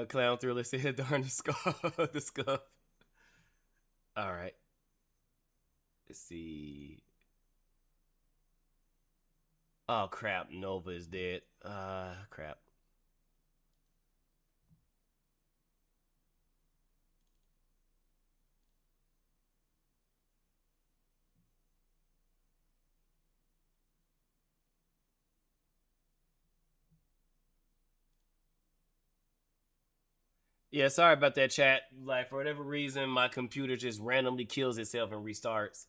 Clown Thriller said, darn the scuff. The scuff. All right. Let's see. Oh, crap. Nova is dead. Crap. Yeah, sorry about that, chat. Like, for whatever reason, my computer just randomly kills itself and restarts.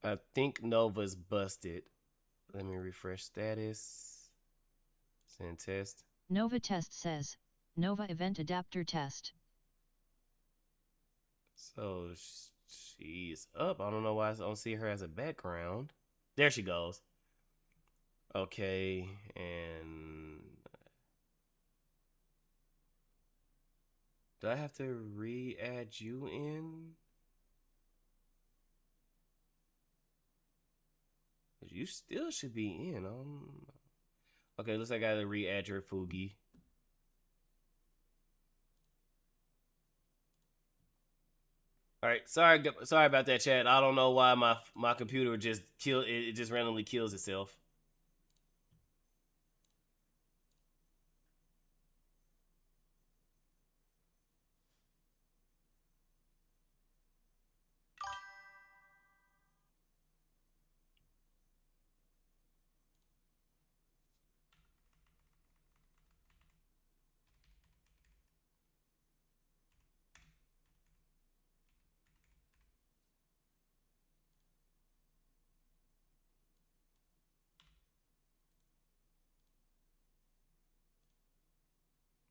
I think Nova's busted. Let me refresh status. Send test. Nova test says, Nova event adapter test. So she's up. I don't know why I don't see her as a background. There she goes. Okay, and do I have to re-add you in? You still should be in. Okay, looks like I gotta re-add your Fugi. All right, sorry about that, chat. I don't know why my computer just it just randomly kills itself.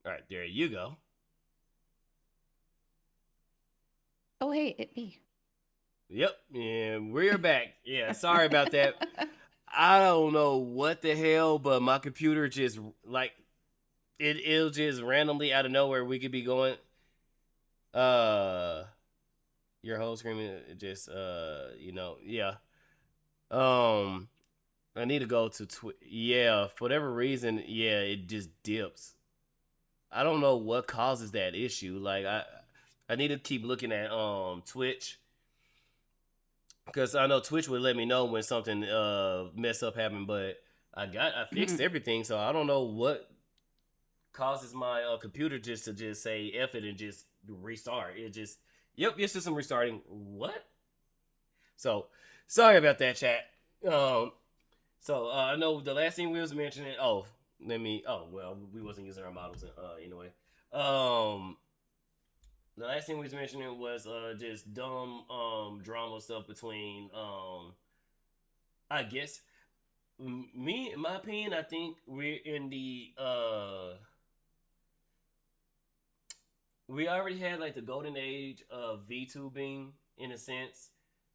All right, there you go. Oh, hey, it me. Yep, yeah, we're back. Yeah, sorry about that. I don't know what the hell, but my computer just like it'll just randomly out of nowhere we could be going uh your whole screen just yeah. Um I need to go to yeah, for whatever reason, yeah, it just dips. I don't know what causes that issue. Like I need to keep looking at Twitch because I know Twitch would let me know when something mess up happened, but I fixed everything, so I don't know what causes my computer just to just say F it and just restart. It just yep, your system restarting. What? So sorry about that, chat. Um, I know the last thing we was mentioning. Oh, let me. Oh well, we wasn't using our models anyway. Um, the last thing we was mentioning was just dumb drama stuff between I guess me in my opinion I think we're in the we already had like the golden age of VTubing in a sense.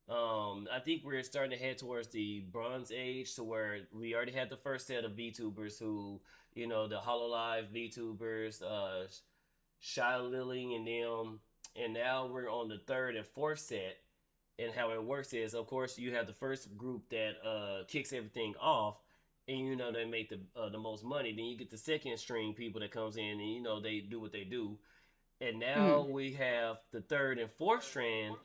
I think we're starting to head towards the bronze age to where we already had the first set of VTubers who, you know, the Hololive VTubers, Shy Lily and them, and now we're on the third and fourth set. And how it works is, of course, you have the first group that kicks everything off, and you know they make the most money. Then you get the second string people that comes in, and you know they do what they do, and now Mm. we have the third and fourth strand,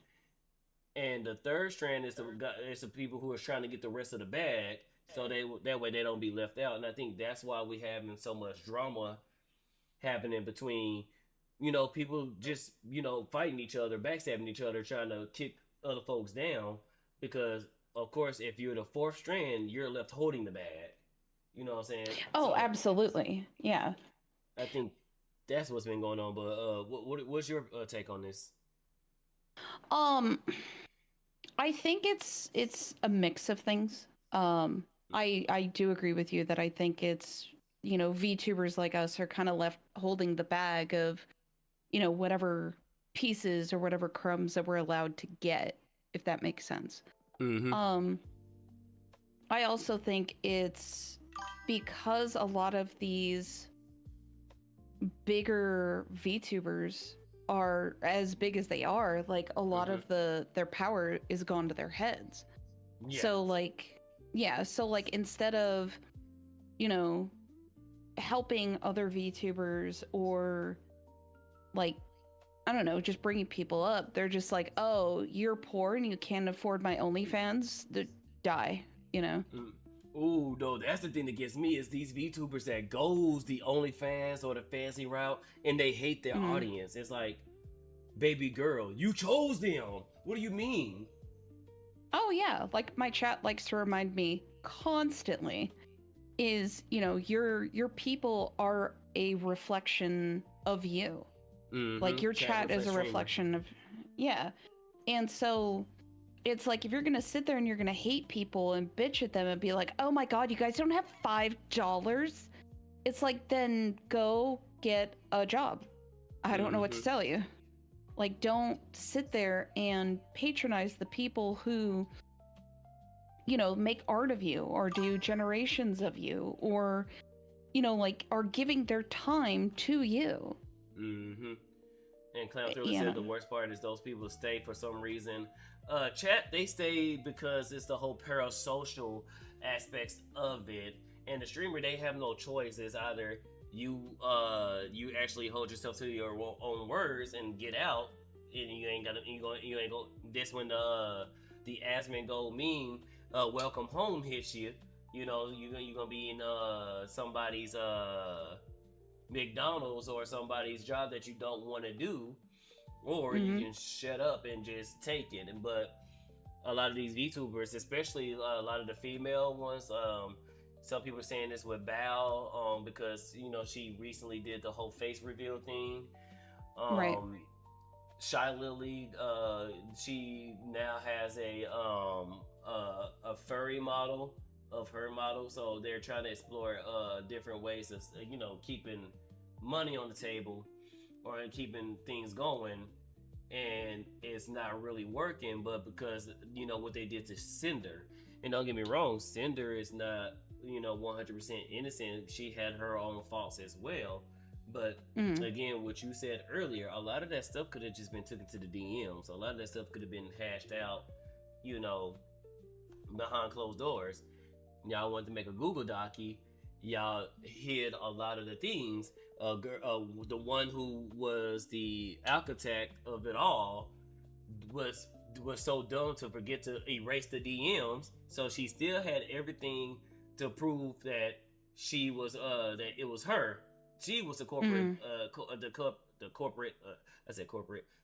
and the third strand is the people who are trying to get the rest of the bag, so they that way they don't be left out. And I think that's why we having so much drama happening between, you know, people just fighting each other, backstabbing each other, trying to kick other folks down, because of course if you're the fourth strand, you're left holding the bag. You know what I'm saying? Oh, So absolutely. Yeah. I think that's what's been going on. But what's your take on this? Um, I think it's a mix of things. I do agree with you that I think it's, VTubers like us are kind of left holding the bag of, whatever pieces or whatever crumbs that we're allowed to get, if that makes sense. Mm-hmm. Um, I also think it's because a lot of these bigger VTubers are as big as they are, like a lot Mm-hmm. of their power is gone to their heads. Yeah. So like, yeah, so like instead of, you know, helping other VTubers or like, I don't know, just bringing people up. They're just like, oh, you're poor and you can't afford my OnlyFans, die, you know? Ooh, no, that's the thing that gets me is these VTubers that goes the OnlyFans or the fancy route and they hate their audience. It's like, baby girl, you chose them. What do you mean? Oh yeah, like my chat likes to remind me constantly is, you know, your people are a reflection of you. Like your chat is a reflection of, yeah. And so it's like, if you're gonna sit there and you're gonna hate people and bitch at them and be like, oh my god, you guys don't have $5, it's like, then go get a job. I don't know what to tell you. Like, don't sit there and patronize the people who, you know, make art of you or do generations of you, or, you know, like, are giving their time to you. And Clown Thriller said the worst part is those people stay for some reason. Chat, they stay because it's the whole parasocial aspects of it. And the streamer, they have no choice. It's either you actually hold yourself to your own words and get out, and you ain't go. This when the Asmin Gold meme, welcome home hits you. You know, you're gonna be in somebody's McDonald's or somebody's job that you don't want to do, or you can shut up and just take it. But a lot of these VTubers, especially a lot of the female ones, some people are saying this with Bao, because, you know, she recently did the whole face reveal thing. Right. Shy Lily, she now has a furry model of her model, so they're trying to explore different ways of, you know, keeping money on the table or keeping things going, and it's not really working. But because, you know, what they did to Cinder, and don't get me wrong, Cinder is not, you know, 100% innocent. She had her own faults as well. But again, what you said earlier, a lot of that stuff could have just been taken to the DMs. A lot of that stuff could have been hashed out, you know, behind closed doors. Y'all wanted to make a Google Docie. Y'all hid a lot of the things. The one who was the architect of it all was so dumb to forget to erase the DMs. So she still had everything to prove that she was that it was her. She was the corporate, the corporate.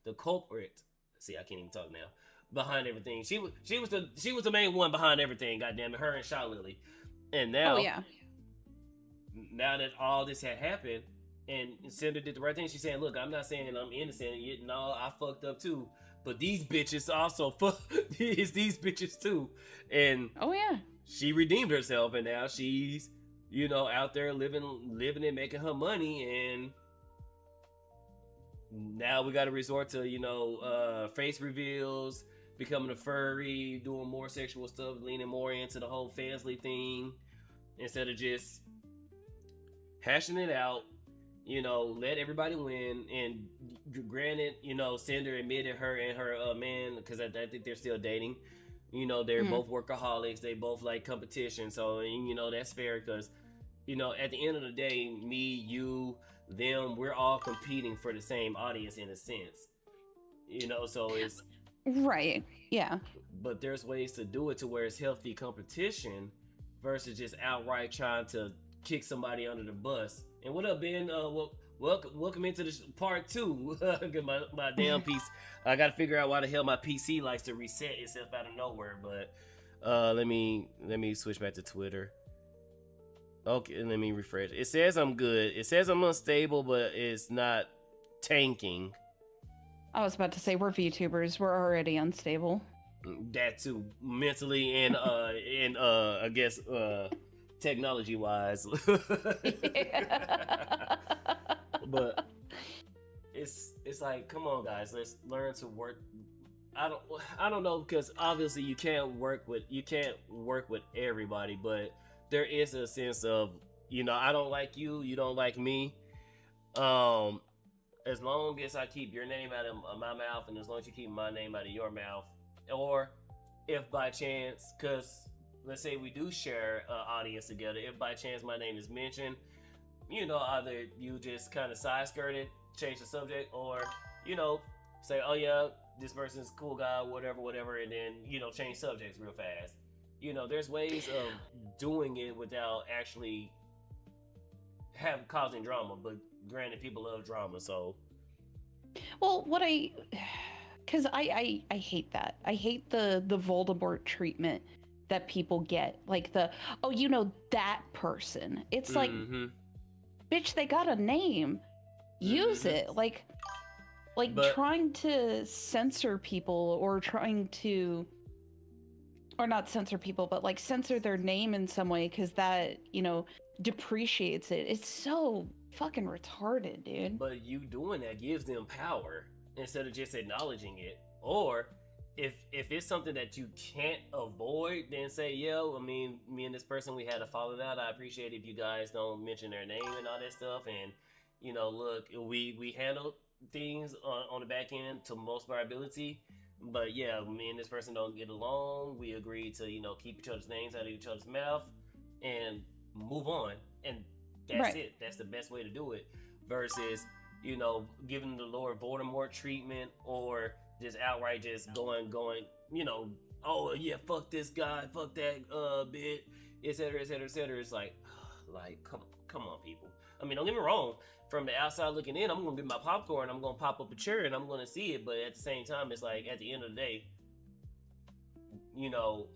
The culprit. See, I can't even talk now. Behind everything, she was the main one behind everything. Goddamn it, her and Shy Lily. And now, now that all this had happened, and Cinder did the right thing, she's saying, "Look, I'm not saying I'm innocent. No, I fucked up too. But these bitches also is these bitches too." And she redeemed herself, and now she's, you know, out there living and making her money. And now we got to resort to, you know, face reveals, becoming a furry, doing more sexual stuff, leaning more into the whole Fansly thing instead of just hashing it out. You know, let everybody win. And granted, you know, Cinder admitted her and her man, because I think they're still dating. You know, they're both workaholics. They both like competition. So, and, you know, that's fair because, you know, at the end of the day, me, you, them, we're all competing for the same audience in a sense. You know, so it's... Right, yeah. But there's ways to do it to where it's healthy competition versus just outright trying to kick somebody under the bus. And what up, Ben? Welcome into the part 2. my damn piece. I gotta figure out why the hell my PC likes to reset itself out of nowhere. But let me switch back to Twitter. Okay, let me refresh. It says I'm good. It says I'm unstable, but it's not tanking. I was about to say, we're VTubers. We're already unstable. That too, mentally and I guess technology wise. But it's like, come on guys, let's learn to work. I don't know, because obviously you can't work with everybody, but there is a sense of, you know, I don't like you, you don't like me. As long as I keep your name out of my mouth, and as long as you keep my name out of your mouth, or if by chance, because let's say we do share an audience together, if by chance my name is mentioned, either you just kind of side skirt it, change the subject, or say, oh yeah, this person's a cool guy, whatever, and then change subjects real fast. There's ways of doing it without actually causing drama, but granted, people love drama, so. Well, because I hate that. I hate the Voldemort treatment that people get, like that person. It's like, bitch, they got a name, use it. Like trying to censor people or trying to, or not censor people, but like censor their name in some way because that depreciates it. It's so fucking retarded, dude. But you doing that gives them power instead of just acknowledging it. Or if it's something that you can't avoid, then say, yo, I mean, me and this person, we had a falling out. I appreciate if you guys don't mention their name and all that stuff. And look, we handle things on the back end to most of our ability. But yeah, me and this person don't get along. We agreed to keep each other's names out of each other's mouth and move on. And that's it. That's the best way to do it. Versus giving the Lord Voldemort treatment, or just outright just going, oh yeah, fuck this guy, fuck that bit, etc. It's like come on, people. I mean, don't get me wrong. From the outside looking in, I'm gonna get my popcorn, I'm gonna pop up a chair, and I'm gonna see it. But at the same time, it's like at the end of the day,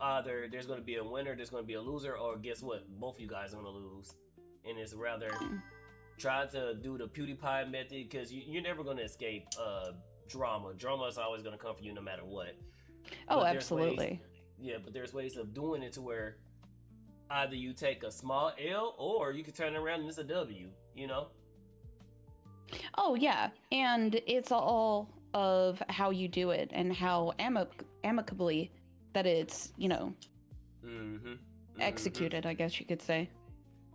either there's gonna be a winner, there's gonna be a loser, or guess what? Both of you guys are gonna lose. And it's rather try to do the PewDiePie method, because you're never gonna escape drama. Drama is always gonna come for you no matter what. Oh, absolutely. But there's ways of doing it to where either you take a small L or you can turn it around and it's a W. Oh yeah, and it's all of how you do it and how amicably that it's executed, I guess you could say.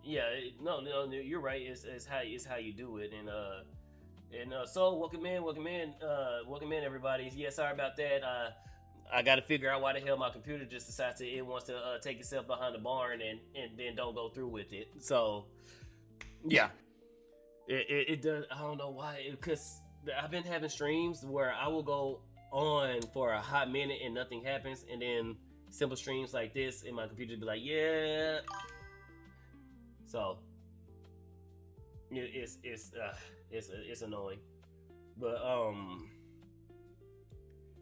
Yeah, no, you're right. It's how you do it, and so welcome in everybody. Yeah, sorry about that. I got to figure out why the hell my computer just decides it wants to take itself behind the barn and then don't go through with it. So yeah. It does. I don't know why, because I've been having streams where I will go on for a hot minute and nothing happens, and then simple streams like this, and my computer be like, yeah. So it's annoying, but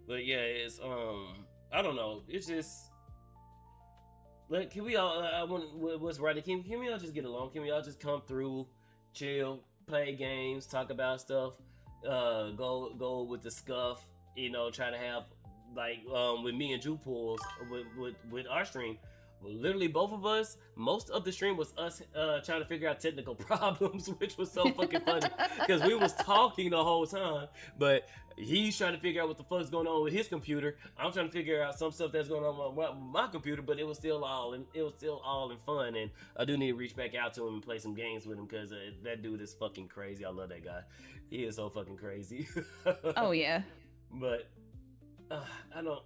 yeah, it's I don't know. It's just like, can we all? I want what's right. Can we all just get along? Can we all just come through, chill, play games, talk about stuff, go with the scuff, try to have like with me and Drew Pools with our stream. Literally both of us, most of the stream was us trying to figure out technical problems, which was so fucking funny because we was talking the whole time, but he's trying to figure out what the fuck's going on with his computer. I'm trying to figure out some stuff that's going on with my computer, but it was still all in fun. And I do need to reach back out to him and play some games with him, because that dude is fucking crazy. I love that guy. He is so fucking crazy. Oh yeah. But I don't.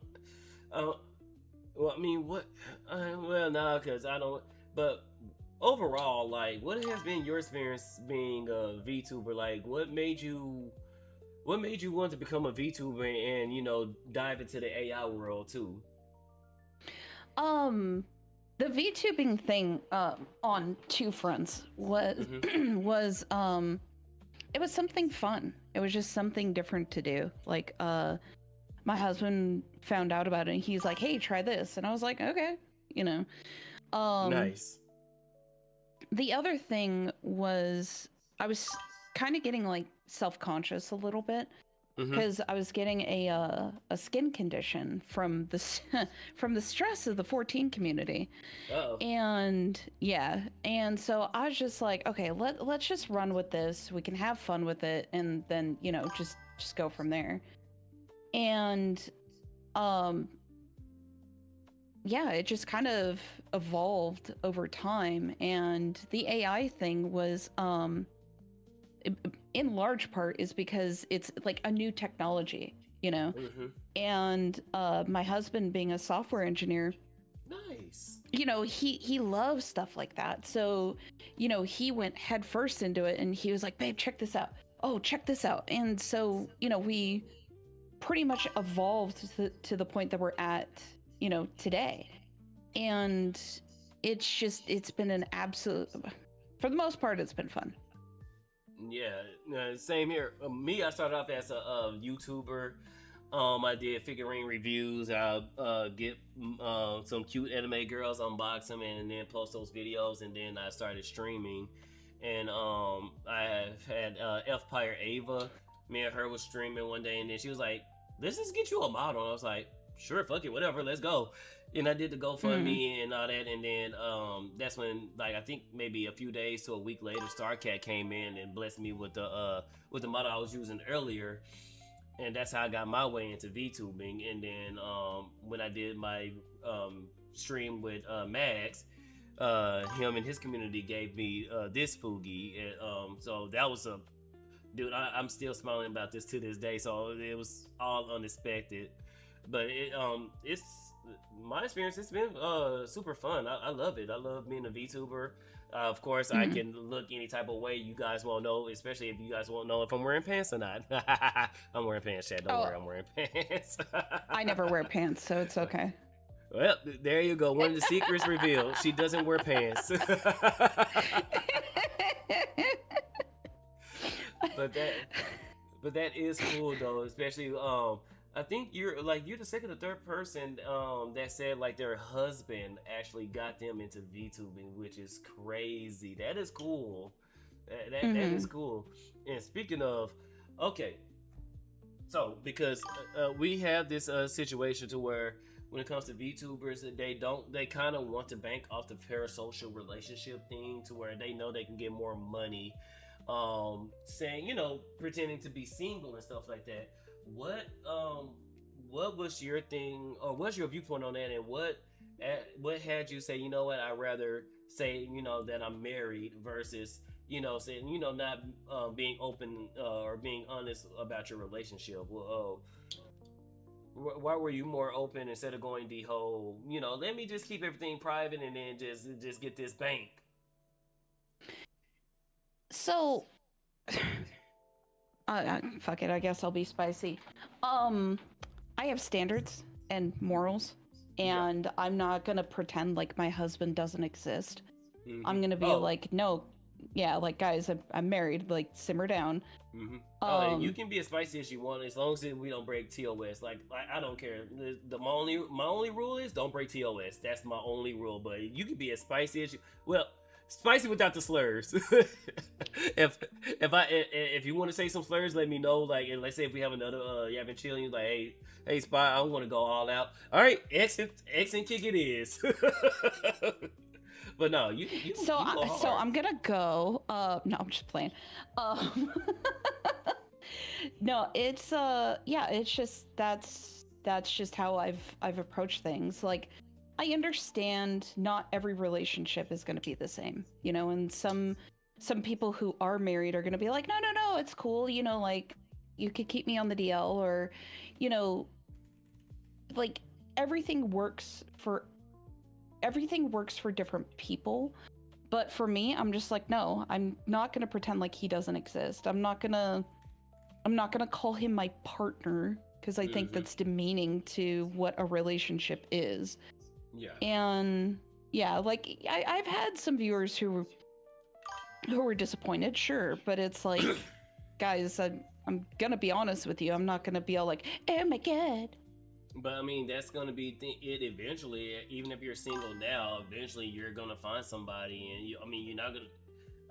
Well, I mean, what? Well, no, because I don't. But overall, like, what has been your experience being a VTuber? Like, what made you want to become a VTuber and dive into the AI world too? The VTubing thing on two fronts was was it was something fun. It was just something different to do. Like my husband found out about it and he's like, hey, try this. And I was like, okay, Nice. The other thing was I was kind of getting like self-conscious a little bit, because I was getting a skin condition from the from the stress of the 14 community. Uh-oh. And yeah, and so I was just like, okay, let's just run with this. We can have fun with it, and then just go from there. And yeah, it just kind of evolved over time, and the AI thing was in large part is because it's like a new technology, and my husband being a software engineer, nice, he loves stuff like that. So, he went head first into it, and he was like, "Babe, check this out. Oh, check this out." And so, we pretty much evolved to the point that we're at, today. And it's been an absolute, for the most part, it's been fun. Yeah, same here. Me, I started off as a YouTuber. I did figurine reviews. I get some cute anime girls, unbox them, and then post those videos. And then I started streaming. And I had F Pyre Ava. Me and her was streaming one day, and then she was like, "Let's just get you a model." And I was like, "Sure, fuck it, whatever, let's go." And I did the GoFundMe and all that, and then that's when, like, I think maybe a few days to a week later, StarCat came in and blessed me with the model I was using earlier, and that's how I got my way into VTubing. And then when I did my stream with Max, him and his community gave me this Fugi, and so that was a dude. I'm still smiling about this to this day. So it was all unexpected, but it's my experience. It's been super fun. I love it. I love being a VTuber. Of course, I can look any type of way you guys won't know, especially if you guys won't know if I'm wearing pants or not. I'm wearing pants, Chad. Don't worry, I'm wearing pants. I never wear pants, so it's okay. Well, there you go. One of the secrets revealed. She doesn't wear pants. but that is cool though, especially I think you're the second or third person that said like their husband actually got them into VTubing, which is crazy. That is cool. That is cool. And speaking of, okay, so because we have this situation to where when it comes to VTubers, they kind of want to bank off the parasocial relationship thing to where they know they can get more money, saying, pretending to be single and stuff like that. What was your thing, or what's your viewpoint on that, and what had you say, you know what, I'd rather say, that I'm married versus, saying, not being open or being honest about your relationship? Well, why were you more open instead of going the whole, let me just keep everything private and then just get this bank? So, fuck it, I guess I'll be spicy. I have standards and morals, and I'm not gonna pretend like my husband doesn't exist. I'm gonna be like, no, yeah, like, guys, I'm married, like, simmer down. You can be as spicy as you want, as long as we don't break TOS. Like I don't care. My only rule is don't break TOS. That's my only rule. But you can be as spicy as you. Well, spicy without the slurs. if you want to say some slurs, let me know. Like, and let's say if we have another Yap and Chill, and you're like, hey, Spy, I want to go all out. All right, X and kick it is. But no, you so I'm gonna go. No, I'm just playing. No, it's it's just that's just how I've approached things. Like, I understand not every relationship is going to be the same, and some people who are married are going to be like, no, it's cool, like, you could keep me on the DL, or, like, everything works for different people. But for me, I'm just like, no, I'm not going to pretend like he doesn't exist. I'm not going to call him my partner, because I think that's demeaning to what a relationship is. Yeah. And yeah, like, I've had some viewers who were disappointed, sure, but it's like, guys, I'm gonna be honest with you. I'm not gonna be all like, oh my god. But I mean, that's gonna be it eventually. Even if you're single now, eventually you're gonna find somebody, and you're not gonna.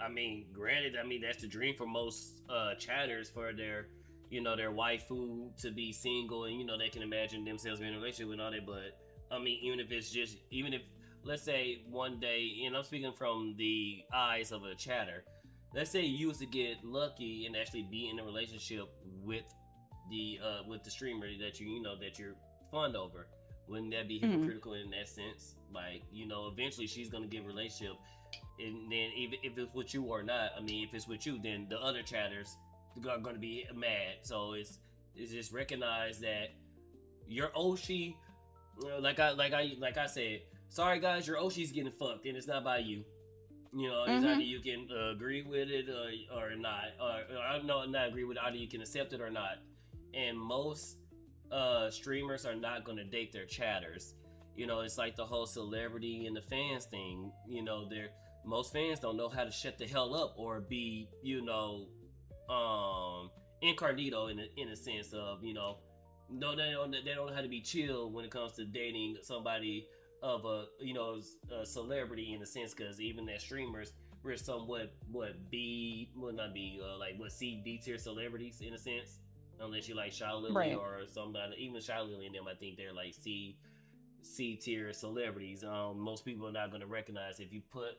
I mean, granted, that's the dream for most chatters, for their waifu to be single, and they can imagine themselves being in a relationship with all that. But I mean, even if let's say one day, and I'm speaking from the eyes of a chatter, let's say you was to get lucky and actually be in a relationship with the streamer that that you're fond over, wouldn't that be hypocritical in that sense? Like, eventually she's gonna get a relationship, and then even if it's with you or not, if it's with you, then the other chatters are gonna be mad. So it's just recognize that your Oshi, like I said, sorry guys, your Oshi's getting fucked, and it's not by you. You know, it's Mm-hmm. either you can agree with it or not, or no, not agree with it. Either you can accept it or not. And most streamers are not going to date their chatters. You know, it's like the whole celebrity and the fans thing. You know, most fans don't know how to shut the hell up or be, you know, incognito in a sense of, you know, no, they don't know how to be chill when it comes to dating somebody of a, you know, a celebrity in a sense, because even as streamers we're somewhat not be like what D tier celebrities in a sense, unless you like Shy Lily Right. or somebody, even Shy Lily and them, I think they're like C tier celebrities. Most people are not going to recognize if you put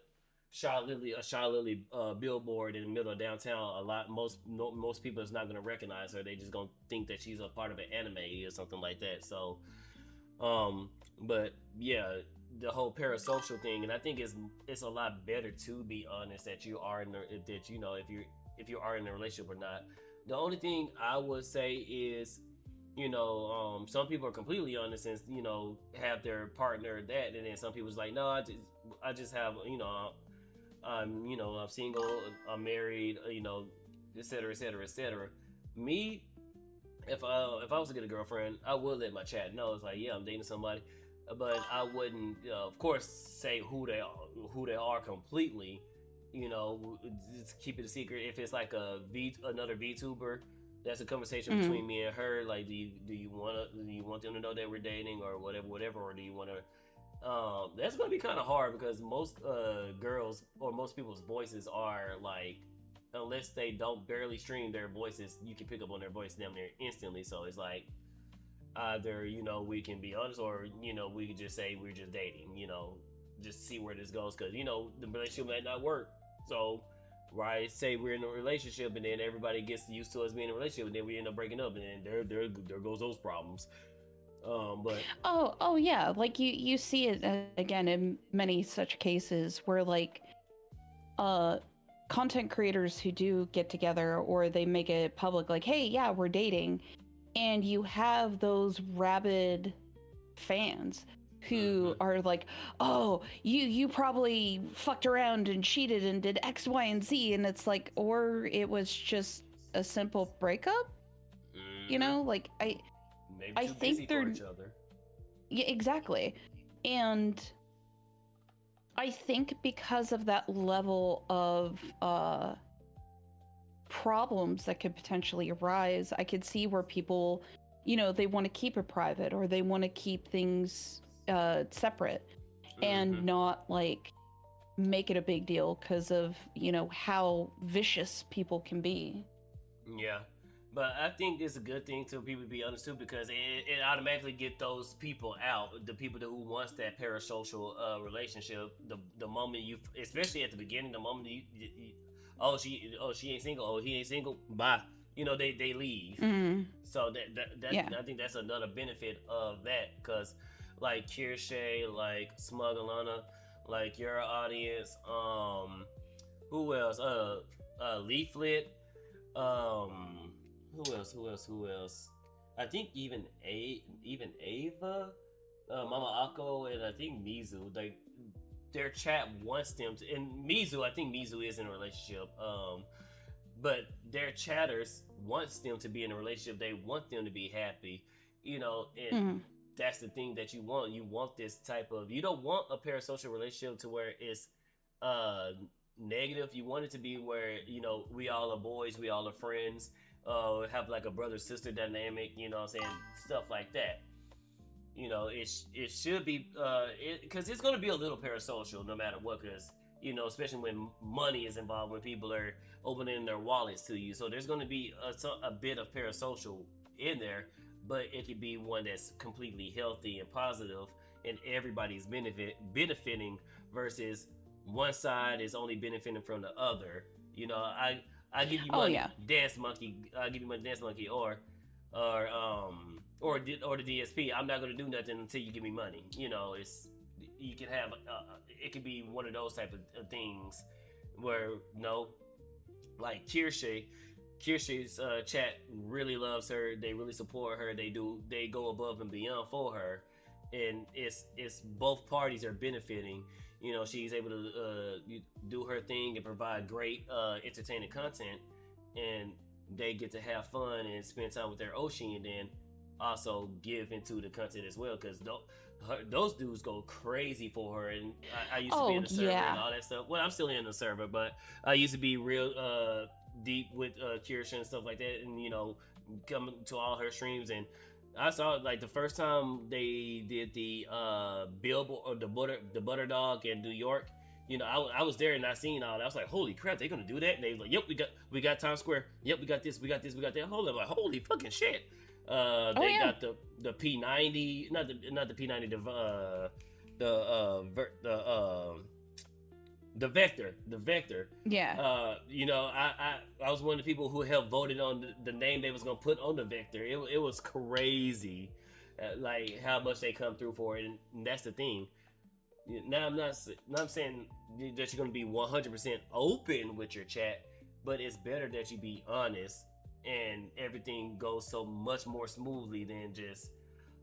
a Shy Lily billboard in the middle of downtown. Most people is not going to recognize her. They just going to think that she's a part of an anime or something like that. So but yeah, the whole parasocial thing, and I think it's a lot better, to be honest, that you are that, you know, if you are in a relationship or not. The only thing I would say is, you know, some people are completely honest and, you know, have their partner that, and then some people's like, no, I just have, you know, I'm single, I'm married, you know, etc., etc., etc. Me, if I was to get a girlfriend, I would let my chat know. It's like, yeah, I'm dating somebody, but I wouldn't, of course, say who they are completely. You know, just keep it a secret. If it's like another VTuber, that's a conversation Mm-hmm. between me and her. Like, do you want them to know that we're dating or whatever, or do you want to? That's gonna be kind of hard because most girls or most people's voices are like, unless they don't barely stream their voices, you can pick up on their voice damn near instantly. So it's like, either, you know, we can be honest, or, you know, we can just say we're just dating, you know, just see where this goes, because, you know, the relationship might not work. So right, say we're in a relationship and then everybody gets used to us being in a relationship and then we end up breaking up, and then there goes those problems. But Oh yeah, like you see it again in many such cases where like uh content creators who do get together or they make it public like, hey, yeah, we're dating, and you have those rabid fans who mhm. are like, oh, you probably fucked around and cheated and did X, Y, and Z, and it's like, or it was just a simple breakup, you Mhm. know, like Maybe I too busy think for they're, each other. yeah, exactly. And I think because of that level of problems that could potentially arise, I could see where people, you know, they want to keep it private or they want to keep things separate and Mhm. not like make it a big deal because of, you know, how vicious people can be. Yeah, but I think it's a good thing to people be understood, because it automatically get those people out, the people who wants that parasocial relationship. The moment you, especially at the beginning, the moment she ain't single, oh he ain't single, bye. You know, they leave. Mm, So that yeah. I think that's another benefit of that, because like Kirshay, like Smugalana, like your audience, who else? Leaflet, um, who else? I think even Ava, Mama Ako, and I think Mizu. Like, their chat wants them to. And Mizu, I think Mizu is in a relationship. But their chatters wants them to be in a relationship. They want them to be happy. You know, and Mm, that's the thing that you want. You want this type of. You don't want a parasocial relationship to where it's uh negative. You want it to be where, you know, we all are boys, we all are friends, have like a brother sister dynamic, you know what I'm saying, stuff like that. You know, it should be because it's going to be a little parasocial no matter what, because, you know, especially when money is involved, when people are opening their wallets to you, so there's going to be a bit of parasocial in there, but it could be one that's completely healthy and positive, and everybody's benefiting, versus one side is only benefiting from the other. You know, I give you oh money, yeah. dance monkey. I give you money, dance monkey, or the DSP. I'm not gonna do nothing until you give me money. You know, you can have it could be one of those type of things where, no, like Kirsch's chat really loves her. They really support her. They go above and beyond for her. and it's both parties are benefiting. You know, she's able to do her thing and provide great entertaining content, and they get to have fun and spend time with their Oshi, and then also give into the content as well, because those dudes go crazy for her. And I used to be in the server and all that stuff. Well, I'm still in the server, but I used to be real deep with Kirsha and stuff like that, and you know, coming to all her streams. And I saw like the first time they did the billboard or the butter dog in New York. You know, I was there and I seen all that. I was like, holy crap, they're gonna do that? And they was like, yep, we got Times Square. Yep, we got this, we got that. Hold up, like, holy fucking shit. They got the P90, not the P90, the Vector. Yeah. You know, I was one of the people who helped voted on the name they was gonna put on the Vector. It was crazy, like how much they come through for it, and that's the thing. Now I'm saying that you're gonna be 100% open with your chat, but it's better that you be honest and everything goes so much more smoothly than just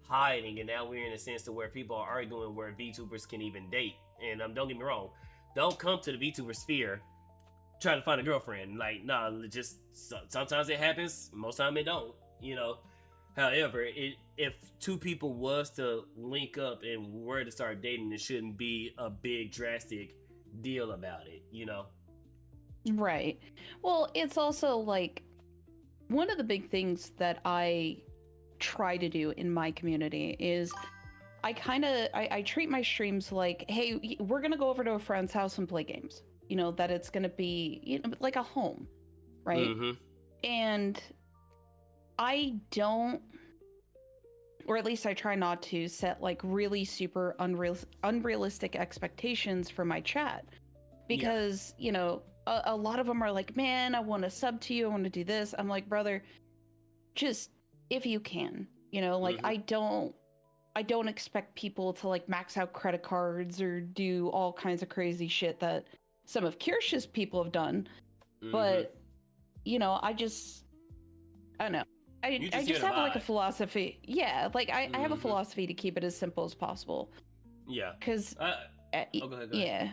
hiding. And now we're in a sense to where people are arguing where VTubers can even date. And don't get me wrong, don't come to the VTuber sphere trying to find a girlfriend. Like, nah, just sometimes it happens, most time it don't, you know. However, if two people was to link up and were to start dating, it shouldn't be a big drastic deal about it, you know. Right. Well, it's also like one of the big things that I try to do in my community is I treat my streams like, hey, we're gonna go over to a friend's house and play games. You know, that it's gonna be, you know, like a home, right? Mm-hmm. And I don't, or at least I try not to set like really super unrealistic expectations for my chat, because you know, a lot of them are like, man, I want to sub to you, I want to do this. I'm like, brother, just if you can, you know, like I don't expect people to like max out credit cards or do all kinds of crazy shit that some of Kirsch's people have done. But you know, I don't know. I just have like a philosophy. Yeah, like I have a philosophy to keep it as simple as possible. Yeah. Because go ahead. Yeah.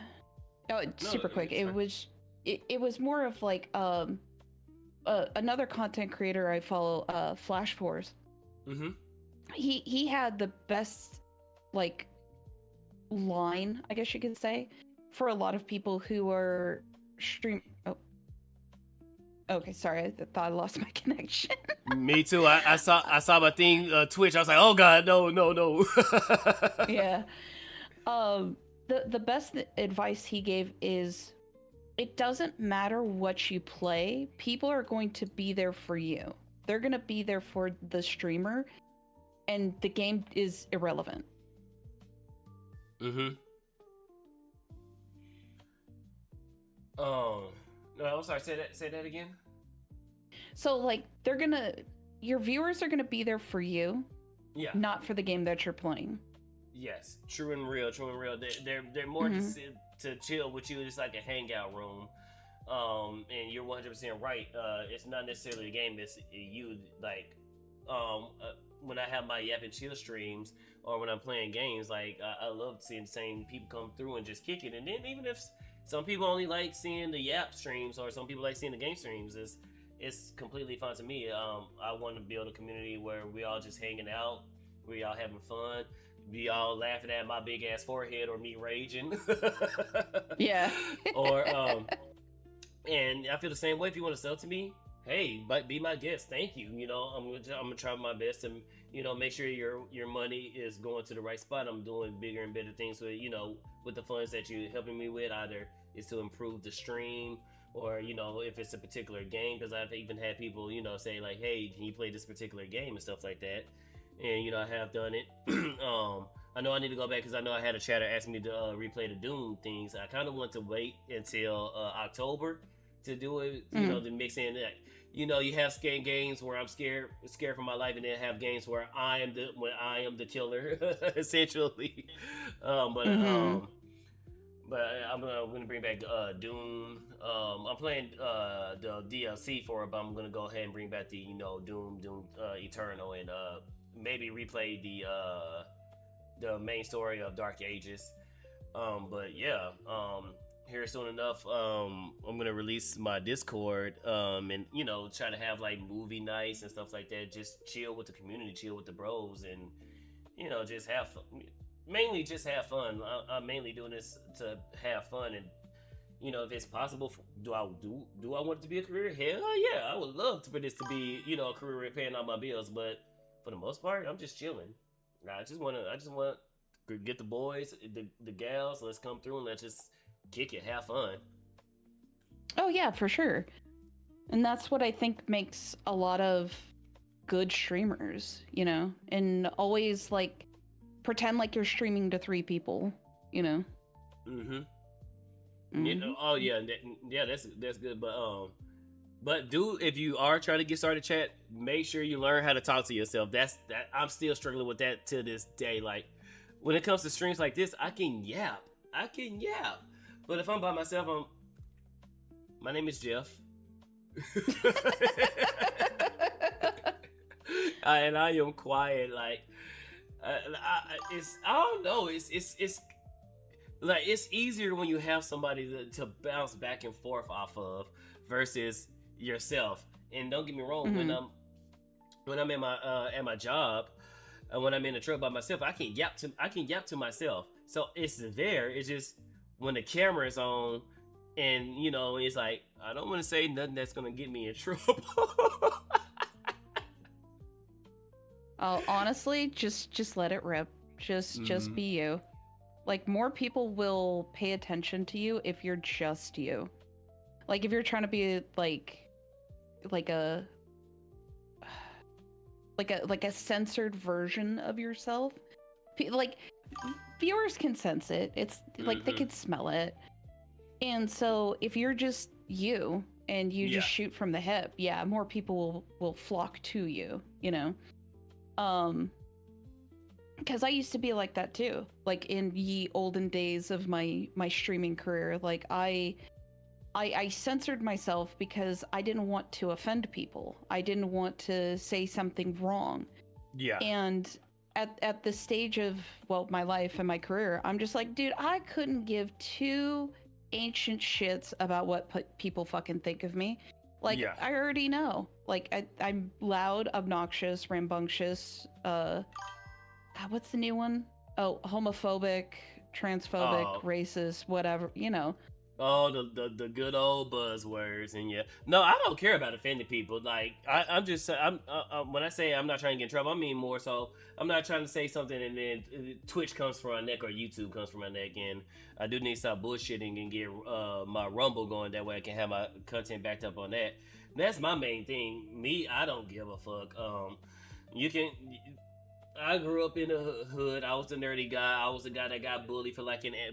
Oh, super quick. It was more of like another content creator I follow, Flash Force. He had the best like line, I guess you could say, for a lot of people who are okay, sorry, I thought I lost my connection. Me too. I saw my thing Twitch. I was like, oh god, no. Yeah. The best advice he gave is, it doesn't matter what you play, people are going to be there for you. They're going to be there for the streamer, and the game is irrelevant. No, I'm sorry, say that again. So like your viewers are gonna be there for you, not for the game that you're playing. Yes, true and real. They're more to chill with you. It's like a hangout room. And you're 100% right. It's not necessarily the game. It's you. Like, when I have my Yap and Chill streams, or when I'm playing games, like I love seeing the same people come through and just kick it. And then even if some people only like seeing the Yap streams, or some people like seeing the game streams, it's completely fine to me. I want to build a community where we all just hanging out, we all having fun, we all laughing at my big ass forehead or me raging. Yeah. Or and I feel the same way. If you want to sell to me, hey, be my guest. Thank you. You know, I'm gonna try my best to, you know, make sure your money is going to the right spot. I'm doing bigger and better things with, you know, with the funds that you're helping me with. Either is to improve the stream, or, you know, if it's a particular game, because I've even had people, you know, say like, hey, can you play this particular game and stuff like that. And, you know, I have done it. I know I need to go back, because I know I had a chatter ask me to replay the Doom things. I kind of want to wait until October to do it, you know, to mix in that. You know, you have scared games where I'm scared for my life, and then have games where I am the killer, essentially. But I'm gonna bring back Doom. I'm playing the DLC for it, but I'm gonna go ahead and bring back the, you know, Doom Eternal, and maybe replay the main story of Dark Ages. But yeah, here soon enough, I'm gonna release my Discord, and you know, try to have like movie nights and stuff like that. Just chill with the community, chill with the bros, and you know, just have fun. Mainly just have fun. I'm mainly doing this to have fun, and you know, if it's possible, do I want it to be a career? Hell yeah, I would love for this to be, you know, a career paying all my bills. But for the most part, I'm just chilling. I just want to get the boys, the gals. Let's come through and let's just kick it, have fun. Oh yeah, for sure. And that's what I think makes a lot of good streamers, you know, and always like pretend like you're streaming to 3 people, you know. Mm-hmm. You know, oh yeah, that's good. But if you are trying to get started, chat, make sure you learn how to talk to yourself. That I'm still struggling with that to this day. Like when it comes to streams like this, I can yap, but if I'm by myself, my name is Jeff, and I am quiet. Like I don't know. It's like it's easier when you have somebody to bounce back and forth off of versus yourself. And don't get me wrong, when I'm at my job, and when I'm in the truck by myself, I can yap to myself. So it's there. It's just when the camera is on, and you know, it's like I don't want to say nothing that's gonna get me in trouble. Oh, honestly, just let it rip. Just be you. Like, more people will pay attention to you if you're just you. Like, if you're trying to be like a censored version of yourself, like viewers can sense it. It's like they can smell it. And so if you're just you and you just shoot from the hip, yeah, more people will flock to you, you know. Because I used to be like that too. Like in ye olden days of my streaming career, like I censored myself because I didn't want to offend people. I didn't want to say something wrong. Yeah. And at the stage of, well, my life and my career, I'm just like, dude, I couldn't give 2 ancient shits about what people fucking think of me. Like, I already know. Like, I'm loud, obnoxious, rambunctious, God, what's the new one? Oh, homophobic, transphobic, racist, whatever, you know. Oh, the good old buzzwords. And no, I don't care about offending people. Like I'm just when I say I'm not trying to get in trouble, I mean more so I'm not trying to say something and then Twitch comes for my neck or YouTube comes for my neck, and I do need to stop bullshitting and get my Rumble going. That way I can have my content backed up on that. That's my main thing. Me, I don't give a fuck. I grew up in the hood. I was the nerdy guy. I was the guy that got bullied for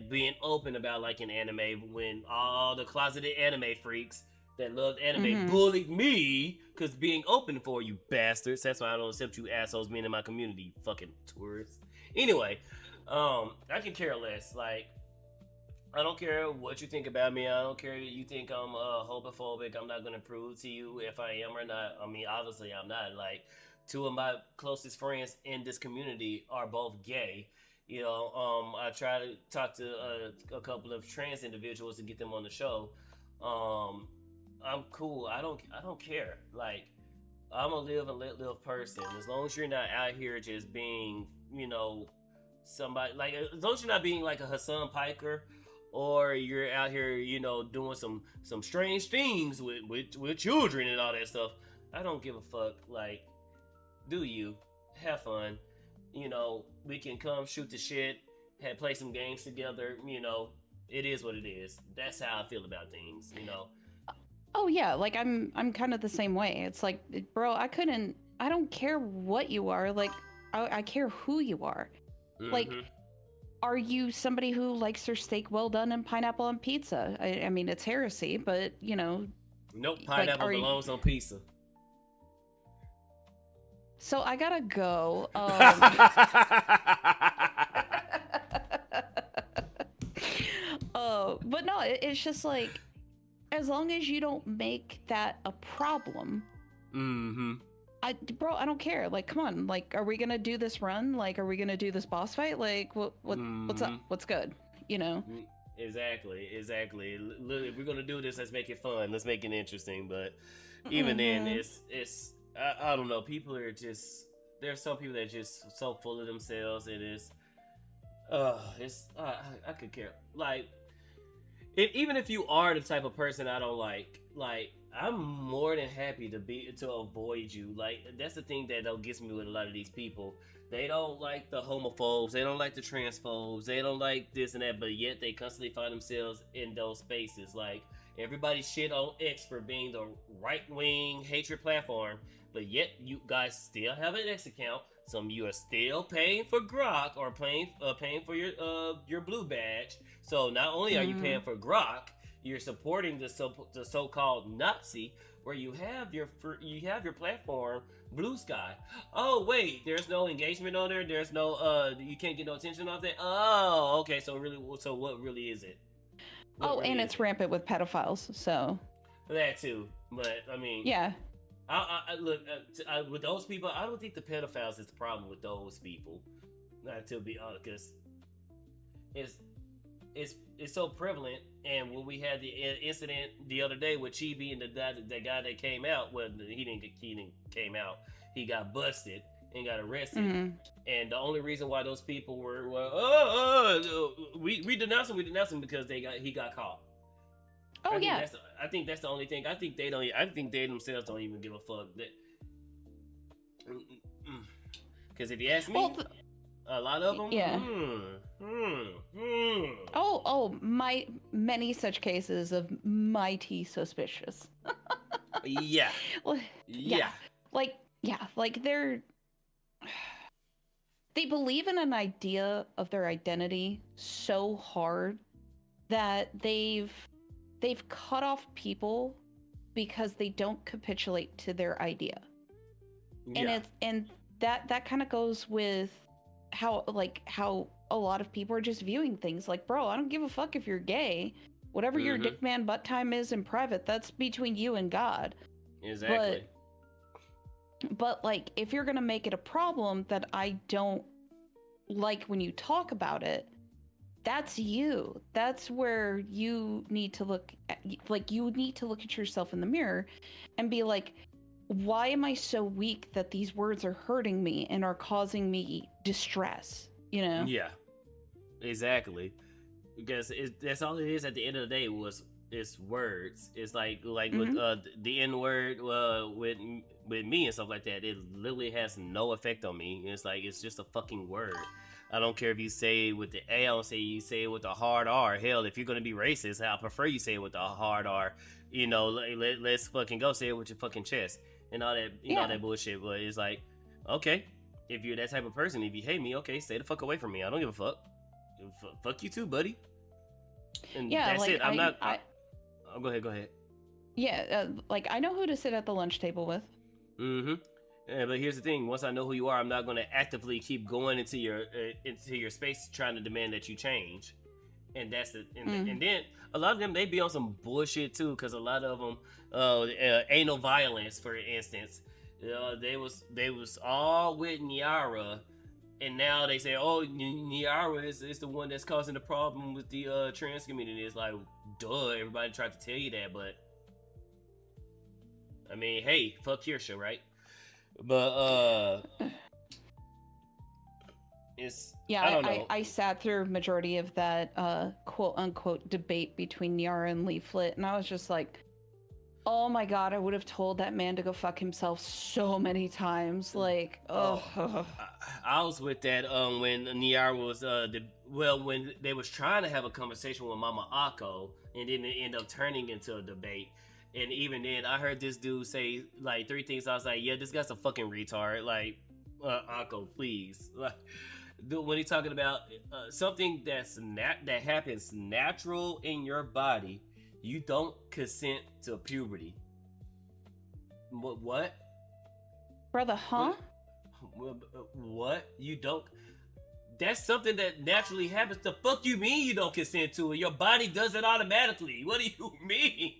being open about liking anime when all the closeted anime freaks that loved anime bullied me because being open for you bastards. That's why I don't accept you assholes being in my community, fucking tourists. Anyway, I can care less. Like, I don't care what you think about me. I don't care that you think I'm homophobic. I'm not gonna prove to you if I am or not. I mean, obviously I'm not. Like, 2 of my closest friends in this community are both gay. You know, I try to talk to a couple of trans individuals to get them on the show. I'm cool. I don't care. Like, I'm a live and let live person. As long as you're not out here just being, you know, somebody, like, as long as you're not being like a Hassan Piker, or you're out here, you know, doing some strange things with children and all that stuff, I don't give a fuck. Like, do you have fun? You know, we can come shoot the shit, play some games together. You know, it is what it is. That's how I feel about things. You know. Oh yeah, like I'm kind of the same way. It's like, bro, I don't care what you are. Like, I care who you are. Like, are you somebody who likes their steak well done and pineapple on pizza? I mean, it's heresy, but you know. Nope, pineapple belongs on pizza. So I gotta go. But no, it's just like, as long as you don't make that a problem, Bro, I don't care. Like, come on. Like, are we gonna do this run? Like, are we gonna do this boss fight? Like, what's up? What's good? You know? Exactly. Look, if we're gonna do this, let's make it fun. Let's make it interesting. But even then, it's I don't know. People are just there's some people that are just so full of themselves. I could care. Like, even if you are the type of person I don't like I'm more than happy to avoid you. Like, that's the thing that gets me with a lot of these people. They don't like the homophobes, they don't like the transphobes, they don't like this and that, but yet they constantly find themselves in those spaces. Like, everybody shit on X for being the right-wing hatred platform, but yet you guys still have an X account. Some of you are still paying for Grok or paying for your blue badge. So not only are you paying for Grok, you're supporting the so-called Nazi, where you have your platform Blue Sky. Oh wait, there's no engagement on there. There's no you can't get no attention off that. Oh, okay. So what really is it? And it's rampant with pedophiles. So that too. But I mean, yeah. I look with those people. I don't think the pedophiles is the problem with those people. Not to be honest, because it's so prevalent. And when we had the incident the other day with Chibi and the guy that came out, well, he didn't came out. He got busted and got arrested. And the only reason why those people were we denounce him because he got caught. I think that's the only thing. I think they themselves don't even give a fuck. Because if you ask me, a lot of them, many such cases of mighty suspicious. Yeah. Like they believe in an idea of their identity so hard that they've cut off people because they don't capitulate to their idea. Yeah. And that kind of goes with how a lot of people are just viewing things. Like, bro, I don't give a fuck if you're gay. Whatever your dick man butt time is in private, that's between you and God. Exactly. But like, if you're gonna make it a problem that I don't like when you talk about it, that's you. That's where you need to look at, like, you need to look at yourself in the mirror and be like, why am I so weak that these words are hurting me and are causing me distress? You know? Yeah, exactly. Because that's all it is at the end of the day. It's words. It's like with the N word with me and stuff like that. It literally has no effect on me. It's like, it's just a fucking word. I don't care if you say it with the A. I don't say you say it with a hard R. Hell, if you're gonna be racist, I prefer you say it with a hard R. You know, let's fucking go say it with your fucking chest and all that. You know, all that bullshit. But it's like, okay, if you're that type of person, if you hate me, okay, stay the fuck away from me. I don't give a fuck. Fuck you too, buddy. And that's it. I'm not. Oh, go ahead. Yeah, like, I know who to sit at the lunch table with. Yeah, but here's the thing: once I know who you are, I'm not going to actively keep going into your space trying to demand that you change. And that's the and then a lot of them, they be on some bullshit too, because a lot of them anal violence, for instance. They was all with Nyara, and now they say, oh, Nyara is the one that's causing the problem with the trans community. It's like, duh, everybody tried to tell you that, but I mean, hey, fuck Kirsha, right? But it's I don't know. I sat through a majority of that quote unquote debate between Nyara and Leaflet, and I was just like, oh my god, I would have told that man to go fuck himself so many times. Like, I was with that when Nyara was when they was trying to have a conversation with Mama Akko, and then it ended up turning into a debate. And even then, I heard this dude say like 3 things. I was like, yeah, this guy's a fucking retard. Like, Akko, please. Like, when he's talking about something that happens natural in your body, you don't consent to puberty. What? Brother, huh? What? You don't? That's something that naturally happens. The fuck you mean you don't consent to it? Your body does it automatically. What do you mean?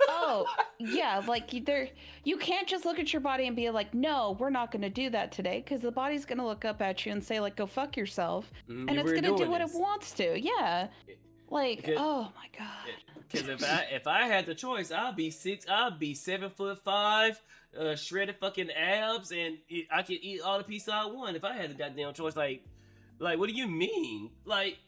Oh, yeah, like you can't just look at your body and be like, "No, we're not going to do that today," because the body's going to look up at you and say like, "Go fuck yourself." And it's We're going to do doing what it this. wants to. Yeah. Like, Because oh my god. Because if I had the choice, I'd be 7'5", shredded fucking abs, and I could eat all the pizza I want if I had the goddamn choice. Like what do you mean? Like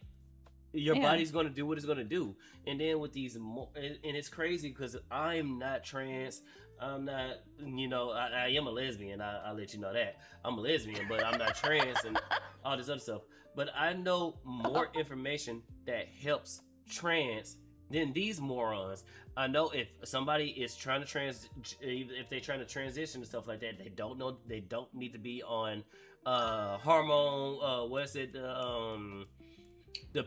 your Yeah. body's gonna do what it's gonna do, and then with these, and it's crazy because I'm not trans. I'm not, I am a lesbian. I'll let you know that I'm a lesbian, but I'm not trans and all this other stuff. But I know more information that helps trans than these morons. I know if somebody is trying to if they're trying to transition and stuff like that, they don't know, they don't need to be on hormone, what's it, the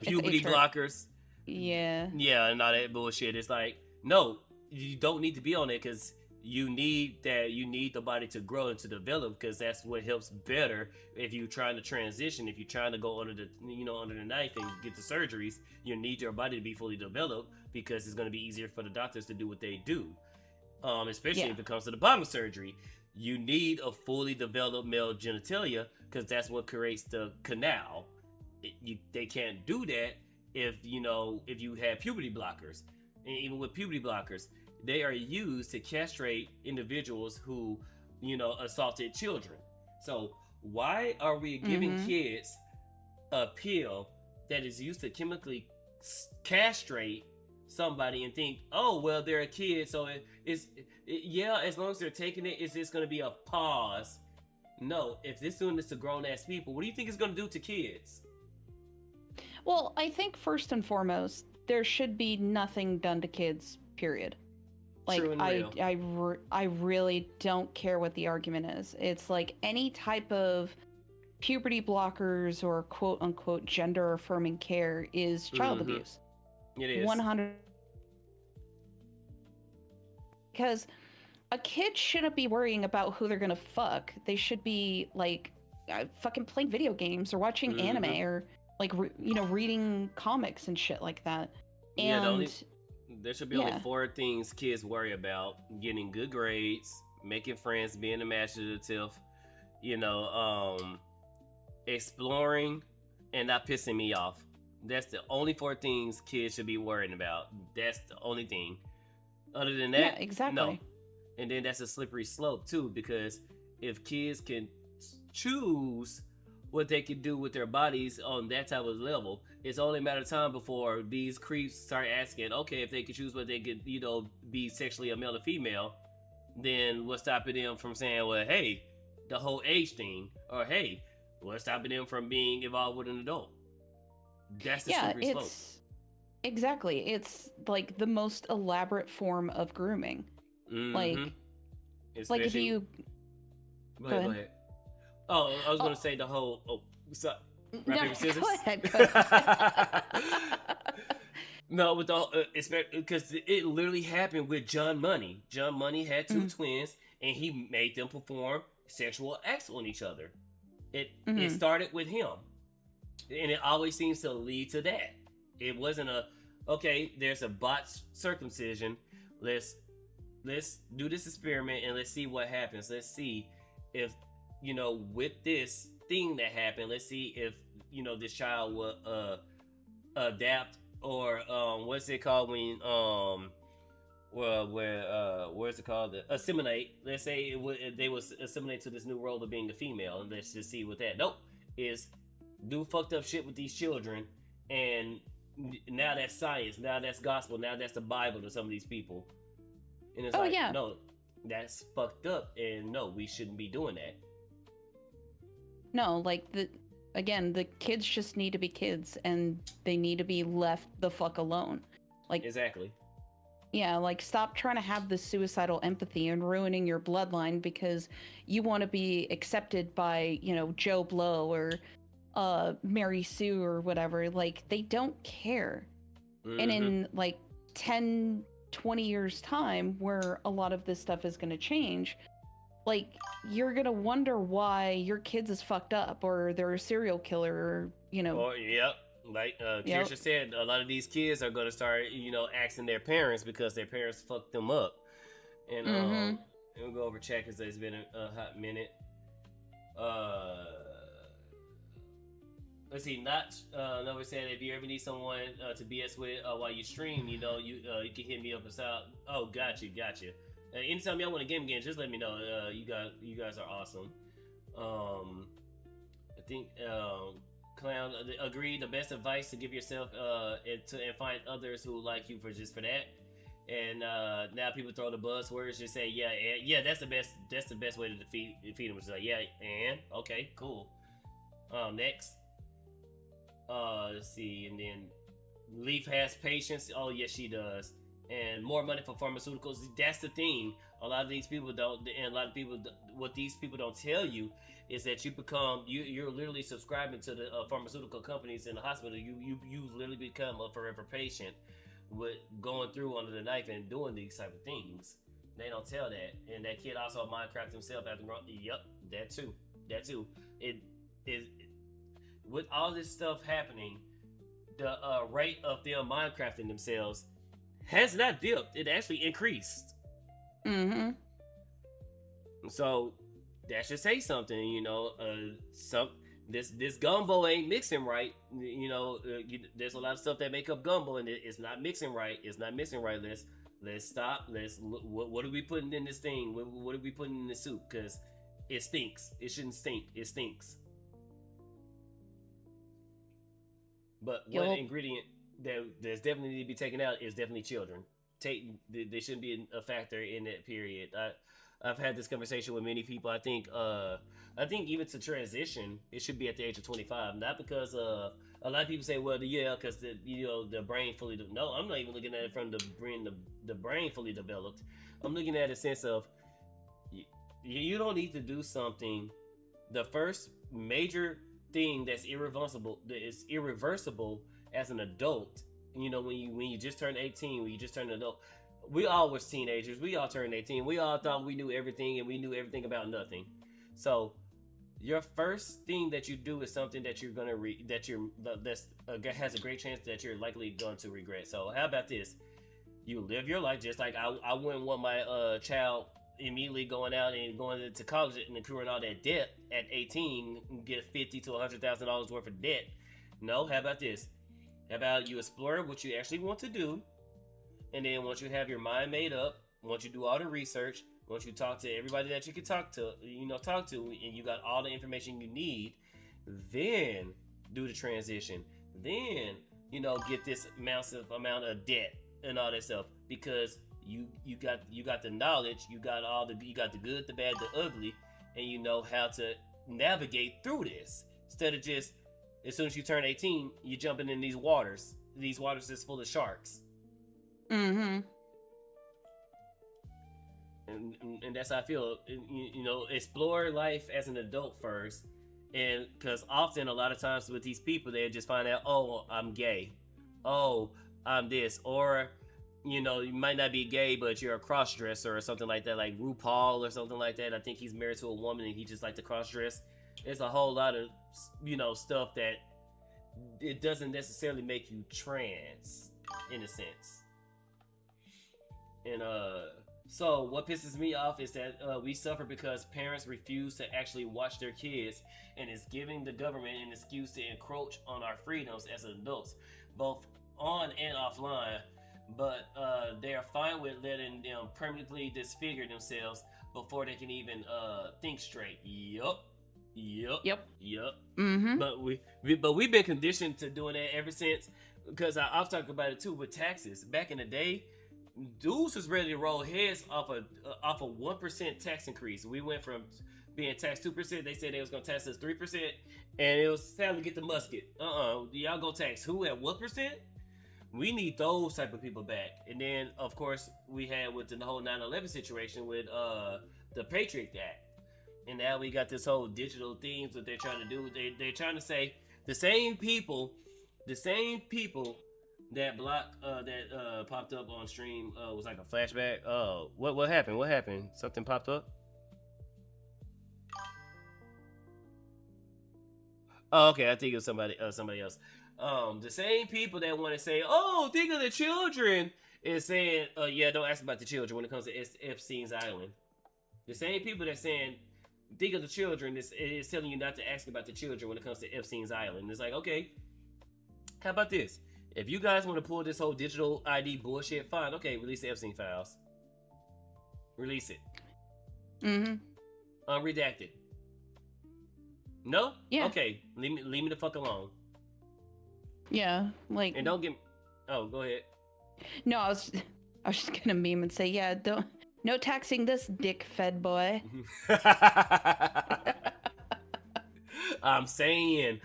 puberty blockers. Yeah. Yeah, and all that bullshit. It's like, no, you don't need to be on it because you need the body to grow and to develop, because that's what helps better if you're trying to transition. If you're trying to go under the knife and get the surgeries, you need your body to be fully developed, because it's going to be easier for the doctors to do what they do, especially if it comes to the bottom surgery. You need a fully developed male genitalia, because that's what creates the canal. They can't do that if you have puberty blockers. And even with puberty blockers, they are used to castrate individuals who, assaulted children. So why are we giving kids a pill that is used to chemically castrate somebody and think, oh, well, they're a kid, so as long as they're taking it, it's just going to be a pause. No, if this doing this to grown-ass people, what do you think it's going to do to kids? Well, I think first and foremost, there should be nothing done to kids, period. Like, True and real. I really don't care what the argument is. It's like any type of puberty blockers or quote unquote gender affirming care is child abuse. It is 100. Because a kid shouldn't be worrying about who they're gonna fuck. They should be like fucking playing video games or watching anime or like reading comics and shit like that. And there should be only 4 things kids worry about: getting good grades, making friends, being imaginative, exploring, and not pissing me off. That's the only 4 things kids should be worrying about. That's the only thing. Other than that, exactly. No. And then that's a slippery slope too, because if kids can choose what they can do with their bodies on that type of level, it's only a matter of time before these creeps start asking, okay, if they could choose what they could, be sexually a male or female, then what's stopping them from saying, well, hey, the whole age thing, or hey, what's stopping them from being involved with an adult? That's the slippery slope. Exactly. It's like the most elaborate form of grooming. Like if you go ahead. Oh, I was gonna say the whole rock, paper, scissors. Go ahead. No, with the because it literally happened with John Money. John Money had 2 twins, and he made them perform sexual acts on each other. It started with him, and it always seems to lead to that. It wasn't there's a botched circumcision. Let's do this experiment and let's see what happens. Let's see if, with this thing that happened, let's see if, this child will adapt, or what's it called when where's it called? Assimilate. Let's say they will assimilate to this new role of being a female, and let's just see what that. Nope, is do fucked up shit with these children, and now that's science, now that's gospel, now that's the Bible to some of these people. And it's no, that's fucked up, and no, we shouldn't be doing that. No, like the kids just need to be kids, and they need to be left the fuck alone. Like, exactly. Yeah, like stop trying to have this suicidal empathy and ruining your bloodline because you want to be accepted by, Joe Blow or Mary Sue or whatever. Like, they don't care. And in like 10, 20 years time, where a lot of this stuff is going to change, like, you're going to wonder why your kids is fucked up or they're a serial killer or, Or, yep. Like Yep. Kirsha said, a lot of these kids are gonna start, asking their parents because their parents fucked them up. And Mm-hmm. we'll go over chat because it's been a hot minute. Uh, let's see. Not Nova said if you ever need someone to BS with while you stream, you can hit me up and say, oh, gotcha. Anytime y'all want a game again, just let me know. You guys are awesome. I think Clown agreed. The best advice to give yourself and find others who like you for that. And now people throw the buzzwords. Just say yeah. That's the best. That's the best way to defeat them. It's like and okay, cool. Next. Let's see, and then Leaf has patience. Oh yes, she does. And more money for pharmaceuticals. That's the thing. A lot of these people don't, and a lot of people, what these people don't tell you is that you're literally subscribing to the pharmaceutical companies in the hospital. You literally become a forever patient with going through under the knife and doing these type of things. They don't tell that. And that kid also Minecraft himself after growing. Yep, that too. It is with all this stuff happening. The rate of them Minecrafting themselves has not dipped. It actually increased. Mm-hmm. So that should say something, this gumbo ain't mixing right. There's a lot of stuff that make up gumbo, and it's not mixing right. It's not mixing right. Let's stop. Let's look, what are we putting in this thing? What are we putting in the soup? Because it stinks. It shouldn't stink. It stinks. But one ingredient that's definitely need to be taken out is definitely children. They shouldn't be a factor in that period. I've had this conversation with many people. I think even to transition, it should be at the age of 25. Not because a lot of people say, well, because the brain fully. No, I'm not even looking at it from the brain fully developed. I'm looking at a sense of you don't need to do something. The first major thing that's irreversible as an adult. When you just turned 18, when you just turned an adult. We all was teenagers. We all turned 18. We all thought we knew everything, and we knew everything about nothing. So your first thing that you do is something that you're gonna has a great chance that you're likely going to regret. So how about this? You live your life just like I wouldn't want my child immediately going out and going to college and incurring all that debt at 18 and get $50,000 to $100,000 worth of debt. No, how about this? How about you explore what you actually want to do, and then once you have your mind made up, once you do all the research, once you talk to everybody that you can talk to, and you got all the information you need, then do the transition. Then get this massive amount of debt and all that stuff because you got the knowledge, you got the good, the bad, the ugly, and you know how to navigate through this instead of just as soon as you turn 18, you're jumping in these waters. These waters is full of sharks. Mm-hmm. And that's how I feel. Explore life as an adult first. And because often, a lot of times with these people, they just find out, oh, I'm gay. Oh, I'm this. Or, you might not be gay, but you're a cross-dresser or something like that, like RuPaul or something like that. I think he's married to a woman and he just like to cross-dress. There's a whole lot of, stuff that it doesn't necessarily make you trans, in a sense. And, so what pisses me off is that we suffer because parents refuse to actually watch their kids and is giving the government an excuse to encroach on our freedoms as adults, both on and offline. But they are fine with letting them permanently disfigure themselves before they can even think straight. Yup. Mm-hmm. But we've been conditioned to doing that ever since. Because I've talked about it too with taxes. Back in the day, dudes was ready to roll heads off a 1% tax increase. We went from being taxed 2%. They said they was gonna tax us 3%, and it was time to get the musket. Y'all go tax who at what percent? We need those type of people back. And then of course we had with the whole 9/11 situation with the Patriot Act. And now we got this whole digital things that they're trying to do. They're trying to say the same people that popped up on stream was like a flashback. Oh, what happened? What happened? Something popped up? Oh, okay. I think it was somebody else. The same people that want to say, "Oh, think of the children," is saying, "Yeah, don't ask about the children when it comes to Epstein's Island." The same people that saying, "Think of the children," is telling you not to ask about the children when it comes to Epstein's Island. It's like, okay, how about this? If you guys want to pull this whole digital ID bullshit, fine. Okay, release the Epstein files. Release it. Mm-hmm. Unredacted. No? Yeah. Okay, leave me the fuck alone. Yeah, like. And don't get. Oh, go ahead. No, I was just gonna meme and say, yeah, no taxing this dick-fed boy. I'm saying.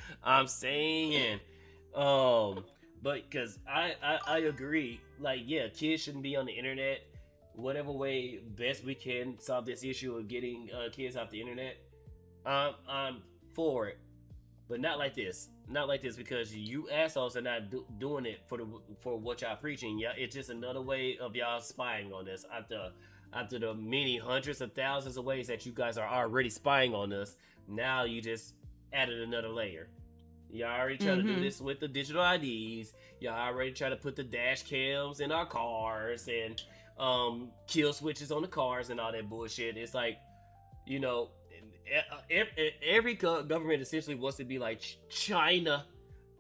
But because I agree. Like, yeah, kids shouldn't be on the internet. Whatever way best we can solve this issue of getting kids off the internet, I'm for it. But not like this. Not like this, because you assholes are not doing it for what y'all preaching. Yeah, it's just another way of y'all spying on us. After the many hundreds of thousands of ways that you guys are already spying on us, now you just added another layer. Y'all already trying to do this with the digital IDs. Y'all already try to put the dash cams in our cars and kill switches on the cars and all that bullshit. It's like, you know, every government essentially wants to be like China,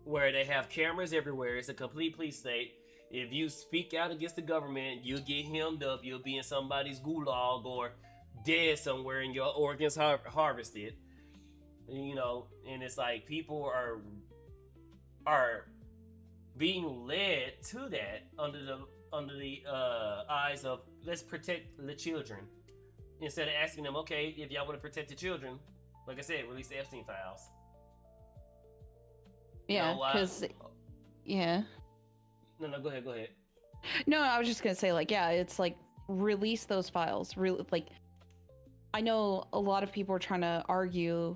where they have cameras everywhere. It's a complete police state. If you speak out against the government, you'll get hemmed up. You'll be in somebody's gulag or dead somewhere, and your organs harvested. You know, and it's like people are being led to that under the eyes of, let's protect the children, instead of asking them, okay, if y'all want to protect the children, like I said, release the Epstein files. Yeah, because yeah. No, go ahead. No, I was just gonna say, like, yeah, it's like, release those files. Like, I know a lot of people are trying to argue,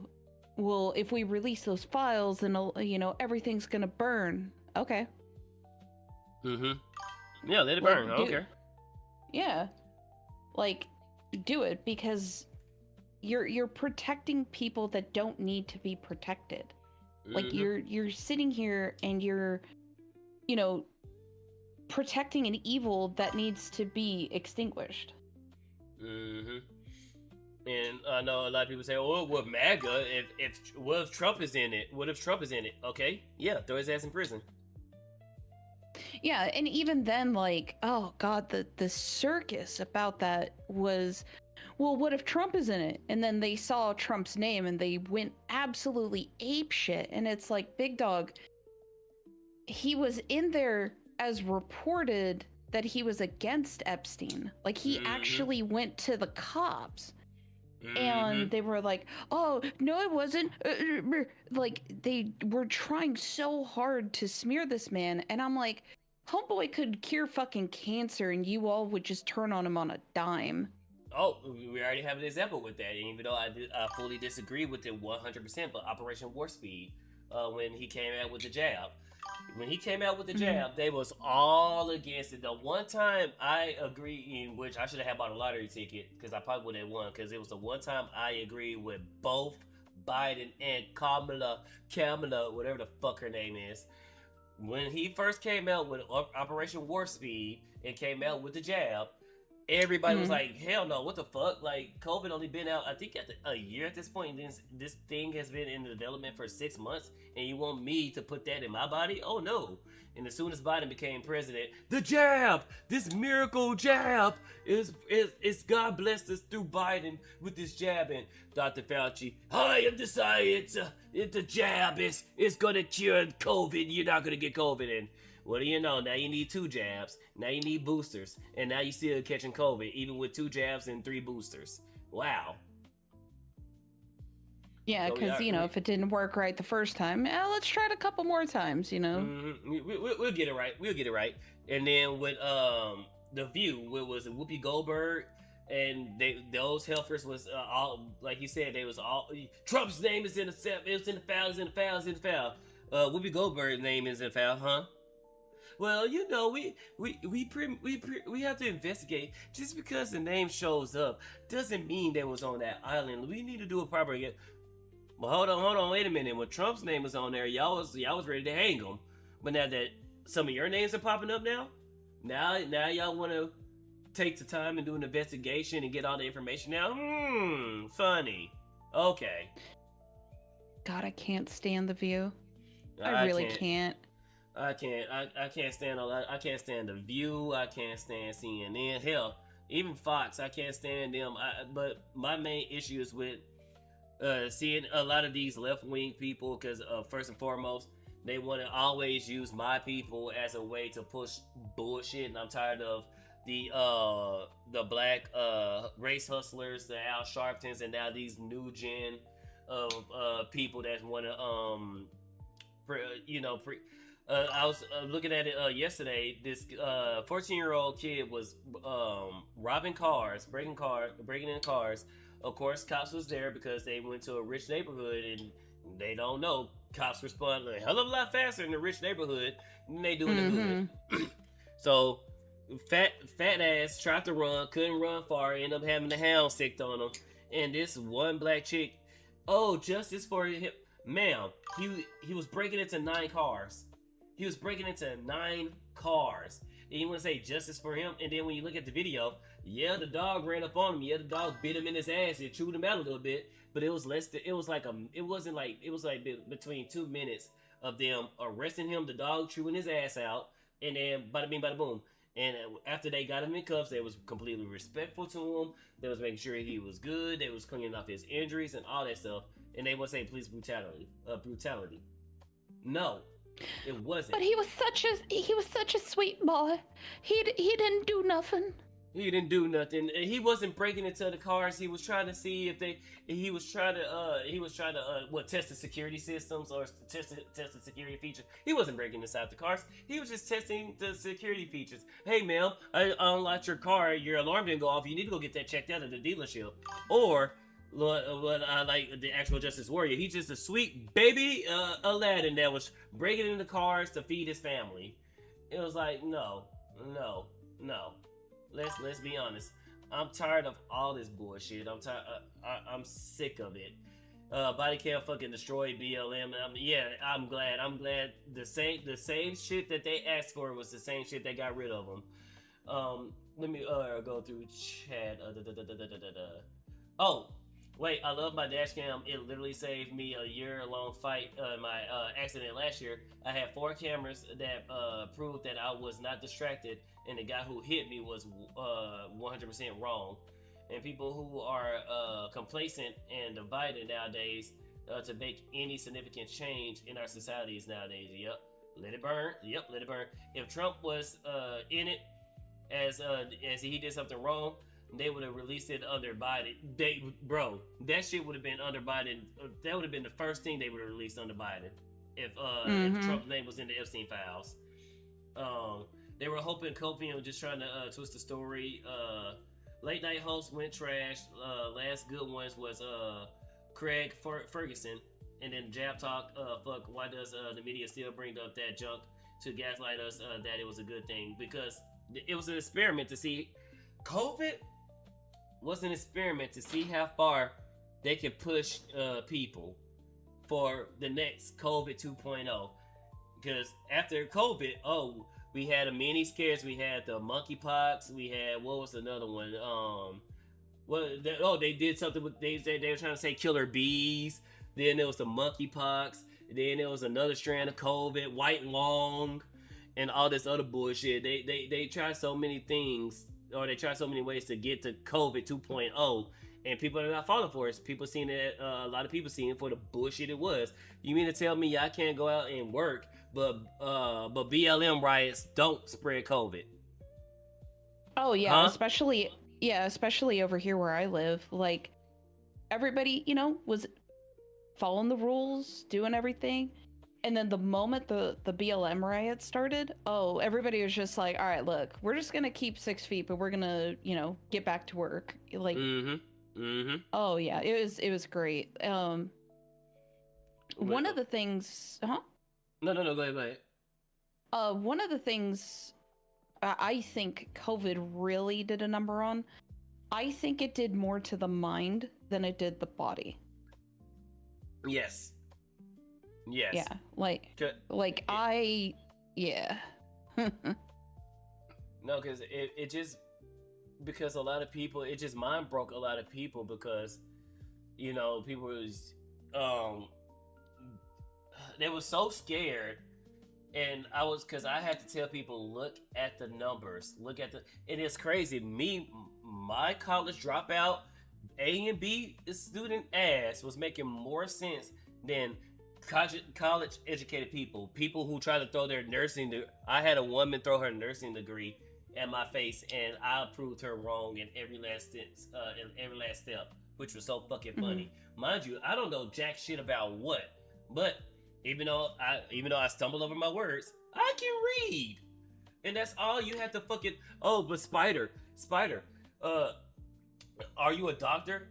well, if we release those files, then, you know, everything's gonna burn. Okay. Yeah, let it burn. I don't care. Yeah, like, do it, because you're protecting people that don't need to be protected. Like, you're sitting here and you're, you know, protecting an evil that needs to be extinguished. And I know a lot of people say, "Oh, well, MAGA. What if Trump is in it? What if Trump is in it? Okay, yeah, throw his ass in prison." Yeah, and even then, like, oh god, the circus about that was, well, what if Trump is in it? And then they saw Trump's name and they went absolutely apeshit. And it's like, big dog, he was in there as reported that he was against Epstein. Like, he actually went to the cops. And they were like, oh, no, it wasn't. Like, they were trying so hard to smear this man. And I'm like, homeboy could cure fucking cancer and you all would just turn on him on a dime. Oh, we already have an example with that. And even though I fully disagree with it 100%, but Operation Warp Speed, when he came out with the jab. When he came out with the jab, they was all against it. The one time I agree, in which I should have had bought a lottery ticket, because I probably would have won, because it was the one time I agreed with both Biden and Kamala, whatever the fuck her name is. When he first came out with Operation Warp Speed and came out with the jab, everybody was like, hell no, what the fuck? Like, COVID only been out, I think, a year at this point. This thing has been in development for 6 months, and you want me to put that in my body? Oh no. And as soon as Biden became president, the jab, this miracle jab, is God blessed us through Biden with this jab. And Dr. Fauci, I am the science, the jab is gonna cure COVID, you're not gonna get COVID. And what do you know? Now you need 2 jabs. Now you need boosters. And now you still catching COVID, even with 2 jabs and 3 boosters. Wow. Yeah, because, you know, if it didn't work right the first time, let's try it a couple more times, you know? We'll get it right. We'll get it right. And then with The View, it was Whoopi Goldberg, and those healthers was all, like you said, they was all, Trump's name is in the foul, Whoopi Goldberg's name is in the foul, huh? Well, you know, we have to investigate. Just because the name shows up doesn't mean they was on that island. We need to do a proper. But hold on, wait a minute. When Trump's name was on there, y'all was ready to hang him. But now that some of your names are popping up now y'all want to take the time and do an investigation and get all the information now. Funny. Okay. God, I can't stand The View. I really can't. I can't stand I can't stand The View. I can't stand CNN. Hell, even Fox. I can't stand them. But my main issue is with seeing a lot of these left wing people, because first and foremost, they want to always use my people as a way to push bullshit, and I'm tired of the black race hustlers, the Al Sharptons, and now these new gen of people that want to I was looking at it yesterday. This 14-year-old kid was robbing cars, breaking in cars. Of course, cops was there because they went to a rich neighborhood, and they don't know. Cops respond a hell of a lot faster in the rich neighborhood than they do in the hood. So, fat ass tried to run, couldn't run far, ended up having the hound sicked on him. And this one black chick, oh, justice for him. Ma'am, he was breaking into 9 cars. He was breaking into 9 cars. And you want to say justice for him? And then when you look at the video, yeah, the dog ran up on him. Yeah, the dog bit him in his ass. It chewed him out a little bit. But it was between 2 minutes of them arresting him, the dog chewing his ass out, and then bada bing, bada boom. And after they got him in cuffs, they was completely respectful to him. They was making sure he was good. They was cleaning up his injuries and all that stuff. And they would say police brutality. No, it wasn't. But he was such a sweet boy. He didn't do nothing. He didn't do nothing. He wasn't breaking into the cars. He was trying to see if he was trying to test the security systems or test the security features. He wasn't breaking inside the cars. He was just testing the security features. Hey, ma'am, I unlocked your car. Your alarm didn't go off. You need to go get that checked out at the dealership. Or what I like, the actual Justice Warrior. He's just a sweet baby Aladdin that was breaking into cars to feed his family. It was like, no. Let's be honest. I'm tired of all this bullshit. I'm sick of it. Body cam fucking destroyed BLM. I'm glad. The same shit that they asked for was the same shit they got rid of them. Let me go through chat. Oh, wait, I love my dash cam. It literally saved me a year-long fight. My accident last year, I had 4 cameras that proved that I was not distracted, and the guy who hit me was 100% wrong. And people who are complacent and divided nowadays to make any significant change in our societies nowadays. Yep, let it burn. If Trump was in it as he did something wrong, they would have released it under Biden. That shit would have been under Biden. That would have been the first thing they would have released under Biden if Trump's name was in the Epstein files. They were hoping Copium was just trying to twist the story. Late night host went trash. Last good ones was Craig Ferguson, and then Jab Talk. Fuck, why does the media still bring up that junk to gaslight us that it was a good thing? Because it was an experiment to see. COVID was an experiment to see how far they could push people for the next COVID 2.0. Because after COVID, we had a mini scares. We had the monkeypox. We had, what was another one? They did something with, they were trying to say killer bees. Then there was the monkeypox. Then there was another strand of COVID, white lung, and all this other bullshit. They tried so many things, or they tried so many ways to get to COVID 2.0, and people are not falling for it. People seen it. A lot of people seen it for the bullshit it was. You mean to tell me I can't go out and work, but BLM riots don't spread COVID? Oh yeah, especially over here where I live. Like, everybody, was following the rules, doing everything. And then the moment the BLM riot started, everybody was just like, all right, look, we're just going to keep 6 feet, but we're going to, get back to work. Like, oh yeah, it was great. One of the things, No, go ahead. One of the things I think COVID really did a number on, I think it did more to the mind than it did the body. Yes. Yes. Yeah, yeah. No, because it just, because a lot of people, it just mind broke a lot of people because, people was, they were so scared. And because I had to tell people, look at the numbers, and it's crazy. My college dropout, A and B student ass was making more sense than college educated people who try to throw their nursing. I had a woman throw her nursing degree at my face, and I proved her wrong in every last step, which was so fucking funny. Mind you, I don't know jack shit about what, but even though I stumble over my words, I can read, and that's all you have to fucking. Oh, but Spydr, are you a doctor?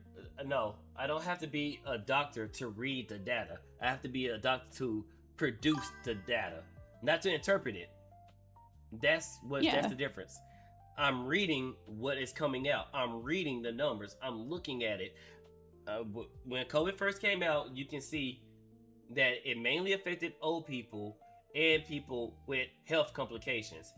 No, I don't have to be a doctor to read the data. I have to be a doctor to produce the data, not to interpret it. That's the difference. I'm reading what is coming out. I'm reading the numbers. I'm looking at it. When COVID first came out, you can see that it mainly affected old people and people with health complications.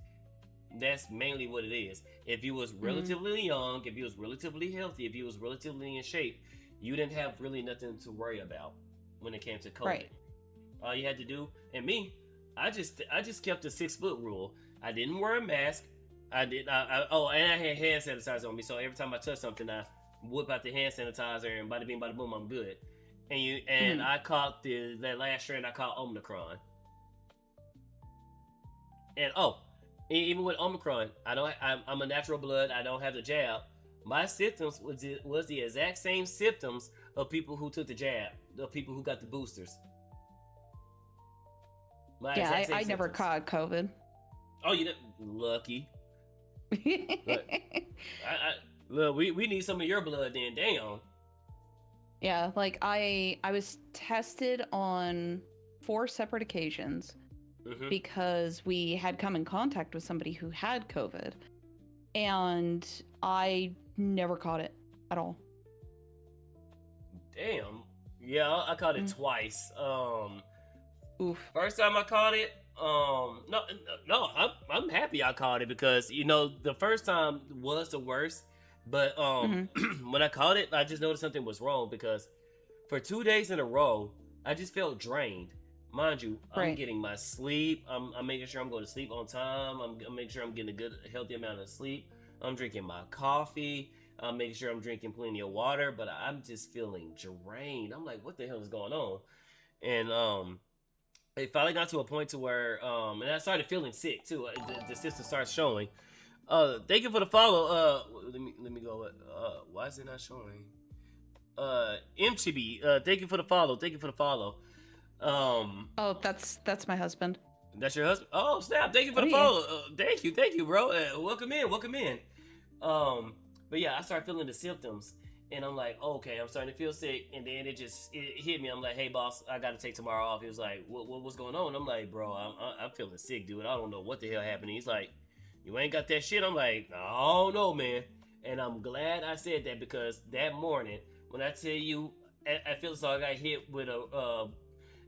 That's mainly what it is. If you was relatively young, if you was relatively healthy, if you was relatively in shape, you didn't have really nothing to worry about when it came to COVID. Right. All you had to do, and me, I just kept the 6-foot rule. I didn't wear a mask. And I had hand sanitizer on me, so every time I touch something, I whip out the hand sanitizer, and bada bing, bada boom, I'm good. And I caught that last strain. I caught Omicron. And even with Omicron, I'm a natural blood. I don't have the jab. My symptoms was the exact same symptoms of people who took the jab, of people who got the boosters. I never caught COVID. Oh, you lucky. Look, we need some of your blood then. Damn. Yeah, like I was tested on 4 separate occasions because we had come in contact with somebody who had COVID, and I never caught it at all. Damn. Yeah, I caught it twice. Oof. First time I caught it, no, I'm happy I caught it because the first time was the worst, but when I caught it, I just noticed something was wrong because for 2 days in a row, I just felt drained. Mind you, I'm getting my sleep. I'm making sure I'm going to sleep on time. I'm making sure I'm getting a good, healthy amount of sleep. I'm drinking my coffee. I'm making sure I'm drinking plenty of water, but I'm just feeling drained. I'm like, what the hell is going on? And it finally got to a point to where, and I started feeling sick too. The system starts showing. Thank you for the follow. Let me go. Why is it not showing? MCB, thank you for the follow. Thank you for the follow. Oh, that's my husband. That's your husband? Oh, snap. Thank you for the follow. Thank you, bro. Welcome in. But yeah, I started feeling the symptoms, and I'm like, okay, I'm starting to feel sick, and then it hit me. I'm like, hey, boss, I got to take tomorrow off. He was like, what's going on? I'm like, bro, I'm feeling sick, dude. I don't know what the hell happened. He's like, you ain't got that shit? I'm like, I don't know, man. And I'm glad I said that because that morning, when I tell you, I feel as though I got hit with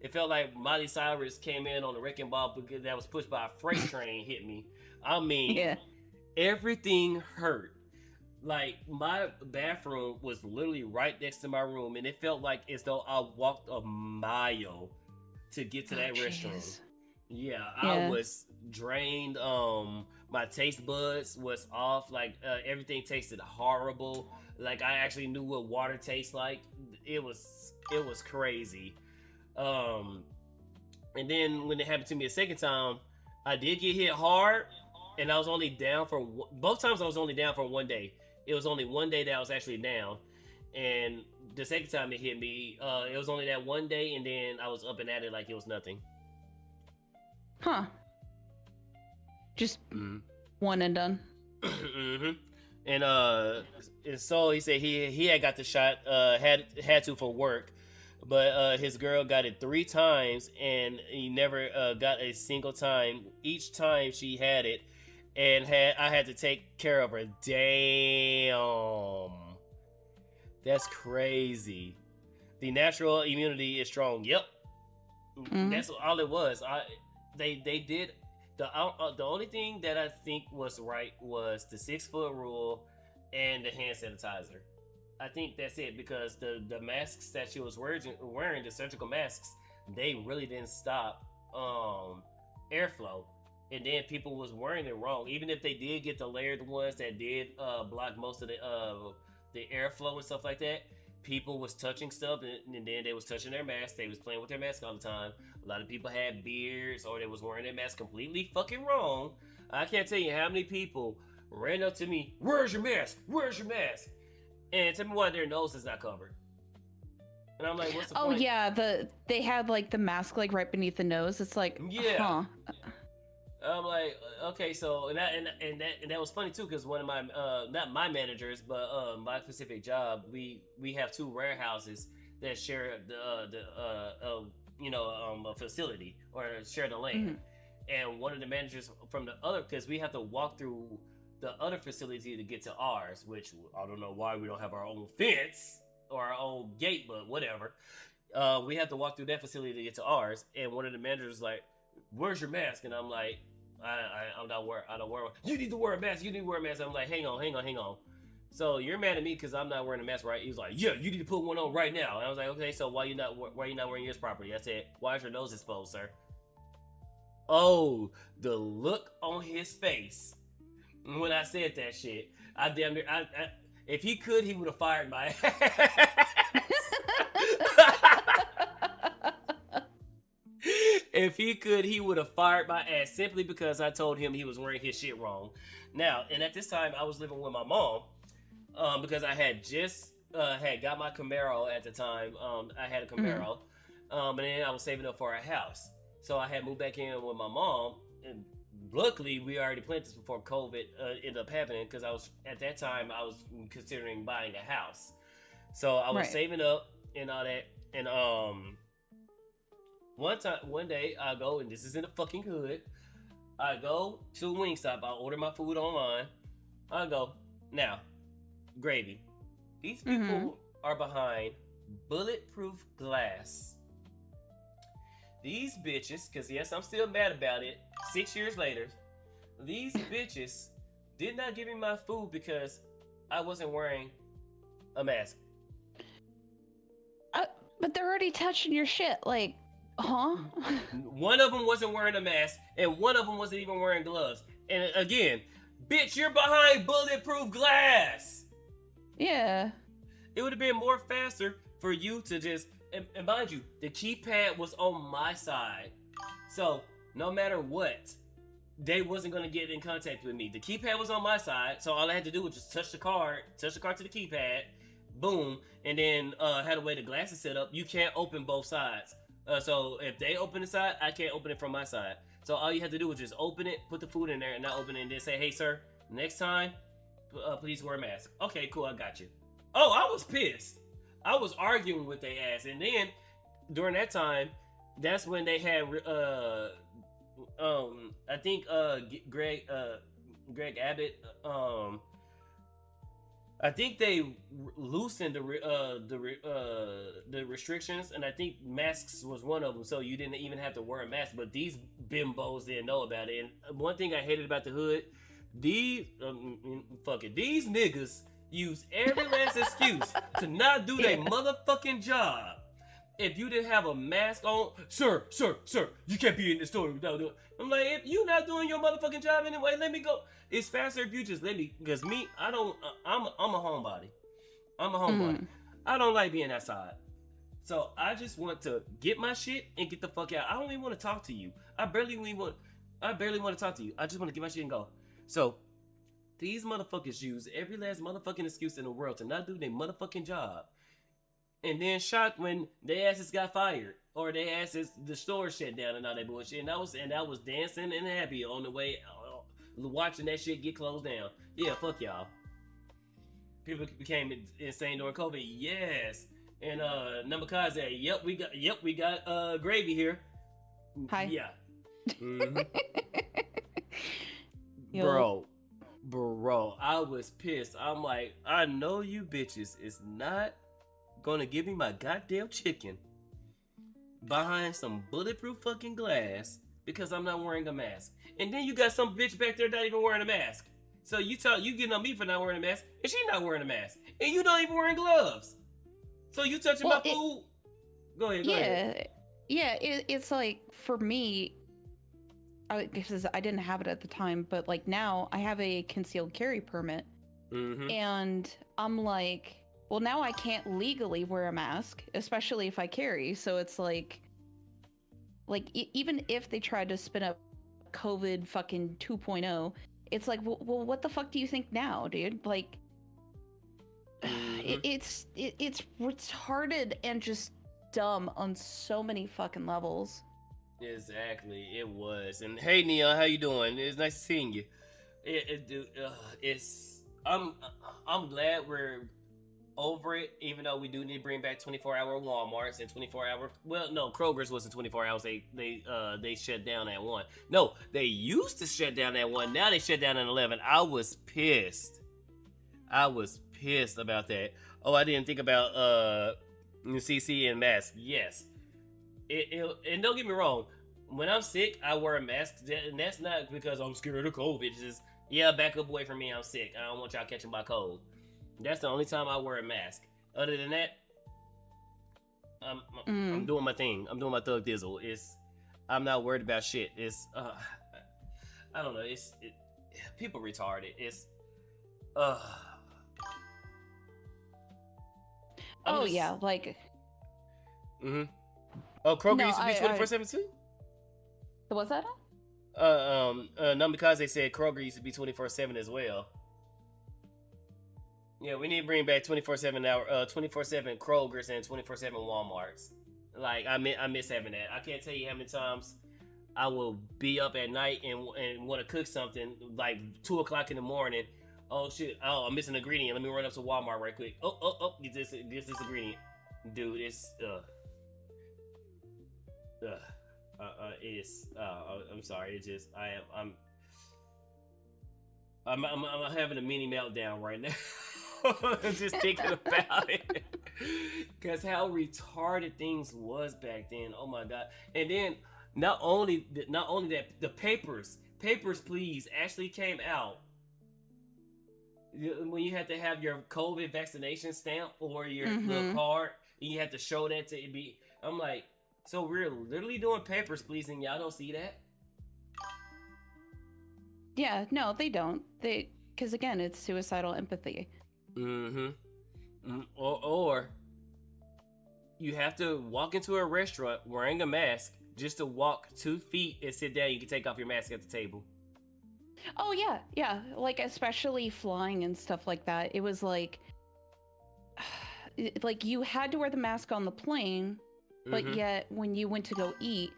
it felt like Miley Cyrus came in on a wrecking ball because that was pushed by a freight train hit me. I mean, everything hurt. Like, my bathroom was literally right next to my room, and it felt like as though I walked a mile to get to that restroom. Yeah, I was drained. My taste buds was off. Like, everything tasted horrible. Like, I actually knew what water tastes like. It was crazy. And then when it happened to me a second time, I did get hit hard, and I was only down for both times. I was only down for 1 day. It was only 1 day that I was actually down, and the second time it hit me, it was only that 1 day, and then I was up and at it like it was nothing. Huh? Just one and done. And so he said he had got the shot, had to for work. But his girl got it 3 times, and he never got a single time. Each time she had it, and I had to take care of her. Damn, that's crazy. The natural immunity is strong. Yep, Mhm. that's all it was. They did the only thing that I think was right was the 6 foot rule and the hand sanitizer. I think that's it because the masks that she was wearing the surgical masks, they really didn't stop airflow, and then people was wearing it wrong. Even if they did get the layered ones that did block most of the airflow and stuff like that, people was touching stuff, and then they was touching their mask. They was playing with their mask all the time. A lot of people had beards, or they was wearing their mask completely fucking wrong. I can't tell you how many people ran up to me, "Where's your mask? Where's your mask?" And tell me why their nose is not covered. And I'm like, what's the Oh point? yeah, they had like the mask like right beneath the nose. It's like, Yeah. huh. I'm like, okay, so and that was funny too, because one of my not my managers, but my specific job, we have 2 warehouses that share a facility or share the land, and one of the managers from the other, because we have to walk through the other facility to get to ours, which I don't know why we don't have our own fence or our own gate, but whatever. We have to walk through that facility to get to ours, and one of the managers was like, "Where's your mask?" And I'm like, I'm not wearing. I don't wear one. You need to wear a mask. You need to wear a mask. I'm like, hang on. So you're mad at me because I'm not wearing a mask, right? He was like, yeah, you need to put one on right now. And I was like, okay, so why you not wearing yours properly? I said, why is your nose exposed, sir? Oh, the look on his face when I said that shit. I damn near. If he could, he would have fired my ass. If he could, he would have fired my ass simply because I told him he was wearing his shit wrong. Now, and at this time, I was living with my mom because I had just had got my Camaro at the time. I had a Camaro, and then I was saving up for a house. So I had moved back in with my mom, and luckily we already planned this before COVID ended up happening, because I was at that time I was considering buying a house. So I was saving up and all that, and one day I go, and this is in the fucking hood. I go to Wingstop. I order my food online. I go, now, gravy. These people are behind bulletproof glass. These bitches, because yes, I'm still mad about it. 6 years later, these bitches did not give me my food because I wasn't wearing a mask. But they're already touching your shit. Like, huh? One of them wasn't wearing a mask, and one of them wasn't even wearing gloves. And again, bitch, you're behind bulletproof glass. Yeah. It would have been more faster for you to just, and mind you, the keypad was on my side. So no matter what, they wasn't going to get in contact with me. The keypad was on my side, so all I had to do was just touch the card to the keypad, boom, and then had a way the glass is set up. You can't open both sides. So if they open the side, I can't open it from my side. So all you have to do is just open it, put the food in there, and not open it, and then say, hey, sir, next time, please wear a mask. Okay, cool, I got you. Oh, I was pissed. I was arguing with their ass. And then, during that time, that's when they had, I think, Greg Abbott, I think they loosened the restrictions, and I think masks was one of them. So you didn't even have to wear a mask. But these bimbos didn't know about it. And one thing I hated about the hood, these niggas use every last excuse to not do their motherfucking job. If you didn't have a mask on, sir, you can't be in the store without doing. I'm like, if you not doing your motherfucking job anyway, let me go. It's faster if you just let me, because me, I'm a homebody. I don't like being outside. So I just want to get my shit and get the fuck out. I don't even want to talk to you. I barely want to talk to you. I just want to get my shit and go. So these motherfuckers use every last motherfucking excuse in the world to not do their motherfucking job. And then shocked when their asses got fired, or their asses, the store shut down and all that bullshit. And I was dancing and happy on the way, watching that shit get closed down. Yeah, fuck y'all. People became insane during COVID. Yes. And Namakaze, yep, we got gravy here. Hi. Yeah. Mm-hmm. Bro, I was pissed. I'm like, I know you bitches is not gonna give me my goddamn chicken behind some bulletproof fucking glass because I'm not wearing a mask. And then you got some bitch back there not even wearing a mask. So you getting on me for not wearing a mask, and she not wearing a mask, and you not even wearing gloves. So you touching my food? Go ahead. Yeah. It's like, for me, because I didn't have it at the time, but like now I have a concealed carry permit, and I'm like, well, now I can't legally wear a mask, especially if I carry. So it's like even if they tried to spin up COVID fucking 2.0, it's like, well, what the fuck do you think now, dude? Like, it's retarded and just dumb on so many fucking levels. Exactly, it was. And hey, Neon, how you doing? It's nice seeing you. I'm glad we're over it, even though we do need to bring back 24-hour Walmarts and 24-hour. Well, no, Kroger's wasn't 24 hours. They shut down at 1. No, they used to shut down at 1. Now they shut down at 11. I was pissed about that. Oh, I didn't think about CC and mask. Yes. And don't get me wrong, when I'm sick, I wear a mask, and that's not because I'm scared of COVID. It's just, back up away from me, I'm sick. I don't want y'all catching my cold. That's the only time I wear a mask. Other than that, I'm doing my thing. I'm doing my thug dizzle. I'm not worried about shit. I don't know. People retarded. Like. Oh, Kroger used to be 24/7 too? What's that? Not because they said Kroger used to be 24/7 as well. Yeah, we need to bring back 24/7 Krogers and 24/7 Walmarts. Like, I miss having that. I can't tell you how many times I will be up at night and want to cook something like 2 o'clock in the morning. Oh shit! Oh, I'm missing an ingredient. Let me run up to Walmart right quick. Oh! Get this ingredient, dude. I'm sorry. It's just I'm having a mini meltdown right now. Just thinking about it, because how retarded things was back then. Oh my god! And then not only that, the papers, please, actually came out when you had to have your COVID vaccination stamp or your little card, and you had to show that to it be. I'm like, so we're literally doing papers, please, and y'all don't see that? Yeah, no, they don't. Because again, it's suicidal empathy. Or you have to walk into a restaurant wearing a mask just to walk 2 feet and sit down. You can take off your mask at the table. Oh yeah. Like, especially flying and stuff like that. It was like you had to wear the mask on the plane, but yet when you went to go eat,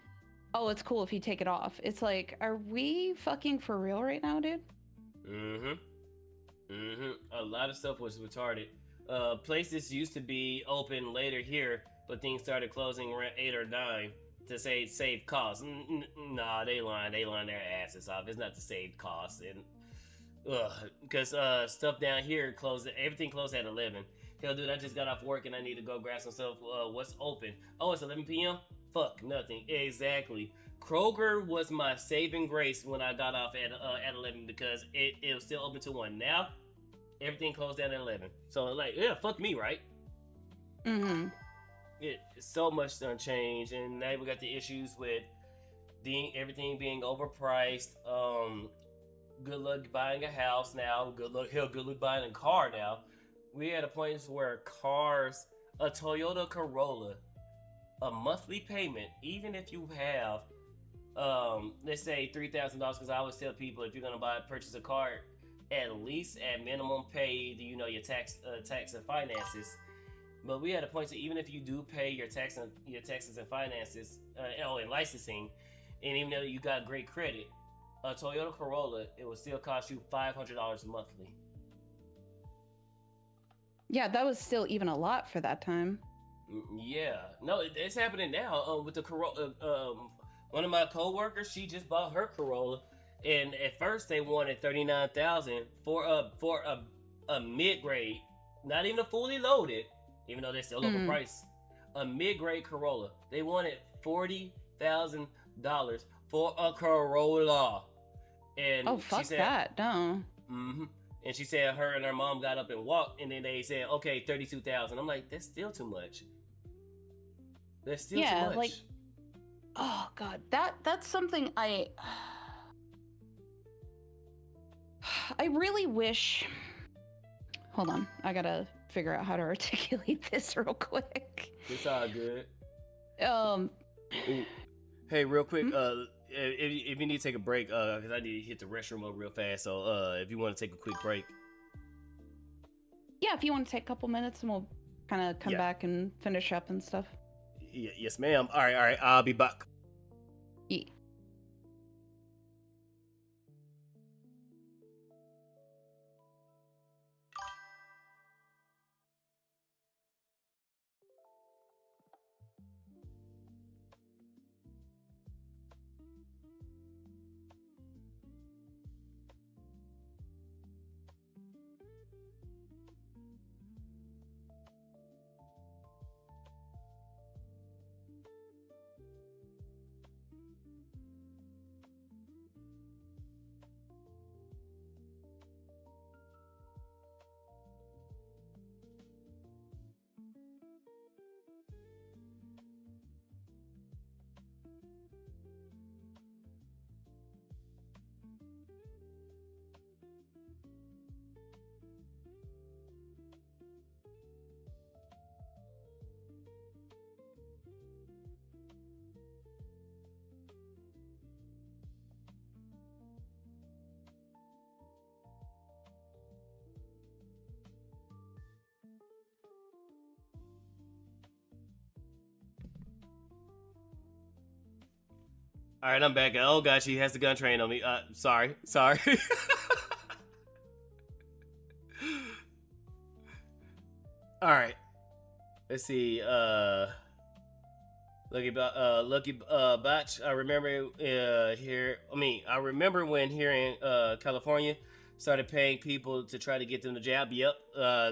oh, it's cool if you take it off. It's like, are we fucking for real right now, dude? A lot of stuff was retarded. Places used to be open later here, but things started closing around 8 or 9 to save costs. Nah, they lying their asses off. It's not to save costs, and because stuff down here closed. Everything closed at 11. Hell, dude, I just got off work and I need to go grab some stuff. What's open? Oh, it's 11 p.m. Fuck, nothing. Exactly. Kroger was my saving grace when I got off at 11 because it was still open till 1. Now, everything closed down at 11. So, like, yeah, fuck me, right? So much done changed, and now we got the issues with everything being overpriced. Good luck buying a house now. Good luck buying a car now. We at a point where cars, a Toyota Corolla, a monthly payment, even if you have, let's say $3,000, because I always tell people if you're gonna purchase a car, at least at minimum pay, your taxes and finances. But we had a point to, even if you do pay your taxes and finances, and licensing, and even though you got great credit, a Toyota Corolla, it will still cost you $500 monthly. Yeah, that was still even a lot for that time. Yeah, no, it's happening now. With the Corolla, one of my coworkers, she just bought her Corolla, and at first they wanted $39,000 for a mid grade, not even a fully loaded, even though they still overpriced. A mid-grade Corolla. They wanted $40,000 for a Corolla. And Oh, fuck she said, that. No. mm-hmm. And she said her and her mom got up and walked, and then they said, okay, 32,000. I'm like, that's still too much. That's still too much. Like, oh god, that's something I really wish. Hold on, I gotta figure out how to articulate this real quick. It's all good. Ooh. Hey, real quick, if you need to take a break, because I need to hit the restroom real fast. So, if you want to take a quick break, yeah, if you want to take a couple minutes, and we'll kind of come back and finish up and stuff. Yes, ma'am. All right. I'll be back. Yeah. All right, I'm back. Oh gosh, he has the gun trained on me. Sorry. All right. Let's see. Lucky Botch. I remember I remember when here in California started paying people to try to get them the jab. Yep.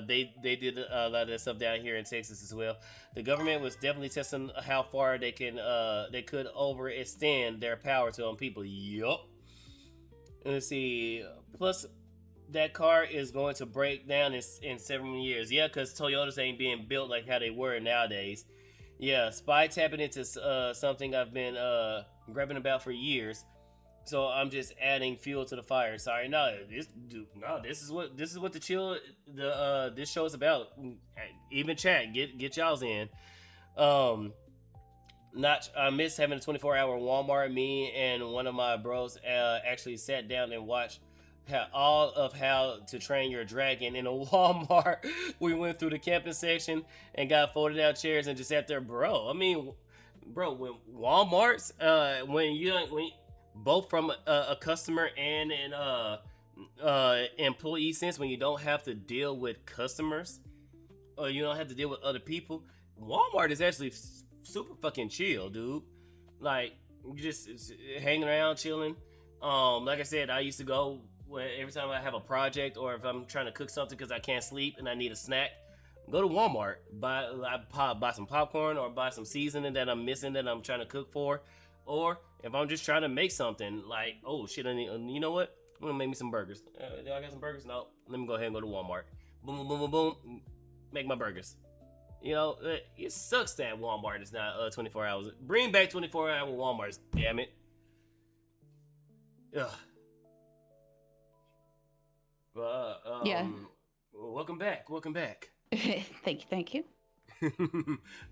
They did a lot of that stuff down here in Texas as well. The government was definitely testing how far they could overextend their power to on people. Yup. Let's see. Plus, that car is going to break down in 7 years. Yeah, because Toyotas ain't being built like how they were nowadays. Yeah, Spy tapping into something I've been grabbing about for years. So I'm just adding fuel to the fire. Sorry, this is what this show is about. Even chat, get y'all's in. I miss having a 24-hour Walmart. Me and one of my bros actually sat down and watched how to train your dragon in a Walmart. We went through the camping section and got folded out chairs and just sat there, bro. I mean, bro, when Walmart's when both from a customer and an employee sense, when you don't have to deal with customers or you don't have to deal with other people, Walmart is actually super fucking chill, dude. Like, you just hanging around, chilling. Like I said, I used to go every time I have a project or if I'm trying to cook something because I can't sleep and I need a snack. Go to Walmart, buy some popcorn or buy some seasoning that I'm missing that I'm trying to cook for, or if I'm just trying to make something like, oh shit, you know what? I'm gonna make me some burgers. Do I got some burgers? No. Let me go ahead and go to Walmart. Boom, boom, boom, boom, boom. Make my burgers. You know, it sucks that Walmart is not 24 hours. Bring back 24-hour Walmarts, damn it. Ugh. Yeah. Welcome back. Thank you.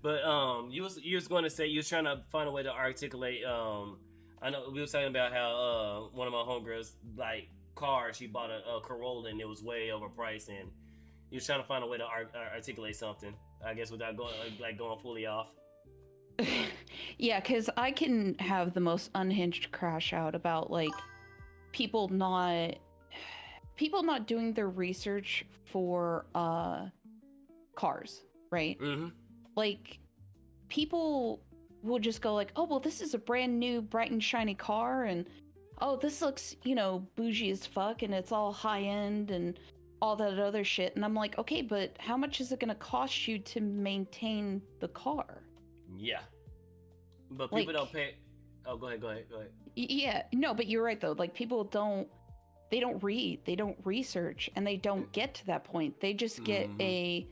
But you was going to say you was trying to find a way to articulate. I know we was talking about how one of my homegirls like car, she bought a Corolla and it was way overpriced, and you was trying to find a way to articulate something. I guess without going fully off. Yeah, because I can have the most unhinged crash out about like people not doing their research for cars, right? Mm-hmm. Like, people will just go like, oh, well, this is a brand new bright and shiny car, and oh, this looks, bougie as fuck, and it's all high end, and all that other shit. And I'm like, okay, but how much is it going to cost you to maintain the car? Yeah. But people Like, don't pay. Oh, go ahead. Yeah, no, but you're right though. Like people don't read, they don't research, and they don't get to that point. They just get they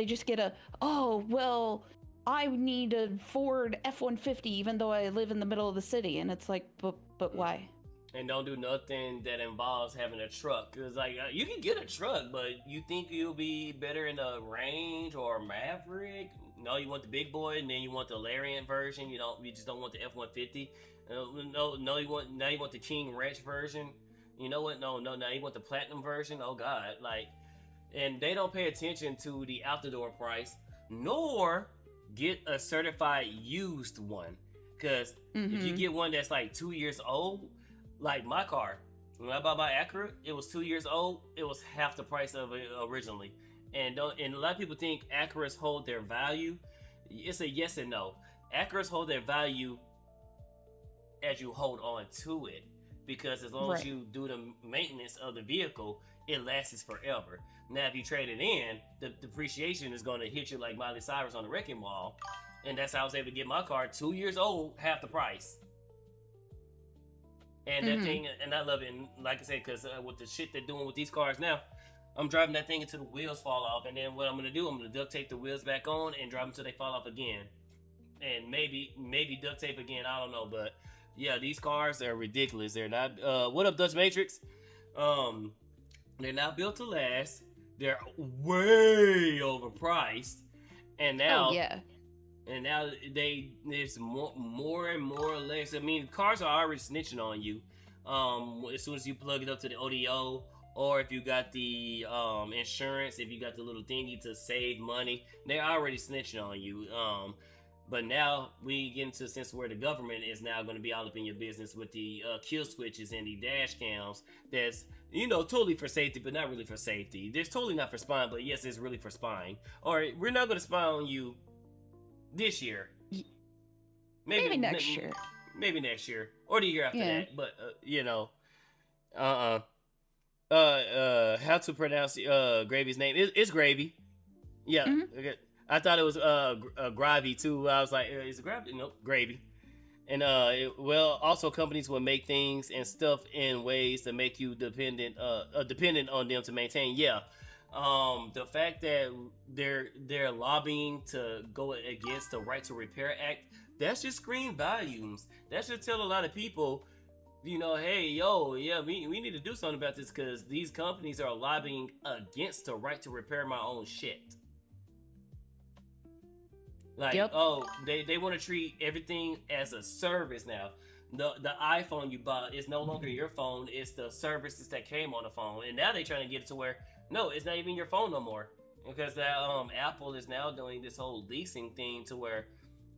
just get a, oh, well, I need a Ford F-150 even though I live in the middle of the city. And it's like, but why? And don't do nothing that involves having a truck. Cause like you can get a truck, but you think you'll be better in a Range or a Maverick? No, you want the big boy, and then you want the Lariat version. You just don't want the F-150. No, you want the King Ranch version. You know what? No. Now you want the Platinum version. Oh God, like, and they don't pay attention to the out the door price, nor get a certified used one. Cause if you get one that's like 2 years old, like my car, when I bought my Acura, it was 2 years old. It was half the price of it originally. And a lot of people think Acuras hold their value. It's a yes and no. Acuras hold their value as you hold on to it, because as long as you do the maintenance of the vehicle, it lasts forever. Now, if you trade it in, the depreciation is going to hit you like Miley Cyrus on the wrecking ball. And that's how I was able to get my car 2 years old, half the price. And that thing, and I love it. And like I said, because with the shit they're doing with these cars now, I'm driving that thing until the wheels fall off. And then what I'm going to do, I'm going to duct tape the wheels back on and drive them until they fall off again. And maybe duct tape again. I don't know. But yeah, these cars are ridiculous. They're not, what up, Dutch Matrix? They're not built to last. They're way overpriced. And now, and now there's more and more less. I mean, cars are already snitching on you. As soon as you plug it up to the ODO, or if you got the insurance, if you got the little thingy to save money, they're already snitching on you. But now we get into a sense where the government is now going to be all up in your business with the kill switches and the dash cams. That's, totally for safety, but not really for safety. There's totally not for spying, but yes, it's really for spying. Or we're not going to spy on you this year. Maybe next year. Maybe next year. Or the year after that. But, how to pronounce Gravy's name? It's Gravy. Yeah. Okay. I thought it was Gravy too. I was like, is it Gravy? Nope, Gravy. And also companies will make things and stuff in ways to make you dependent on them to maintain. Yeah. The fact that they're lobbying to go against the Right to Repair Act, that should scream volumes. That should tell a lot of people, hey, we need to do something about this, because these companies are lobbying against the right to repair my own shit. Like, they want to treat everything as a service now. The iPhone you bought is no longer your phone, it's the services that came on the phone. And now they're trying to get it to where, no, it's not even your phone no more. Because Apple is now doing this whole leasing thing to where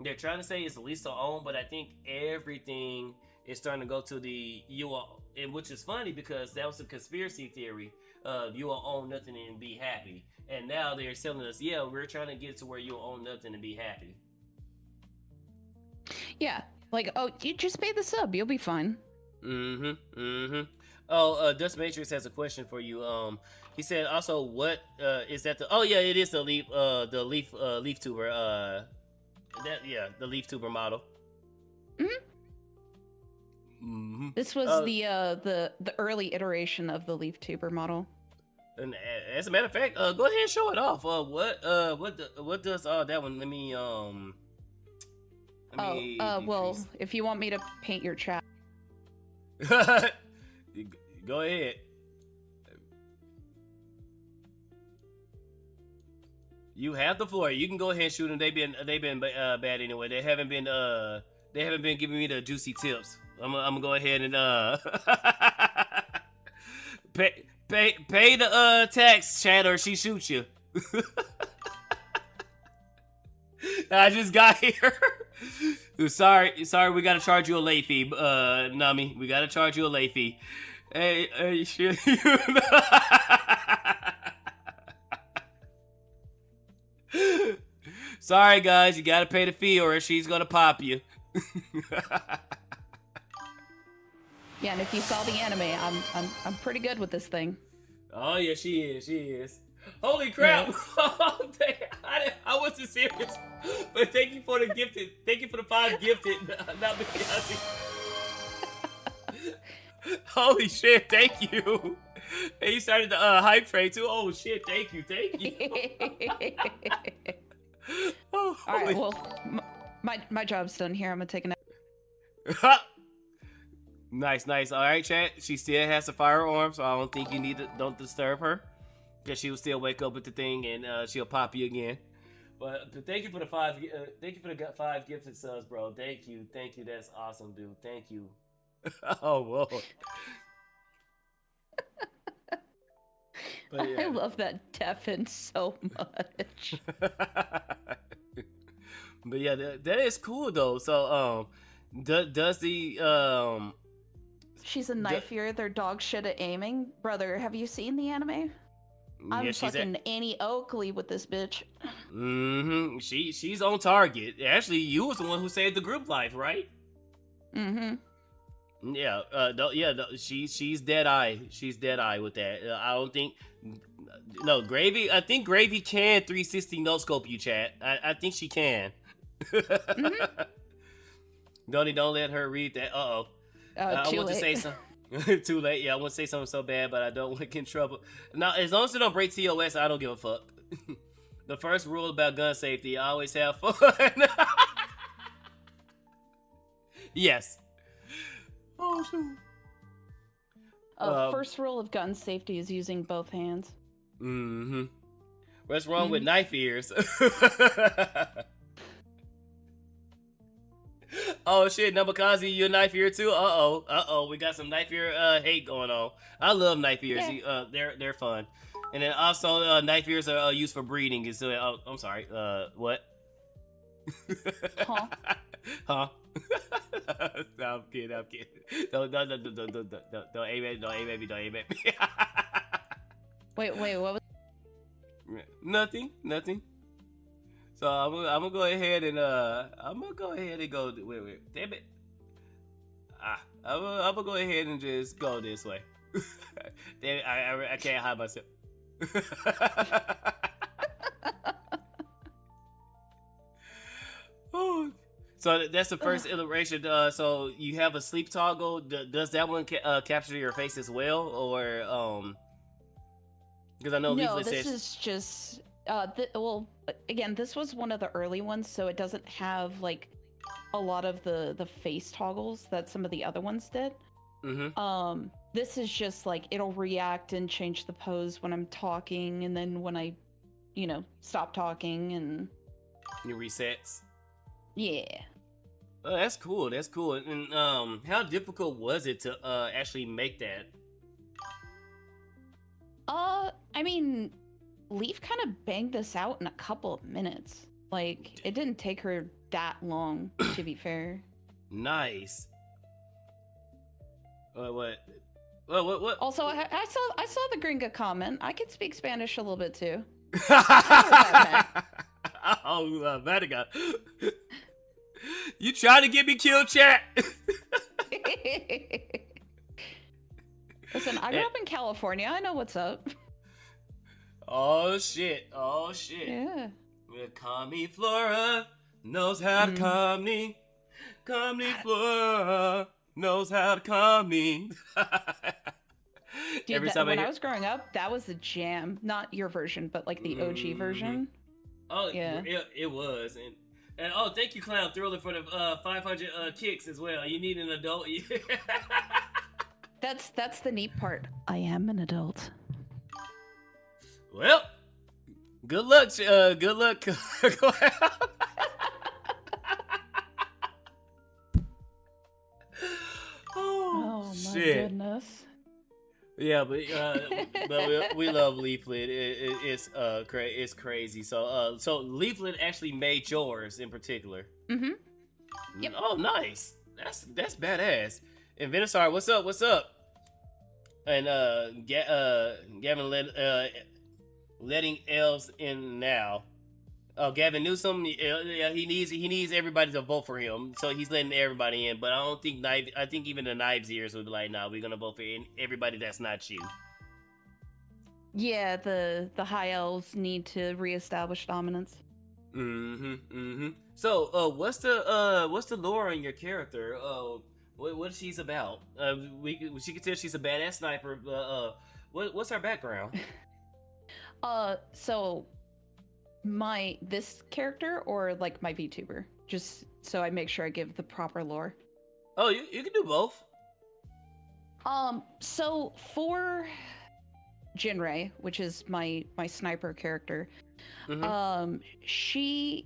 they're trying to say it's lease to own, but I think everything is starting to go to the you will, and which is funny because that was a conspiracy theory of you will own nothing and be happy. And now they're telling us, yeah, we're trying to get to where you'll own nothing and be happy. Yeah, like, oh, you just pay the sub, you'll be fine. Oh, Dust Matrix has a question for you. He said also, what is that? Oh yeah, it is the leaf tuber. The leaf tuber model. This was the early iteration of the leaf tuber model. And as a matter of fact, go ahead and show it off. What does that one? Let me well, if you want me to paint your chat. Go ahead. You have the floor. You can go ahead and shoot them. They've been bad anyway. They haven't been giving me the juicy tips. I'm gonna go ahead and pay the tax, chat, or she shoots you. I just got here. Sorry, we gotta charge you a late fee, Nami. We gotta charge you a late fee. Hey, shit. Sorry, guys, you gotta pay the fee, or she's gonna pop you. Yeah, and if you saw the anime, I'm pretty good with this thing. Oh yeah, she is. She is. Holy crap! Yeah. I wasn't serious, but thank you for the gifted. Thank you for the 5 gifted. Not because. Holy shit! Thank you. And you started the hype train too. Oh shit! Thank you. Thank you. Oh, All right. holy- Well, my job's done here. I'm gonna take a nap. Nice, nice. All right, chat. She still has a firearm, so I don't think you need to. Don't disturb her, because she will still wake up with the thing and she'll pop you again. But thank you for the 5. Thank you for the 5 gifted subs, bro. Thank you, thank you. That's awesome, dude. Thank you. Oh whoa. But yeah. I love that Devin so much. But yeah, that is cool though. So does the She's a knife-ear. They're dog shit at aiming. Brother, have you seen the anime? I'm yeah, she's fucking Annie Oakley with this bitch. Mm-hmm. She's on target. Actually, you was the one who saved the group life, right? Mm-hmm. Yeah. She's dead eye. She's dead eye with that. I don't think. No, Gravy. I think Gravy can 360 no scope you, chat. I think she can. Mm-hmm. Don't let her read that. I Too want to late. say something. Too late. Yeah, I want to say something so bad, but I don't want to get in trouble. Now, as long as it don't break TOS, I don't give a fuck. The first rule about gun safety: always have fun. Yes. Oh shoot. First rule of gun safety is using both hands. Mm-hmm. What's wrong with knife ears? Oh shit, Nabakazi, you a knife ear too? Uh-oh, we got some knife ear hate going on. I love knife ears. Yeah. They're fun. And then also knife ears are used for breeding. So I'm sorry. What? Huh? Huh? No, I'm kidding. Don't aim at me. Don't aim at me. Wait, what was... Nothing. So I'm gonna go ahead and go. Wait, damn it. I'm gonna go ahead and just go this way. Damn it, I can't hide myself. Oh. So that's the first iteration. So you have a sleep toggle. Does that one capture your face as well, or Because I know No, Leaflet this says. is just... well, again, this was one of the early ones, so it doesn't have, like, a lot of the face toggles that some of the other ones did. Mm-hmm. This is just, like, it'll react and change the pose when I'm talking, and then when I, stop talking, and... It resets. Yeah. Oh, that's cool. And how difficult was it to actually make that? I mean, Leaf kind of banged this out in a couple of minutes. Like, it didn't take her that long, to be fair. Nice. What? Also, I saw the Gringa comment. I can speak Spanish a little bit too. Oh, Vatican. You trying to get me killed, chat? Listen, I grew up in California. I know what's up. Oh shit. Yeah. Kami Flora knows how to calm me. Kami Flora knows how to calm me. Dude, when I was growing up, that was the jam. Not your version, but like the OG version. Oh yeah, it was. And oh, thank you, Clown Thriller, for the 500 kicks as well. You need an adult. That's the neat part. I am an adult. Well, good luck. Good luck. Oh my shit. goodness. Yeah, but we love Leaflet. It's crazy. So Leaflet actually made yours in particular. Mm-hmm. Yep. Oh, nice. That's badass. And Venusaur, what's up? And Gavin letting elves in now. Oh, Gavin Newsom, yeah, he needs everybody to vote for him, so he's letting everybody in. But I don't think I think even the Knives ears would be like, nah, we're gonna vote for everybody that's not you. Yeah, the high elves need to reestablish dominance. So, what's the lore on your character? What she's about? She can tell she's a badass sniper. What's her background? So this character or like my VTuber, just so I make sure I give the proper lore. Oh, you can do both. So for Jinrei, which is my sniper character, she's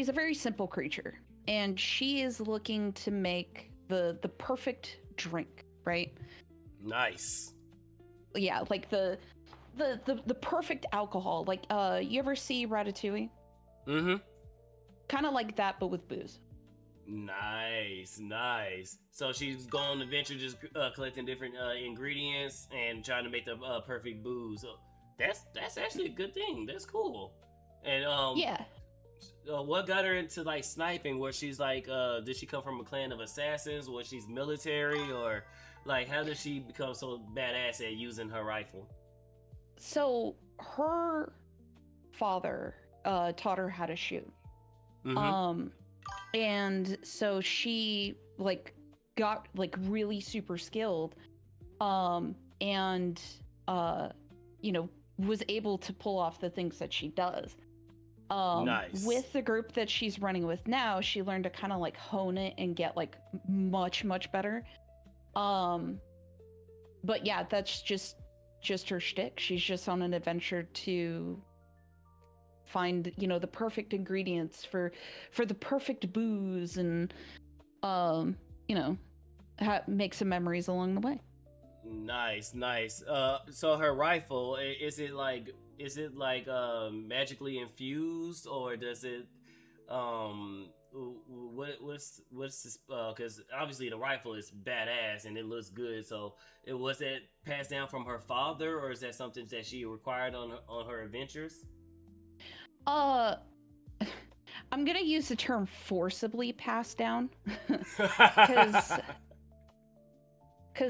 a very simple creature, and she is looking to make the perfect drink, right? Nice. Yeah, like the perfect alcohol. Like you ever see Ratatouille? Kind of like that, but with booze. Nice. So she's going on an adventure, just collecting different ingredients and trying to make the perfect booze. That's actually a good thing. That's cool. And Yeah. what got her into like sniping? Where she's like, did she come from a clan of assassins? Was she's military, or like how did she become so badass at using her rifle? So her father taught her how to shoot. And so she like got like really super skilled, and you know, was able to pull off the things that she does. Nice. With the group that she's running with now, she learned to kind of like hone it and get like much better. But yeah, that's just her shtick. She's just on an adventure to find, you know, the perfect ingredients for the perfect booze, and you know, make some memories along the way. Nice. So her rifle, is it like magically infused, or does it what's this, because obviously the rifle is badass and it looks good, so was that passed down from her father, or is that something that she required on her adventures? I'm gonna use the term forcibly passed down, because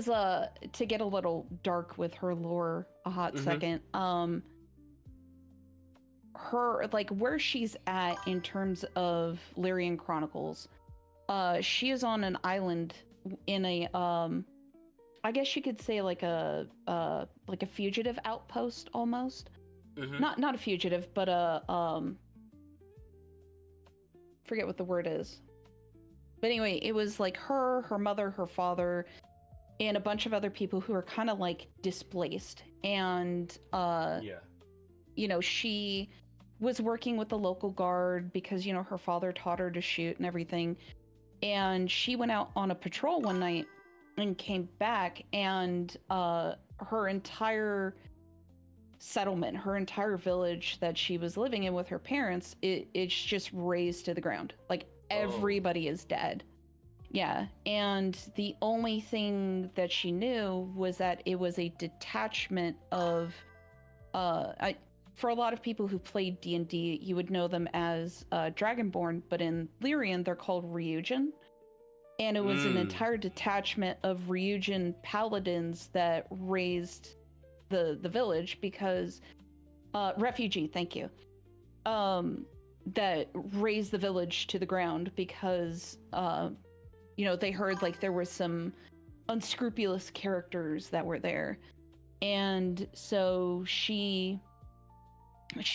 to get a little dark with her lore a hot second, her like where she's at in terms of Lyrian Chronicles, she is on an island in a I guess you could say like a fugitive outpost almost. Not a fugitive, but forget what the word is. But anyway, it was like her mother, her father, and a bunch of other people who are kind of like displaced. And you know, she was working with the local guard because, you know, her father taught her to shoot and everything. And she went out on a patrol one night and came back, and her entire settlement, her entire village that she was living in with her parents, it's just razed to the ground. Like everybody is dead. Yeah, and the only thing that she knew was that it was a detachment of for a lot of people who played D&D, you would know them as Dragonborn, but in Lyrian they're called Ryujin. And it was an entire detachment of Ryujin paladins that raised the village because refugee, thank you. That raised the village to the ground because you know, they heard like there were some unscrupulous characters that were there. And so she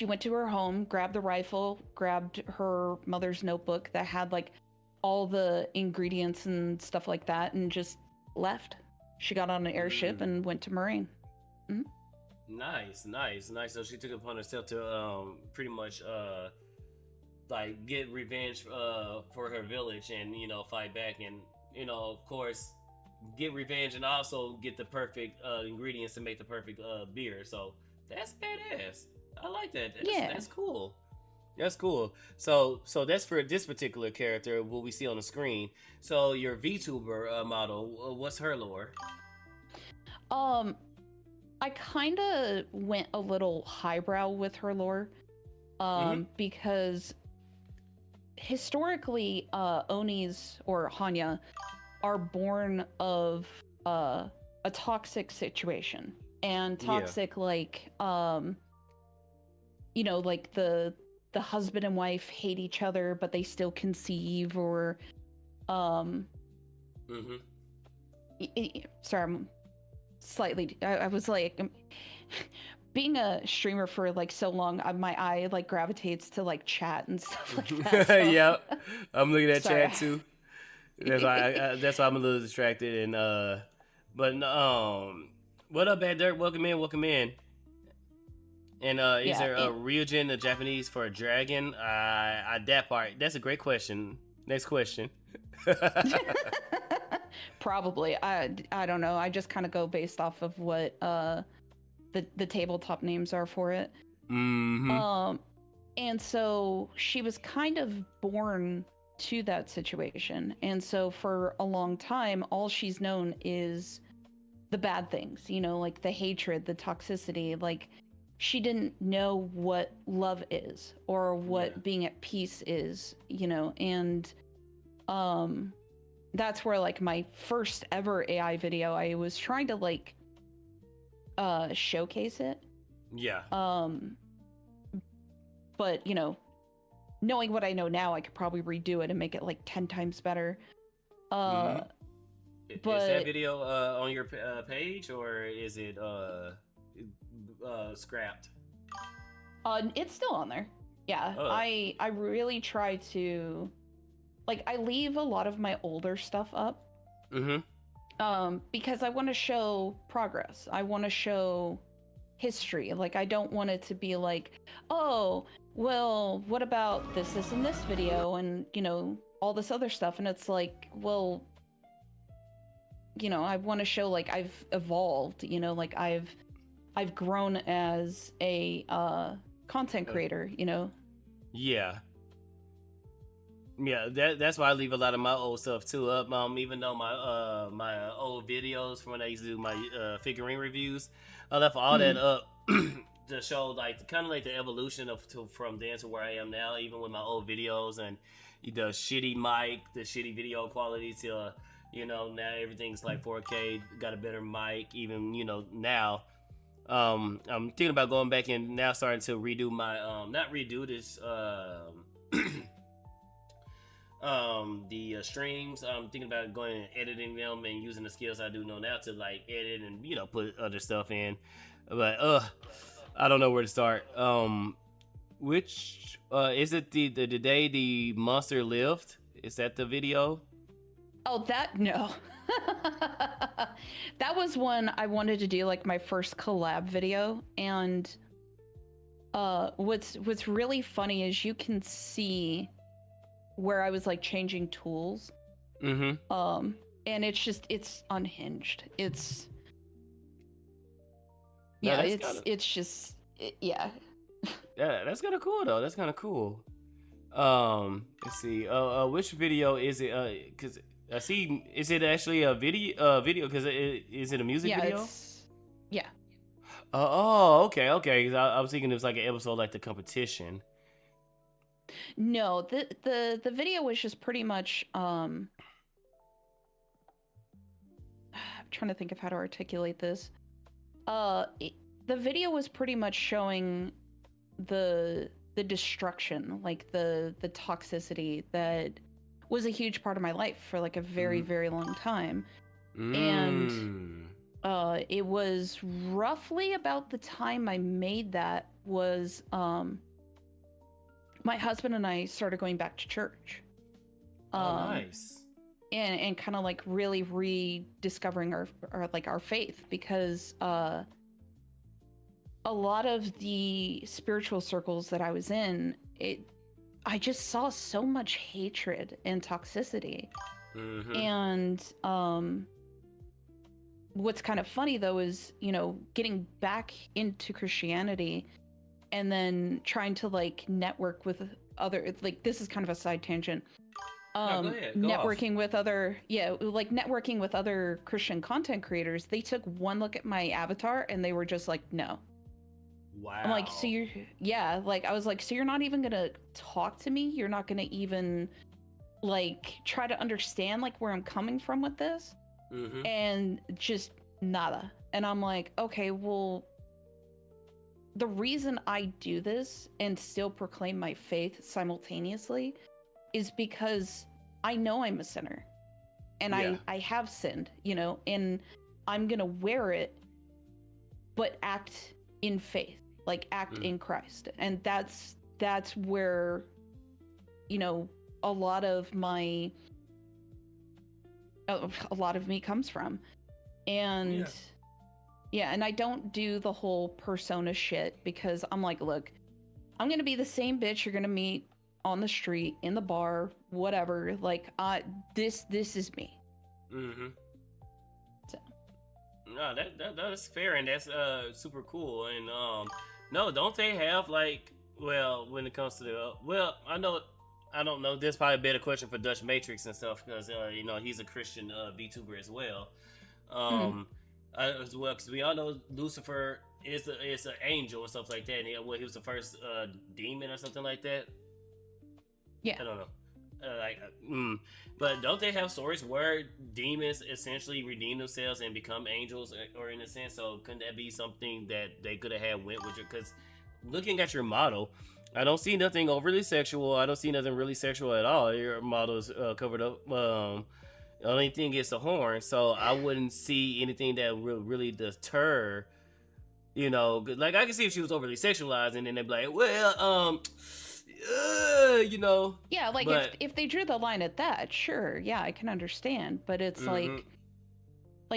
went to her home, grabbed the rifle, grabbed her mother's notebook that had like all the ingredients and stuff like that, and just left. She got on an airship and went to Moraine. Nice. So she took it upon herself to pretty much like get revenge for her village, and, you know, fight back, and, you know, of course, get revenge and also get the perfect ingredients to make the perfect beer. So that's badass. I like that. That's cool. That's cool. So that's for this particular character, what we see on the screen. So your VTuber model, what's her lore? I kind of went a little highbrow with her lore, because historically, Onis or Hanya are born of a toxic situation. and Yeah. toxic like you know, like the husband and wife hate each other but they still conceive, or Mm-hmm. sorry, I'm slightly I was like being a streamer for like so long, my eye like gravitates to like chat and stuff like that, so Yep. I'm looking at sorry. chat too. That's why I'm a little distracted. And but what up, Bad Dirt? Welcome in. Welcome in. And is Yeah, there a Ryujin, the Japanese for a dragon? That part. That's a great question. Next question. probably. I don't know. I just kind of go based off of what the tabletop names are for it. Mm-hmm. And so she was kind of born to that situation. And so for a long time, all she's known is the bad things, you know, like the hatred, the toxicity. Like she didn't know what love is or what Yeah. being at peace is, you know, and that's where like my first ever AI video, I was trying to like showcase it. Yeah. But you know, knowing what I know now, I could probably redo it and make it like 10 times better. Mm-hmm. But Is that video on your page, or is it scrapped? it's still on there. Yeah, Oh. I really try to, like, I leave a lot of my older stuff up. Mm-hmm. Because I want to show progress. I want to show history. Like, I don't want it to be like, oh, well, what about this and this video, and you know, all this other stuff. And it's like, well, you know, I want to show like I've evolved, you know, like I've grown as a content creator, you know. Yeah. Yeah, that's why I leave a lot of my old stuff too up. Even though my old videos from when I used to do my figurine reviews, I left all that up to show like kind of like the evolution from then to where I am now. Even with my old videos and the shitty mic, the shitty video quality, to you know, now everything's like 4K, got a better mic. Even you know now, I'm thinking about going back and now starting to redo my not redo this the streams. I'm thinking about going and editing them and using the skills I do know now to like edit and you know put other stuff in. But I don't know where to start. Which is it the day the monster lived? Is that the video? Oh, that no. That was one I wanted to do like my first collab video, and what's really funny is you can see where I was like changing tools. Mm-hmm. And it's unhinged. It's No, yeah, that's it's just yeah. Yeah, that's kind of cool though. That's kind of cool. Let's see. Which video is it? Cause I see. Is it actually a video? Video? Cause is it a music Yeah, video? yeah. Oh, okay. 'Cause I was thinking it was like an episode like the competition. No, the video was just pretty much I'm trying to think of how to articulate this. The video was pretty much showing the destruction, like the toxicity that was a huge part of my life for like a very very long time. And it was roughly about the time I made that was my husband and I started going back to church. Nice. And kind of like really rediscovering our like our faith, because a lot of the spiritual circles that I was in, I just saw so much hatred and toxicity. And what's kind of funny though is, you know, getting back into Christianity and then trying to like network with other, like, this is kind of a side tangent. Go ahead, go networking off. with other, networking with other Christian content creators, they took one look at my avatar and they were just like, no. Wow. I'm like, so I was like, so you're not even gonna talk to me? You're not gonna even like try to understand like where I'm coming from with this? And just nada. And I'm like, okay, well, the reason I do this and still proclaim my faith simultaneously is because I know I'm a sinner and Yeah. I have sinned, you know, and I'm going to wear it, but act in faith, like act in Christ. And that's where, you know, a lot of me comes from. And yeah, and I don't do the whole persona shit because I'm like, look, I'm gonna be the same bitch you're gonna meet on the street, in the bar, whatever. Like, this is me. Mm-hmm. So. No, that's fair, and that's super cool. And no, don't they have like, well, when it comes to the I don't know. There's probably a better question for Dutch Matrix and stuff because you know, he's a Christian VTuber as well. As well, because we all know Lucifer is an angel and stuff like that. And he was the first demon or something like that. Yeah, I don't know. But don't they have stories where demons essentially redeem themselves and become angels, or in a sense? So couldn't that be something that they could have had went with? Because looking at your model, I don't see nothing overly sexual. I don't see nothing really sexual at all. Your model is covered up. The only thing is the horn, so I wouldn't see anything that will really deter. You know, like I can see if she was overly sexualized, and then they'd be like, well, you know. yeah, like but, if they drew the line at that, sure, yeah, I can understand. But it's like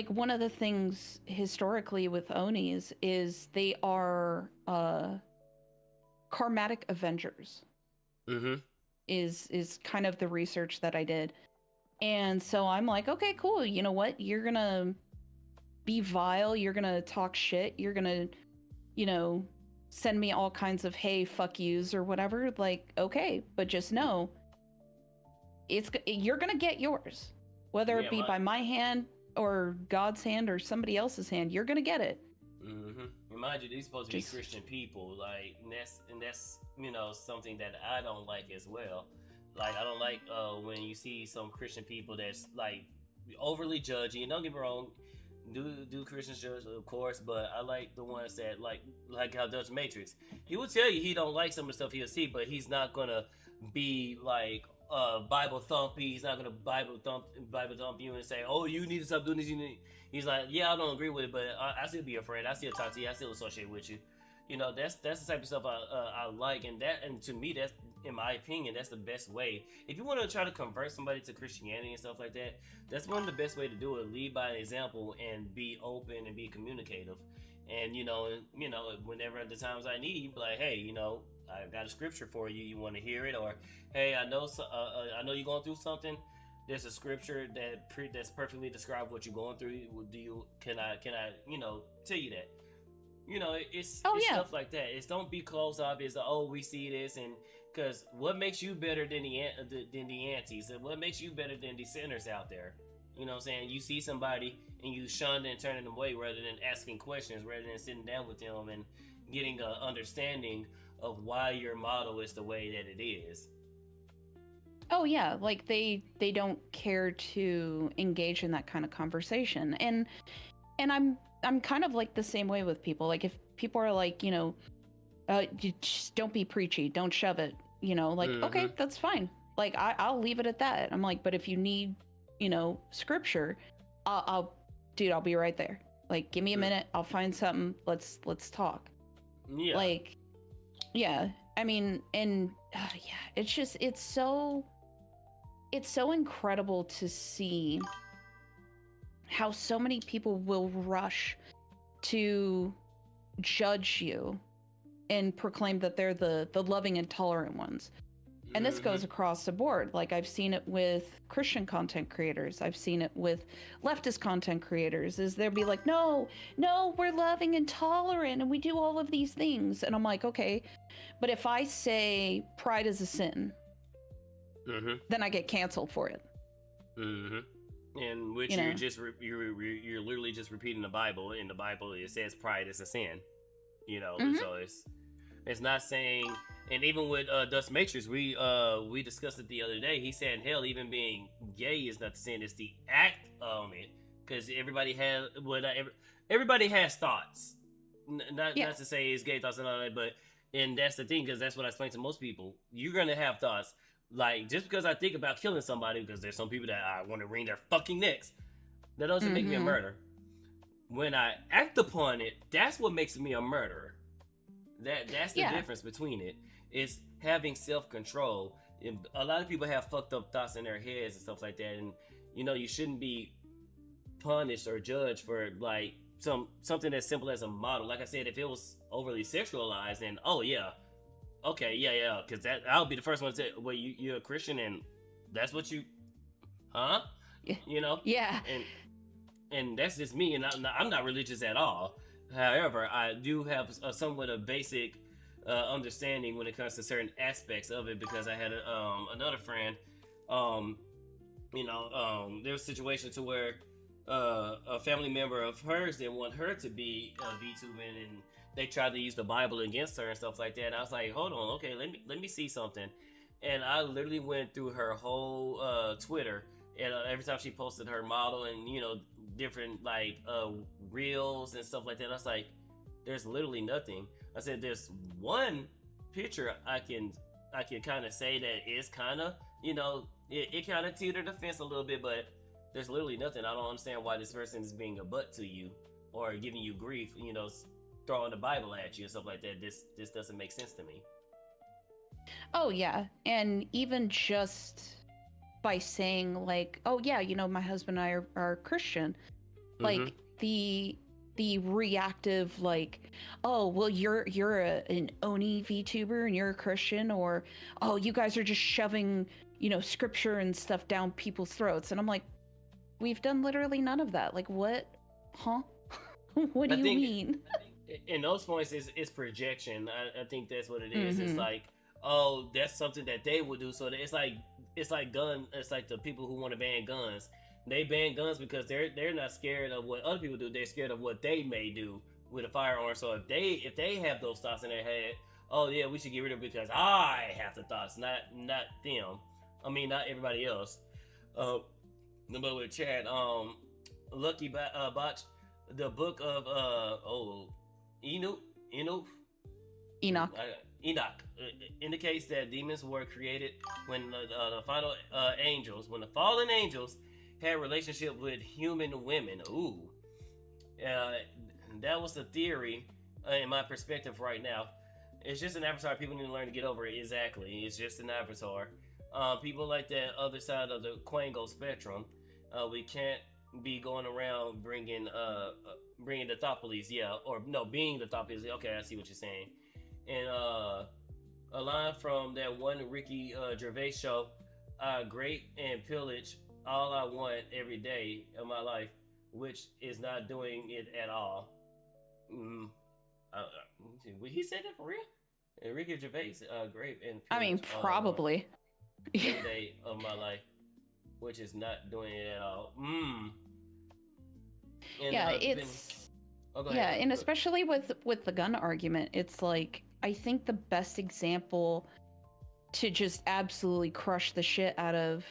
one of the things historically with Onis is they are karmatic avengers. Is kind of the research that I did. And so I'm like, okay, cool. You know what? You're going to be vile. You're going to talk shit. You're going to, you know, send me all kinds of, hey, fuck yous or whatever. Like, okay, but just know you're going to get yours. Whether it be by my hand or God's hand or somebody else's hand, you're going to get it. Mind you, these supposed to be Christian people. Like, and that's, you know, something that I don't like as well. Like, I don't like when you see some Christian people that's like overly judgy. And don't get me wrong, do Christians judge, of course, but I like the ones that like how Dutch Matrix. He will tell you he don't like some of the stuff he'll see, but he's not gonna be like Bible thumpy. He's not gonna Bible thump you and say, oh, you need to stop doing this. He's like, yeah, I don't agree with it, but I still be a friend. I still talk to you. I still associate with you. You know, that's the type of stuff I like, and to me, that's, in my opinion, that's the best way. If you want to try to convert somebody to Christianity and stuff like that, that's one of the best way to do it. Lead by an example and be open and be communicative. And you know, whenever at the times I need, you be like, hey, you know, I got a scripture for you. You want to hear it? Or hey, I know you're going through something. There's a scripture that's perfectly describes what you're going through. Can I you know, tell you that? You know, it's stuff like that. It's don't be closed off. It's we see this, and because what makes you better than the antis, and what makes you better than the sinners out there? You know what I'm saying? You see somebody and you shun and turning them away rather than asking questions, rather than sitting down with them and getting an understanding of why your model is the way that it is. Oh yeah, like they don't care to engage in that kind of conversation, and I'm kind of like the same way with people. Like if people are like, you know, you just don't be preachy, don't shove it, you know, like okay, that's fine. Like I'll leave it at that. I'm like, but if you need, you know, scripture, I'll be right there. Like give me a minute, I'll find something. Let's talk. Yeah. Like, yeah. I mean, and yeah, it's so incredible to see how so many people will rush to judge you and proclaim that they're the loving and tolerant ones. And this goes across the board. Like I've seen it with Christian content creators. I've seen it with leftist content creators. Is they'll be like, no, we're loving and tolerant and we do all of these things. And I'm like, okay, but if I say pride is a sin, then I get canceled for it. In which you're literally just repeating the Bible. In the Bible, it says pride is a sin. You know, so it's not saying. And even with Dutch Matrix, we discussed it the other day. He said, hell, even being gay is not the sin; it's the act on it. Because everybody has everybody has thoughts. Not Yeah. not to say it's gay thoughts and all that, but and that's the thing because that's what I explain to most people. You're gonna have thoughts. Like just because I think about killing somebody, because there's some people that I want to wring their fucking necks, that doesn't make me a murderer. When I act upon it, that's what makes me a murderer. That's the difference between it. It's having self-control. A lot of people have fucked up thoughts in their heads and stuff like that, and you shouldn't be punished or judged for like something as simple as a model. Like I said, if it was overly sexualized, then okay, yeah, because that I'll be the first one to say, well, you're a Christian and that's what you, huh? Yeah. And that's just me, and I'm not religious at all. However, I do have a somewhat of basic understanding when it comes to certain aspects of it, because I had another friend. There was a situation to where a family member of hers didn't want her to be VTubing, and they tried to use the Bible against her and stuff like that. And I was like, hold on, okay, let me see something. And I literally went through her whole Twitter, and every time she posted her model and different like reels and stuff like that, I was like, there's literally nothing. I said, there's one picture I can kind of say that is kind of it kind of teetered the fence a little bit, but there's literally nothing. I don't understand why this person is being a butt to you or giving you grief, throwing the Bible at you and stuff like that. This doesn't make sense to me. Oh yeah, and even just by saying like, oh yeah, my husband and I are Christian, like the reactive like, oh well, you're an Oni VTuber and you're a Christian, or oh, you guys are just shoving scripture and stuff down people's throats, and I'm like, we've done literally none of that. Like what? Huh? What do you mean? In those points, it's projection. I think that's what it is. It's like, oh, that's something that they would do. So it's like gun. It's like the people who want to ban guns. They ban guns because they're not scared of what other people do. They're scared of what they may do with a firearm. So if they have those thoughts in their head, oh yeah, we should get rid of it because I have the thoughts, not them. I mean, not everybody else. But with Chad, Lucky Botch, the book of Enoch indicates that demons were created when the final angels, when the fallen angels had relationship with human women. That was the theory in my perspective right now. It's just an avatar. People need to learn to get over it. Exactly, it's just an avatar. People like that other side of the Quango spectrum. We can't be going around bringing the thought police, being the thought police. Okay, I see what you're saying. And a line from that one Ricky Gervais show, grape and pillage all I want every day of my life, which is not doing it at all. He said that for real? And Ricky Gervais, grape and pillage. I mean, probably. Every day of my life, which is not doing it at all. And, and especially with the gun argument, it's like, I think the best example to just absolutely crush the shit out of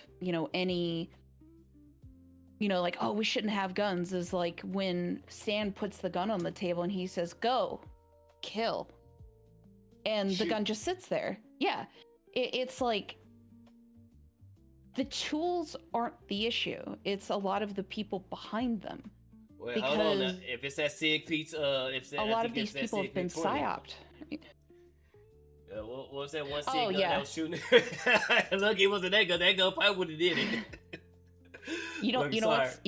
any like, oh, we shouldn't have guns, is like when Stan puts the gun on the table and he says, go kill, and the gun just sits there. It's like, the tools aren't the issue. It's a lot of the people behind them. Well, hold on. Now. If it's that Sig pizza, a lot of these people have been psyoped. What was that one Sig gun that was shooting? Look, it wasn't that gun. That gun probably would have did it.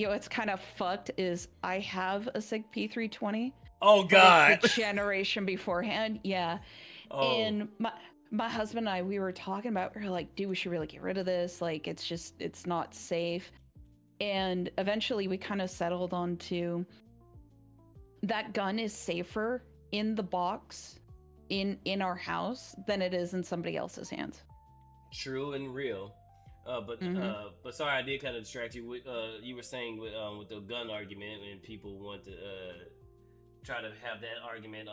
What's kind of fucked is I have a Sig P320. Oh God! It's the generation beforehand. Yeah, and my husband and I, we were talking about, we were like, dude, we should really get rid of this. Like, it's not safe. And eventually we kind of settled onto that gun is safer in the box in our house than it is in somebody else's hands. True and real. But sorry, I did kind of distract you with you were saying with the gun argument, and people want to try to have that argument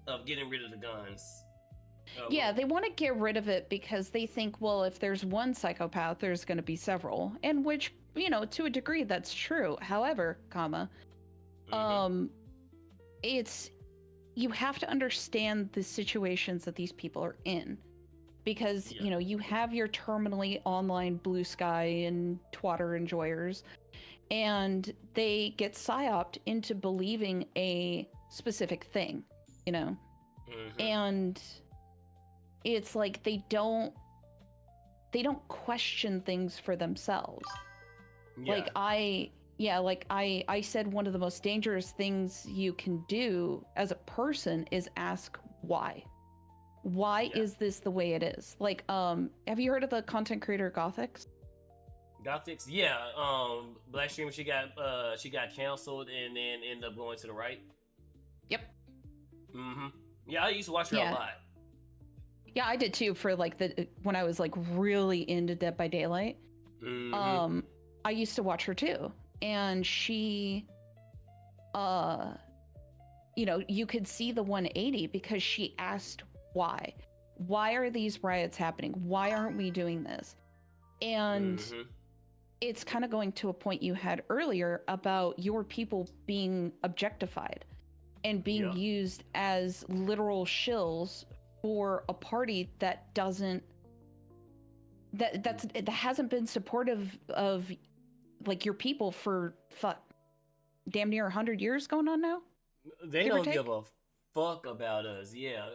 of getting rid of the guns. They want to get rid of it because they think, well, if there's one psychopath, there's going to be several, and which to a degree that's true. However, comma, Mhm. it's you have to understand the situations that these people are in, because Yeah. you have your terminally online blue sky and twatter enjoyers, and they get psyoped into believing a specific thing, Mhm. and it's like they don't question things for themselves. Yeah. Like I said, one of the most dangerous things you can do as a person is ask why. Why Yeah. is this the way it is? Like, have you heard of the content creator Gothics? Gothics. Yeah. Black streamer. She got canceled and then ended up going to the right. Yep. Mhm. Yeah, I used to watch her a Yeah. lot. Yeah, I did too, for like when I was like really into Dead by Daylight. Mhm. I used to watch her too. And she uh you could see the 180 because she asked why. Why are these riots happening? Why aren't we doing this? And Mhm. it's kind of going to a point you had earlier about your people being objectified and being Yeah. used as literal shills for a party that doesn't that hasn't been supportive of like your people for damn near 100 years going on now, They give or don't give take. a fuck about us. Yeah.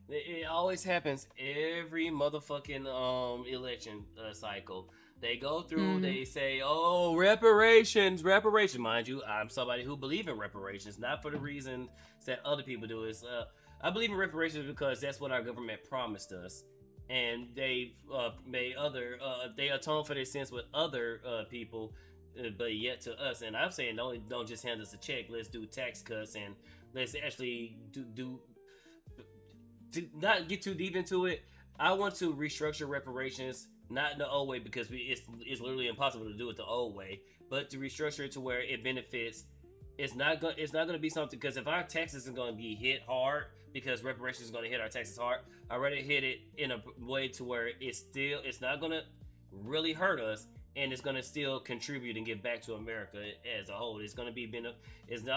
It always happens every motherfucking election cycle. They go through. Mm-hmm. They say, "Oh, reparations, reparations." Mind you, I'm somebody who believe in reparations, not for the reason that other people do. Is I believe in reparations because that's what our government promised us, and they've made other. They atone for their sins with other people, but yet to us. And I'm saying don't just hand us a check. Let's do tax cuts and let's actually do to not get too deep into it. I want to restructure reparations, not in the old way because it's literally impossible to do it the old way, but to restructure it to where it benefits. It's not gonna be something because if our taxes are gonna be hit hard because reparations is gonna hit our taxes hard, I'd rather hit it in a way to where it's not gonna really hurt us and it's gonna still contribute and give back to America as a whole. It's not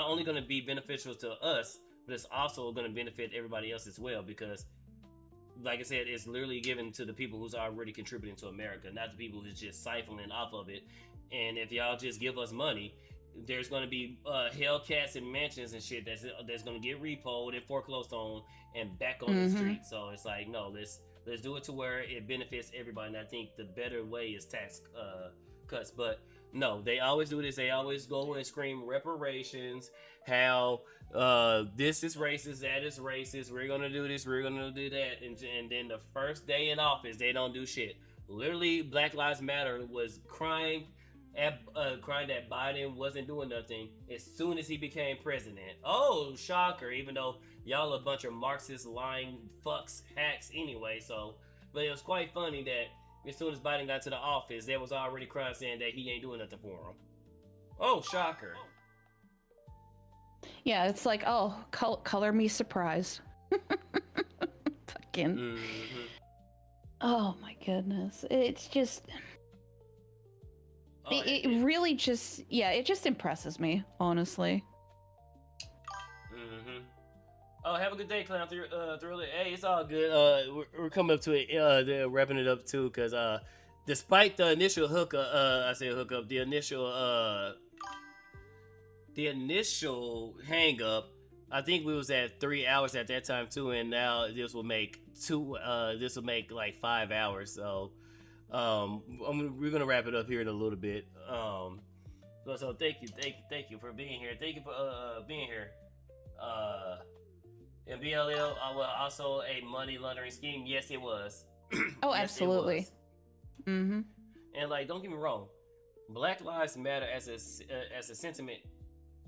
only gonna be beneficial to us, but it's also going to benefit everybody else as well because like I said, it's literally given to the people who's already contributing to America, not the people who's just siphoning off of it. And if y'all just give us money, there's going to be Hellcats and mansions and shit that's going to get repoed and foreclosed on and back on the Mm-hmm. street. So it's like, no, let's do it to where it benefits everybody. And I think the better way is tax cuts. But no, they always do this. They always go and scream reparations. How this is racist, that is racist. We're gonna do this, we're gonna do that, and then the first day in office, they don't do shit. Literally, Black Lives Matter was crying that Biden wasn't doing nothing as soon as he became president. Oh, shocker! Even though y'all a bunch of Marxist lying fucks hacks anyway. So, but it was quite funny that as soon as Biden got to the office, there was already crying saying that he ain't doing nothing for him. Oh, shocker! Yeah, it's like, oh, color me surprised. Fucking. Mm-hmm. Oh my goodness. It's just. Oh, It really just. Yeah, it just impresses me, honestly. Mm-hmm. Oh, have a good day, Clown Thriller. Hey, it's all good. We're coming up to it. They're wrapping it up too, cause despite the initial hookup, I say hookup, the initial hang up, I think we was at 3 hours at that time too, and now this will make this will make like 5 hours. So, we're gonna wrap it up here in a little bit. So thank you for being here. Thank you for being here. And BLL was also a money laundering scheme. Yes, it was. Oh, Yes, it absolutely. was. Mm-hmm. And like, don't get me wrong, Black Lives Matter as a sentiment.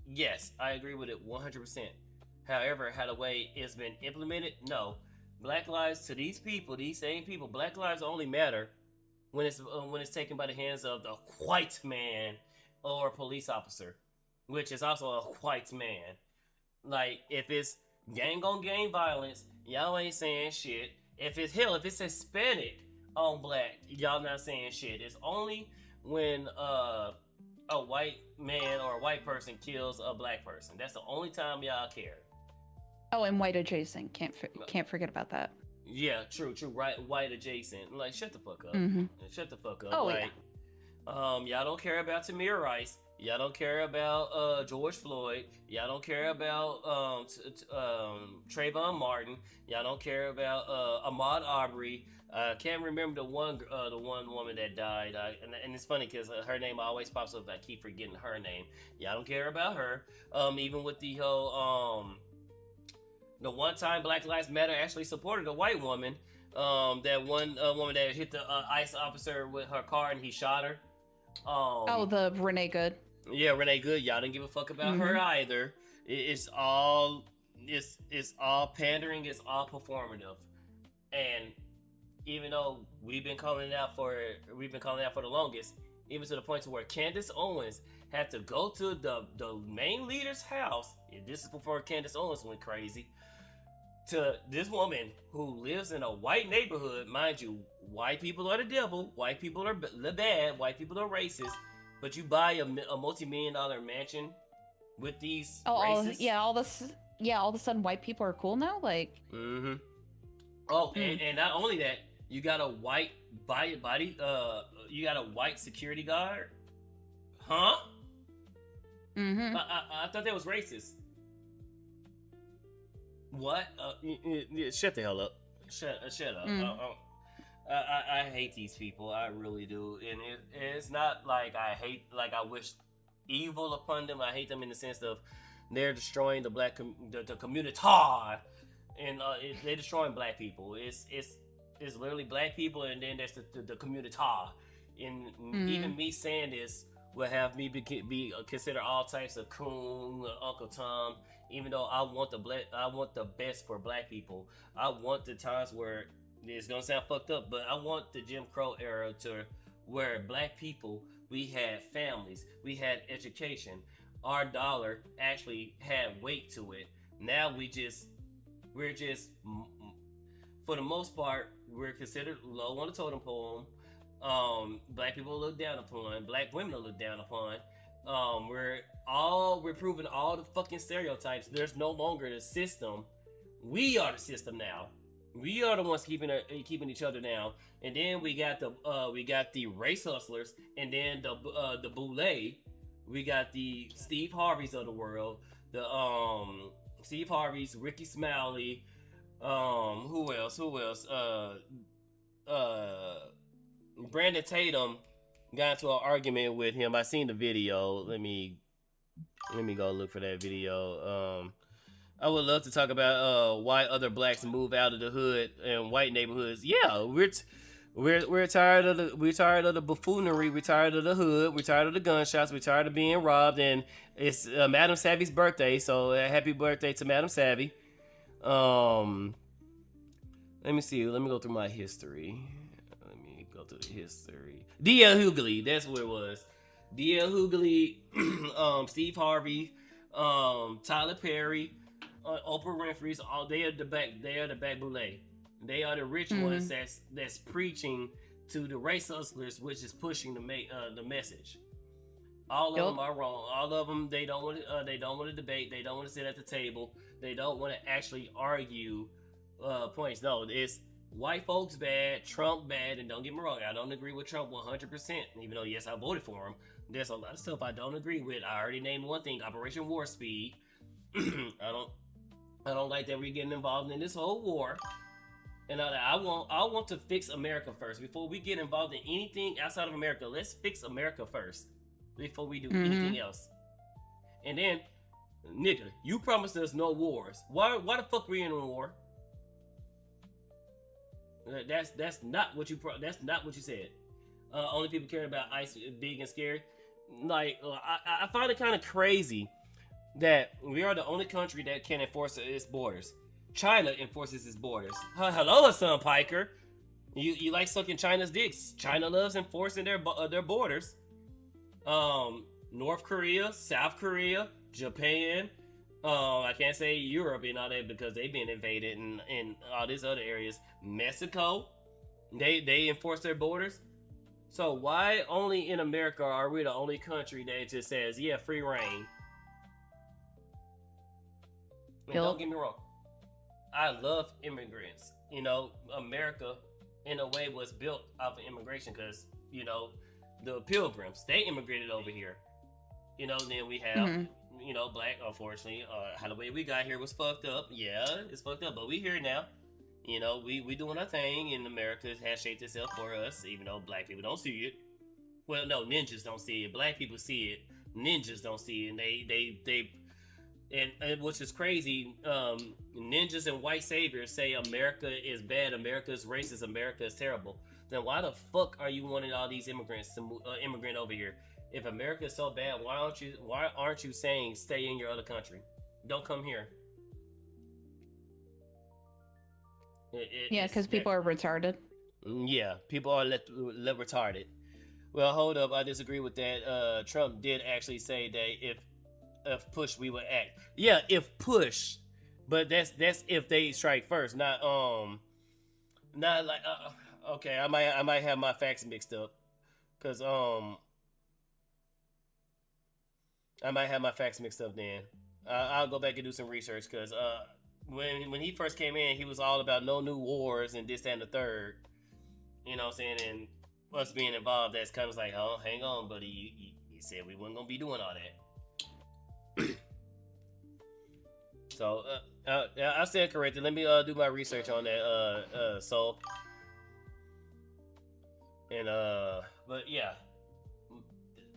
Yes, I agree with it 100%. However, how the way it's been implemented, no. Black lives to these people, these same people, Black lives only matter when it's taken by the hands of the white man or police officer, which is also a white man. Like, if it's gang on gang violence, y'all ain't saying shit. If it's Hispanic on black, y'all not saying shit. It's only when a white man or a white person kills a black person. That's the only time y'all care. Oh, and white adjacent. Can't forget about that. Yeah, true. Right, white adjacent. Like, shut the fuck up. Mm-hmm. Shut the fuck up. Oh, like, y'all don't care about Tamir Rice. Y'all don't care about George Floyd. Y'all don't care about Trayvon Martin. Y'all don't care about Ahmaud Arbery. I can't remember the one woman that died. And it's funny because her name always pops up. I keep forgetting her name. Y'all don't care about her. Even with the whole the one time Black Lives Matter actually supported a white woman. That one woman that hit the ICE officer with her car and he shot her. The Renee Good. Yeah, Renee Good. Y'all didn't give a fuck about her either. It's all pandering. It's all performative. And even though we've been calling it out for the longest, even to the point to where Candace Owens had to go to the main leader's house. And this is before Candace Owens went crazy. To this woman who lives in a white neighborhood, mind you, white people are the devil, white people are the bad, white people are racist. But you buy a multi-million-dollar mansion with these racists? All of a sudden white people are cool now? Like... Mm-hmm. Oh, and not only that, you got a white you got a white security guard? Huh? Mm-hmm. I thought that was racist. What? Shut the hell up. Shut up. I hate these people. I really do. And it's not like I wish evil upon them. I hate them in the sense of they're destroying the black the community. And they're destroying black people. It's literally black people, and then there's the community. And even me saying this will have me be consider all types of coon, Uncle Tom. Even though I want the best for black people. I want the times where it's gonna sound fucked up, but I want the Jim Crow era to where black people, we had families, we had education, our dollar actually had weight to it. Now we're just for the most part, we're considered low on the totem pole. Black people are looked down upon, black women are looked down upon. We're proving all the fucking stereotypes. There's no longer the system. We are the system now. We are the ones keeping each other down. And then we got the race hustlers, and then the boule. We got the Steve Harveys of the world. The Steve Harveys, Ricky Smiley. Who else? Brandon Tatum got into an argument with him. I seen the video. Let me go look for that video. I would love to talk about why other blacks move out of the hood and white neighborhoods. Yeah, we're tired of the buffoonery. We're tired of the hood. We're tired of the gunshots. We're tired of being robbed. And it's Madam Savvy's birthday, so happy birthday to Madam Savvy. Let me see. Let me go through my history. D.L. Hughley, that's what it was. D.L. Hughley, Steve Harvey, Tyler Perry, Oprah Winfrey's. All they are the back boule. They are the rich ones that's preaching to the race hustlers, which is pushing the message. All of them are wrong. All of them, they don't want to debate. They don't want to sit at the table. They don't want to actually argue points. No, it's white folks bad, Trump bad, and don't get me wrong, I don't agree with Trump 100%. Even though yes, I voted for him. There's a lot of stuff I don't agree with. I already named one thing: Operation Warp Speed. I don't like that we're getting involved in this whole war. And I want to fix America first before we get involved in anything outside of America. Let's fix America first before we do anything else. And then, nigga, you promised us no wars. Why the fuck we in a war? That's not what you said. Only people caring about ICE big and scary. Like I find it kind of crazy that we are the only country that can enforce its borders. China enforces its borders. Hello, Hassan Piker. You like sucking China's dicks. China loves enforcing their borders. North Korea, South Korea, Japan. I can't say Europe and all that because they've been invaded and all these other areas. Mexico, they enforce their borders. So why only in America are we the only country that just says, yeah, free reign? And don't get me wrong, I love immigrants. You know, America, in a way, was built off of immigration because, you know, the Pilgrims, they immigrated over here. You know, then we have, you know, black, unfortunately, how the way we got here was fucked up. Yeah, it's fucked up, but we here now. You know, we doing our thing, and America has shaped itself for us, even though black people don't see it. Well, no, ninjas don't see it. Black people see it. Ninjas don't see it, and and which is crazy. Ninjas and white saviors say America is bad, America is racist, America is terrible. Then why the fuck are you wanting all these immigrants to immigrant over here? If America is so bad, why aren't you saying stay in your other country? Don't come here. Yeah, because people are retarded. Yeah, people are retarded. Well, hold up, I disagree with that. Trump did actually say that if push we would act. Yeah, if push, but that's if they strike first, not like okay, I might have my facts mixed up, cause I might have my facts mixed up then. I'll go back and do some research, cause when he first came in, he was all about no new wars and this, that, and the third. You know what I'm saying? And us being involved, that's kind of like, oh, hang on, buddy. You said we weren't gonna be doing all that. So I stand corrected. Let me do my research on that. So and but yeah.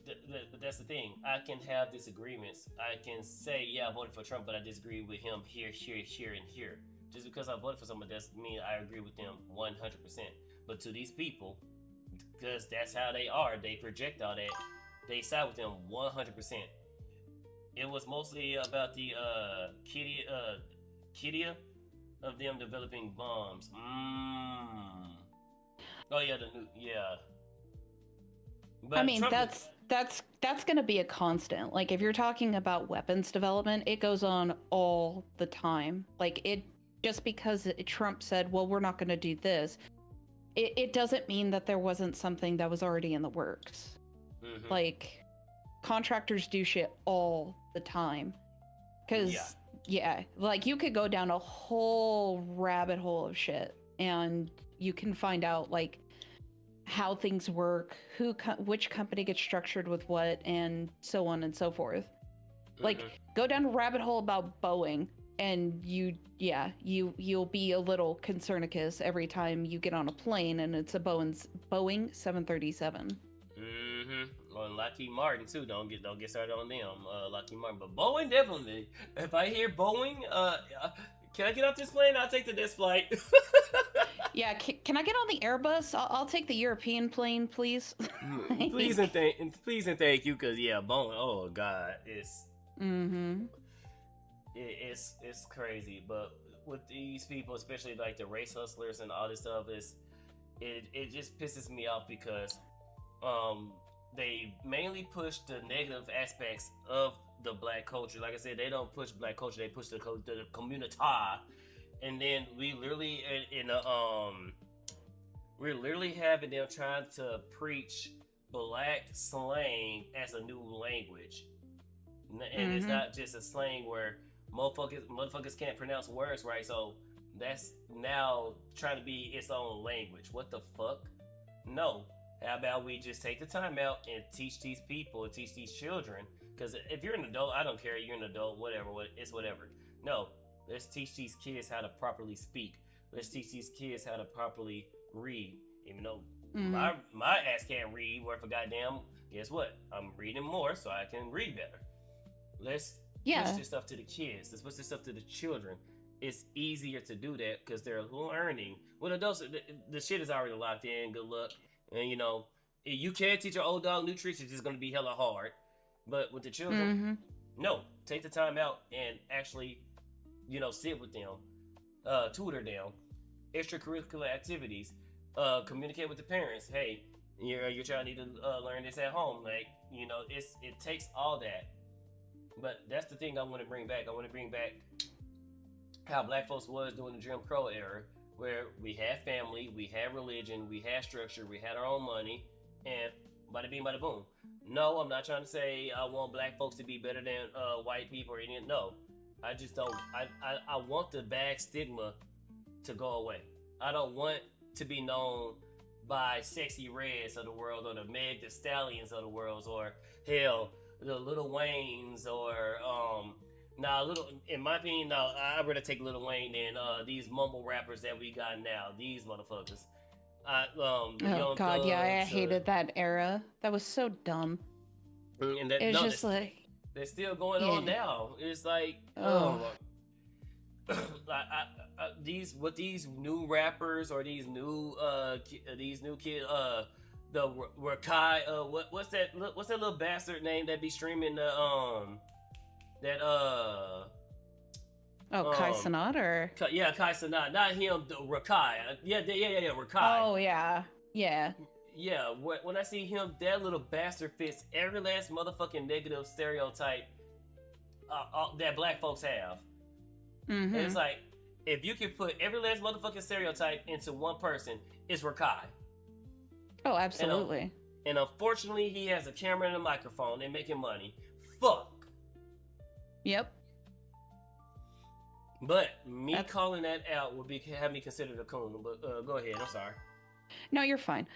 But that's the thing. I can have disagreements. I can say, yeah, I voted for Trump, but I disagree with him here, and here. Just because I voted for someone doesn't mean I agree with them 100%. But to these people, because that's how they are, they project all that, they side with them 100%. It was mostly about the Kidia of them developing bombs. Oh yeah, yeah. But I mean, Trump, that's going to be a constant. Like, if you're talking about weapons development, it goes on all the time. Like, it just because Trump said, well, we're not going to do this, it doesn't mean that there wasn't something that was already in the works. Like, contractors do shit all the time. Because, yeah, like, you could go down a whole rabbit hole of shit, and you can find out, like, how things work, which company gets structured with what, and so on and so forth. Like, go down a rabbit hole about Boeing, and you'll be a little concernicus every time you get on a plane and it's a Boeing 737. On Lockheed Martin too. Don't get started on them. Lockheed Martin, but Boeing definitely. If I hear Boeing, can I get off this plane? I'll take the next flight. Yeah, can I get on the Airbus? I'll take the European plane, please. Please and thank you, because yeah, Boeing. Oh God, it's it's crazy. But with these people, especially like the race hustlers and all this stuff, it just pisses me off because they mainly push the negative aspects of the black culture. Like I said, they don't push black culture; they push the community. And then we literally we're literally having them trying to preach black slang as a new language, and it's not just a slang where motherfuckers can't pronounce words right. So that's now trying to be its own language. What the fuck? No. How about we just take the time out and teach these people, teach these children? Because if you're an adult, I don't care. You're an adult, whatever. It's whatever. No. Let's teach these kids how to properly speak. Let's teach these kids how to properly read. Even though my ass can't read worth a goddamn, guess what? I'm reading more so I can read better. Let's push this stuff to the kids. Let's push this stuff to the children. It's easier to do that because they're learning. With adults, the shit is already locked in. Good luck. And you know, you can teach your old dog new tricks. It's just going to be hella hard. But with the children, no. Take the time out and actually, you know, sit with them, tutor them, extracurricular activities, communicate with the parents. Hey, your child need to learn this at home. Like, you know, it takes all that. But that's the thing I want to bring back. I want to bring back how black folks was during the Jim Crow era, where we had family, we had religion, we had structure, we had our own money, and bada bing, bada boom. No, I'm not trying to say I want black folks to be better than white people or anything. No, I just don't. I want the bad stigma to go away. I don't want to be known by Sexy Reds of the world or the Meg the Stallions of the world or hell the Little Waynes or in my opinion, I'd rather take Little Wayne than these mumble rappers that we got now. These motherfuckers. Oh God, yeah, I hated that era. That was so dumb. And it was just like they're still going on now. It's like these new rappers or these new kids the Rakai what's that little bastard name that be streaming the Kai Cenat or Kai Cenat, not him, Rakai. Rakai. Oh yeah. Yeah, when I see him, that little bastard fits every last motherfucking negative stereotype that black folks have. Mm-hmm. And it's like, if you can put every last motherfucking stereotype into one person, it's Rakai. Oh, absolutely. And unfortunately, he has a camera and a microphone and making money. Fuck. Yep. But calling that out would have me considered a coon. But go ahead. I'm sorry. No, you're fine.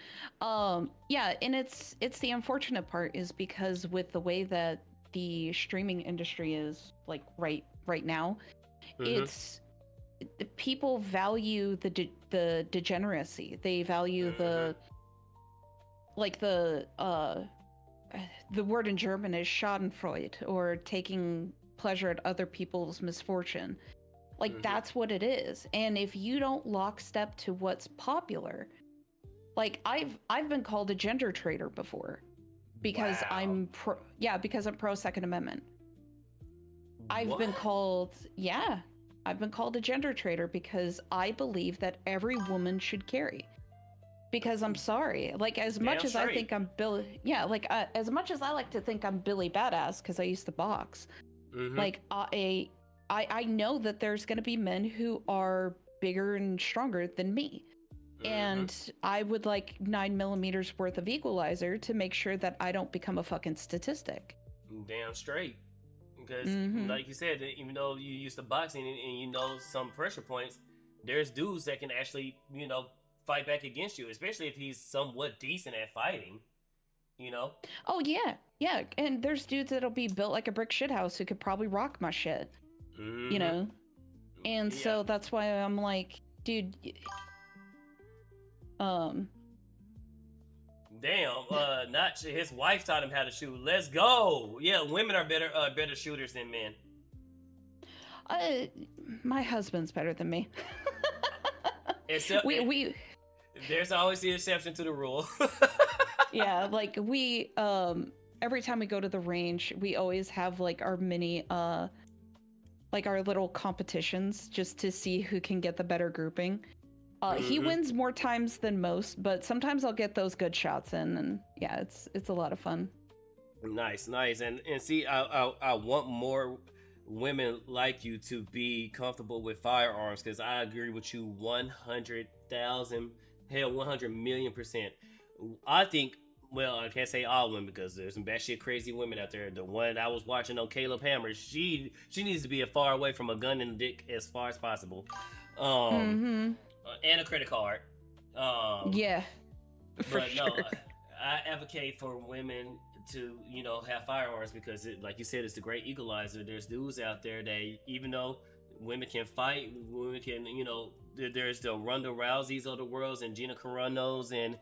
Yeah, and it's the unfortunate part is because with the way that the streaming industry is like right now, it's people value the degeneracy. They value the word in German is Schadenfreude, or taking pleasure at other people's misfortune. Like that's what it is. And if you don't lockstep to what's popular, like I've been called a gender traitor before because I'm pro Second Amendment. I've been called a gender traitor because I believe that every woman should carry. Because I'm sorry, like as much as I think I'm Billy, as much as I like to think I'm Billy Badass because I used to box, like I know that there's going to be men who are bigger and stronger than me. And I would like 9mm worth of equalizer to make sure that I don't become a fucking statistic. Damn straight. Because like you said, even though you used to boxing and you know some pressure points, there's dudes that can actually, fight back against you, especially if he's somewhat decent at fighting, Oh, yeah. Yeah. And there's dudes that'll be built like a brick shithouse who could probably rock my shit, And so that's why I'm like, dude... Not his wife taught him how to shoot. Let's go. Yeah, women are better shooters than men. My husband's better than me. There's always the exception to the rule. Yeah, like we every time we go to the range, we always have like our mini like our little competitions just to see who can get the better grouping. He wins more times than most, but sometimes I'll get those good shots in, and yeah, it's a lot of fun. Nice. And see, I want more women like you to be comfortable with firearms, because I agree with you 100,000, hell, 100,000,000%. I think, well, I can't say all women because there's some batshit crazy women out there. The one I was watching on Caleb Hammer, she needs to be as far away from a gun and a dick as far as possible. And a credit card. Yeah, for sure. No, I advocate for women to, have firearms because, like you said, it's the great equalizer. There's dudes out there that, even though women can fight, women can, there's the Ronda Rouseys of the world and Gina Carano's and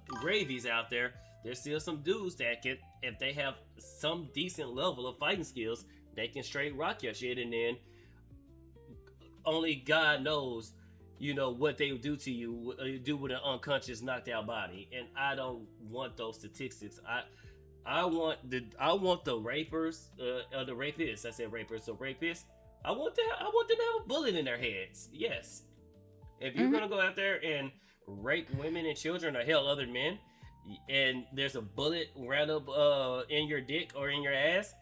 Gravies out there. There's still some dudes that can, if they have some decent level of fighting skills, they can straight rock your shit, and then only God knows what they do to you, do with an unconscious, knocked out body. And I don't want those statistics. I want the rapers, the rapists. I said rapers, so rapists. I want them to have a bullet in their heads. Yes. If you're gonna go out there and rape women and children, or hell, other men, and there's a bullet right up in your dick or in your ass,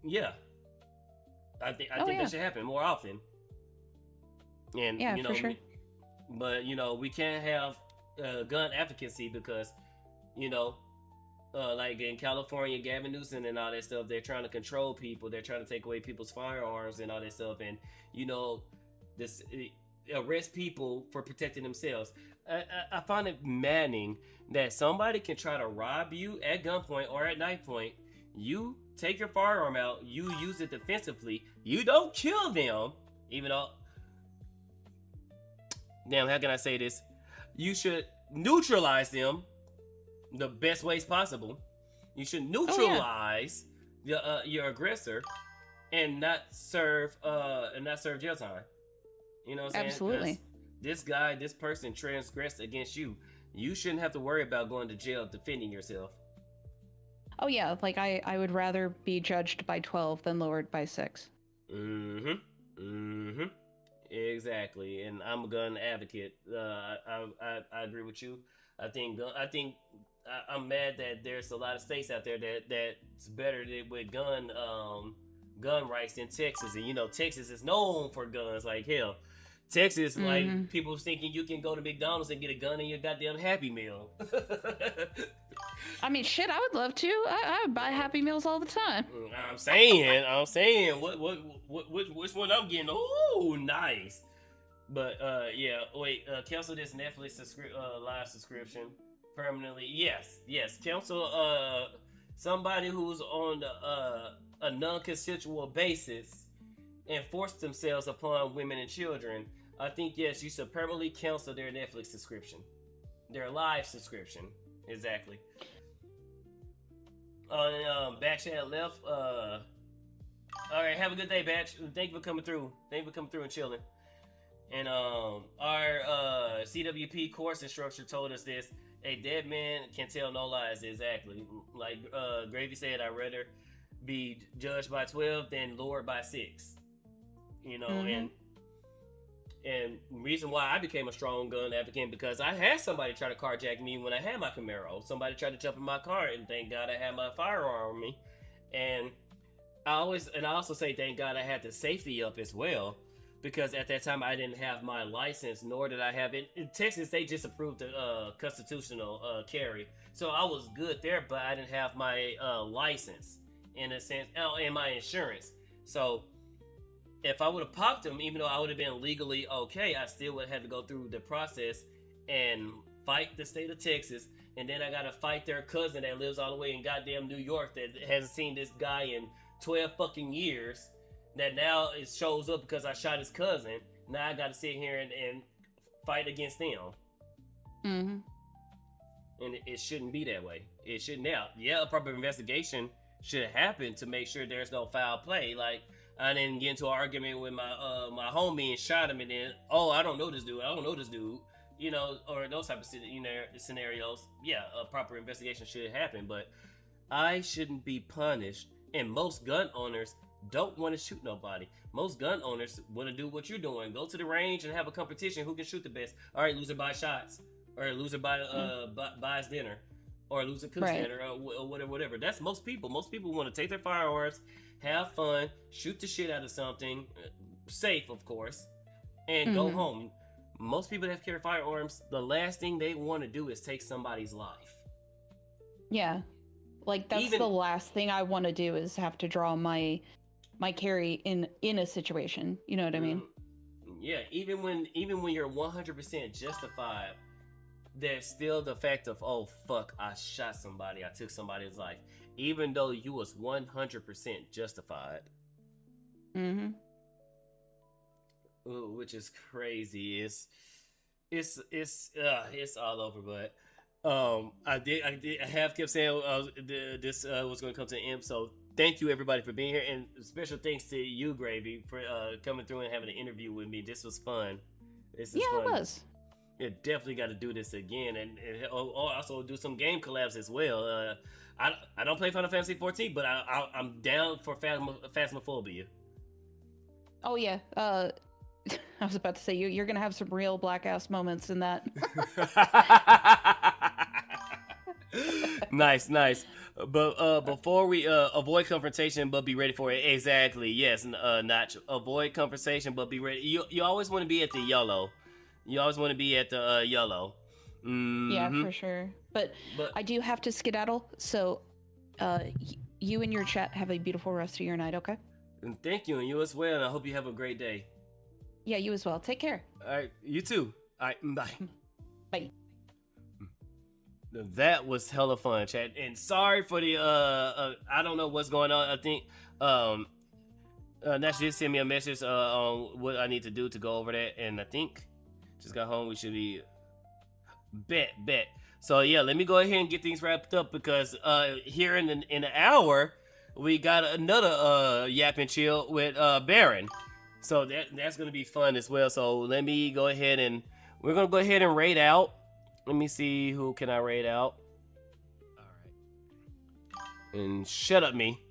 yeah. I think that should happen more often. And for sure. But we can't have gun advocacy because You know, like in California, Gavin Newsom and all that stuff, they're trying to control people. They're trying to take away people's firearms and all that stuff. And, you know, this arrest people for protecting themselves. I find it maddening that somebody can try to rob you at gunpoint or at knife point. You take your firearm out, you use it defensively, you don't kill them, even though, damn, how can I say this? You should neutralize them the best ways possible. You should neutralize your aggressor and not serve jail time. You know what I'm saying? Absolutely. This person transgressed against you. You shouldn't have to worry about going to jail defending yourself. Oh yeah, like I would rather be judged by 12 than lowered by 6. Exactly. And I'm a gun advocate. I agree with you. I'm mad that there's a lot of states out there that's better with gun rights than Texas. And you know, Texas is known for guns like hell. Texas, like, people thinking you can go to McDonald's and get a gun in your goddamn Happy Meal. I mean, shit, I would love to. I buy Happy Meals all the time. I'm saying, which one I'm getting? Oh, nice. But yeah, wait, cancel this Netflix live subscription permanently. Yes, cancel somebody who's on a non-consensual basis and force themselves upon women and children. I think, yes, you should permanently cancel their Netflix subscription, their live subscription. Exactly. Backchat left. All right, have a good day, Batch. Thank you for coming through. And chilling. And our CWP course instructor told us this: a dead man can tell no lies. Exactly. Like Gravy said, I'd rather be judged by 12 than lowered by 6. You know, and reason why I became a strong gun advocate, because I had somebody try to carjack me when I had my Camaro. Somebody tried to jump in my car, and thank God I had my firearm on me. And I also say thank God I had the safety up as well, because at that time I didn't have my license, nor did I have it. In Texas, they just approved the constitutional carry, so I was good there, but I didn't have my license in a sense, and my insurance. So if I would have popped him, even though I would have been legally okay, I still would have had to go through the process and fight the state of Texas. And then I got to fight their cousin that lives all the way in goddamn New York that hasn't seen this guy in 12 fucking years. That now it shows up because I shot his cousin. Now I got to sit here and fight against them. And it shouldn't be that way. It shouldn't. Now, yeah, a proper investigation should happen to make sure there's no foul play. Like, I didn't get into an argument with my homie and shot him, and then, I don't know this dude, you know, or those type of scenarios. Yeah, a proper investigation should happen, but I shouldn't be punished. And most gun owners don't want to shoot nobody. Most gun owners want to do what you're doing: go to the range and have a competition who can shoot the best. All right, loser buys shots, or loser buys dinner, or loser cooks dinner, or whatever. That's most people. Most people want to take their firearms, have fun, shoot the shit out of something, safe of course, and go home. Most people that carry firearms, the last thing they want to do is take somebody's life. Yeah, like that's the last thing I want to do, is have to draw my carry in a situation. You know what I mean? Yeah, even when you're 100% justified, there's still the fact of, oh fuck, I shot somebody, I took somebody's life, even though you was 100% justified. Which is crazy. It's all over. But I have kept saying this was going to come to an end. So thank you everybody for being here, and special thanks to you, Gravy, for coming through and having an interview with me. This was fun. Fun. It was. Yeah, definitely got to do this again, and also do some game collabs as well. I don't play Final Fantasy 14, but I'm down for Phasmophobia. Oh yeah. I was about to say you're gonna have some real black ass moments in that. Nice. But before we avoid confrontation, but be ready for it. Exactly. Yes. Notch. Avoid conversation, but be ready. You always want to be at the YOLO. You always want to be at the YOLO. Yeah, Mm-hmm. for sure. But But I do have to skedaddle, so you and your chat have a beautiful rest of your night, okay? and thank you, and you as well. And I hope you have a great day. Yeah, you as well. Take care. All right, you too. All right, bye. Bye. That was hella fun, chat. And sorry for the I don't know what's going on. I think Nash just sent me a message on what I need to do to go over that, and I think just got home. We should be bet. So yeah, let me go ahead and get things wrapped up because here in an hour we got another Yap and Chill with Baron. So that's gonna be fun as well. So let me go ahead and we're gonna go ahead and raid out. Let me see who can I raid out. All right. And shut up, me.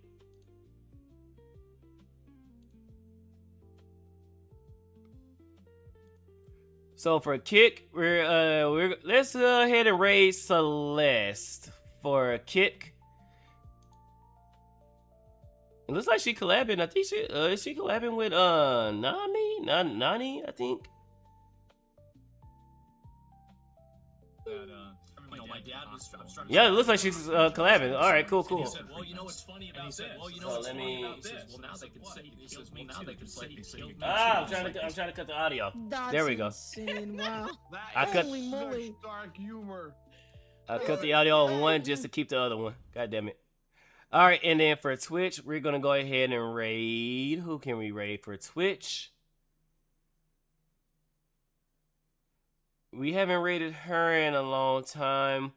So for a kick, we're let's go ahead and raid Celeste for a kick. It looks like she collabing. I think she is she collabing with Nani, I think. My dad was Yeah, it looks like she's collabing. All right, cool. He said, well, you know what's funny about this? Well, you know So what's let funny me- about this? Well, now they can say he killed me. Now they can say he killed me. I'm trying to cut the audio. There we go. Insane. Wow. I cut Holy moly. Dark humor. I cut the audio on one just to keep the other one. God damn it. All right, and then for Twitch, we're gonna go ahead and raid. Who can we raid for Twitch? We haven't raided her in a long time.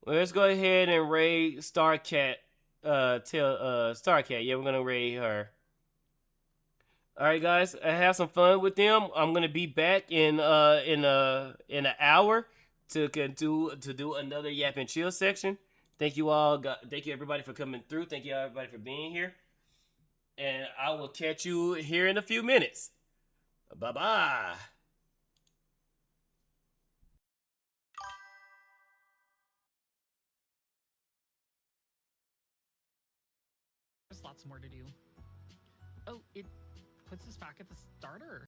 Well, let's go ahead and raid Starcat. Starcat. Yeah, we're gonna raid her. All right, guys. I have some fun with them. I'm gonna be back in an hour to do another Yap and Chill section. Thank you all. Thank you everybody for coming through. Thank you everybody for being here. And I will catch you here in a few minutes. Bye bye. There's lots more to do. Oh, it puts us back at the starter.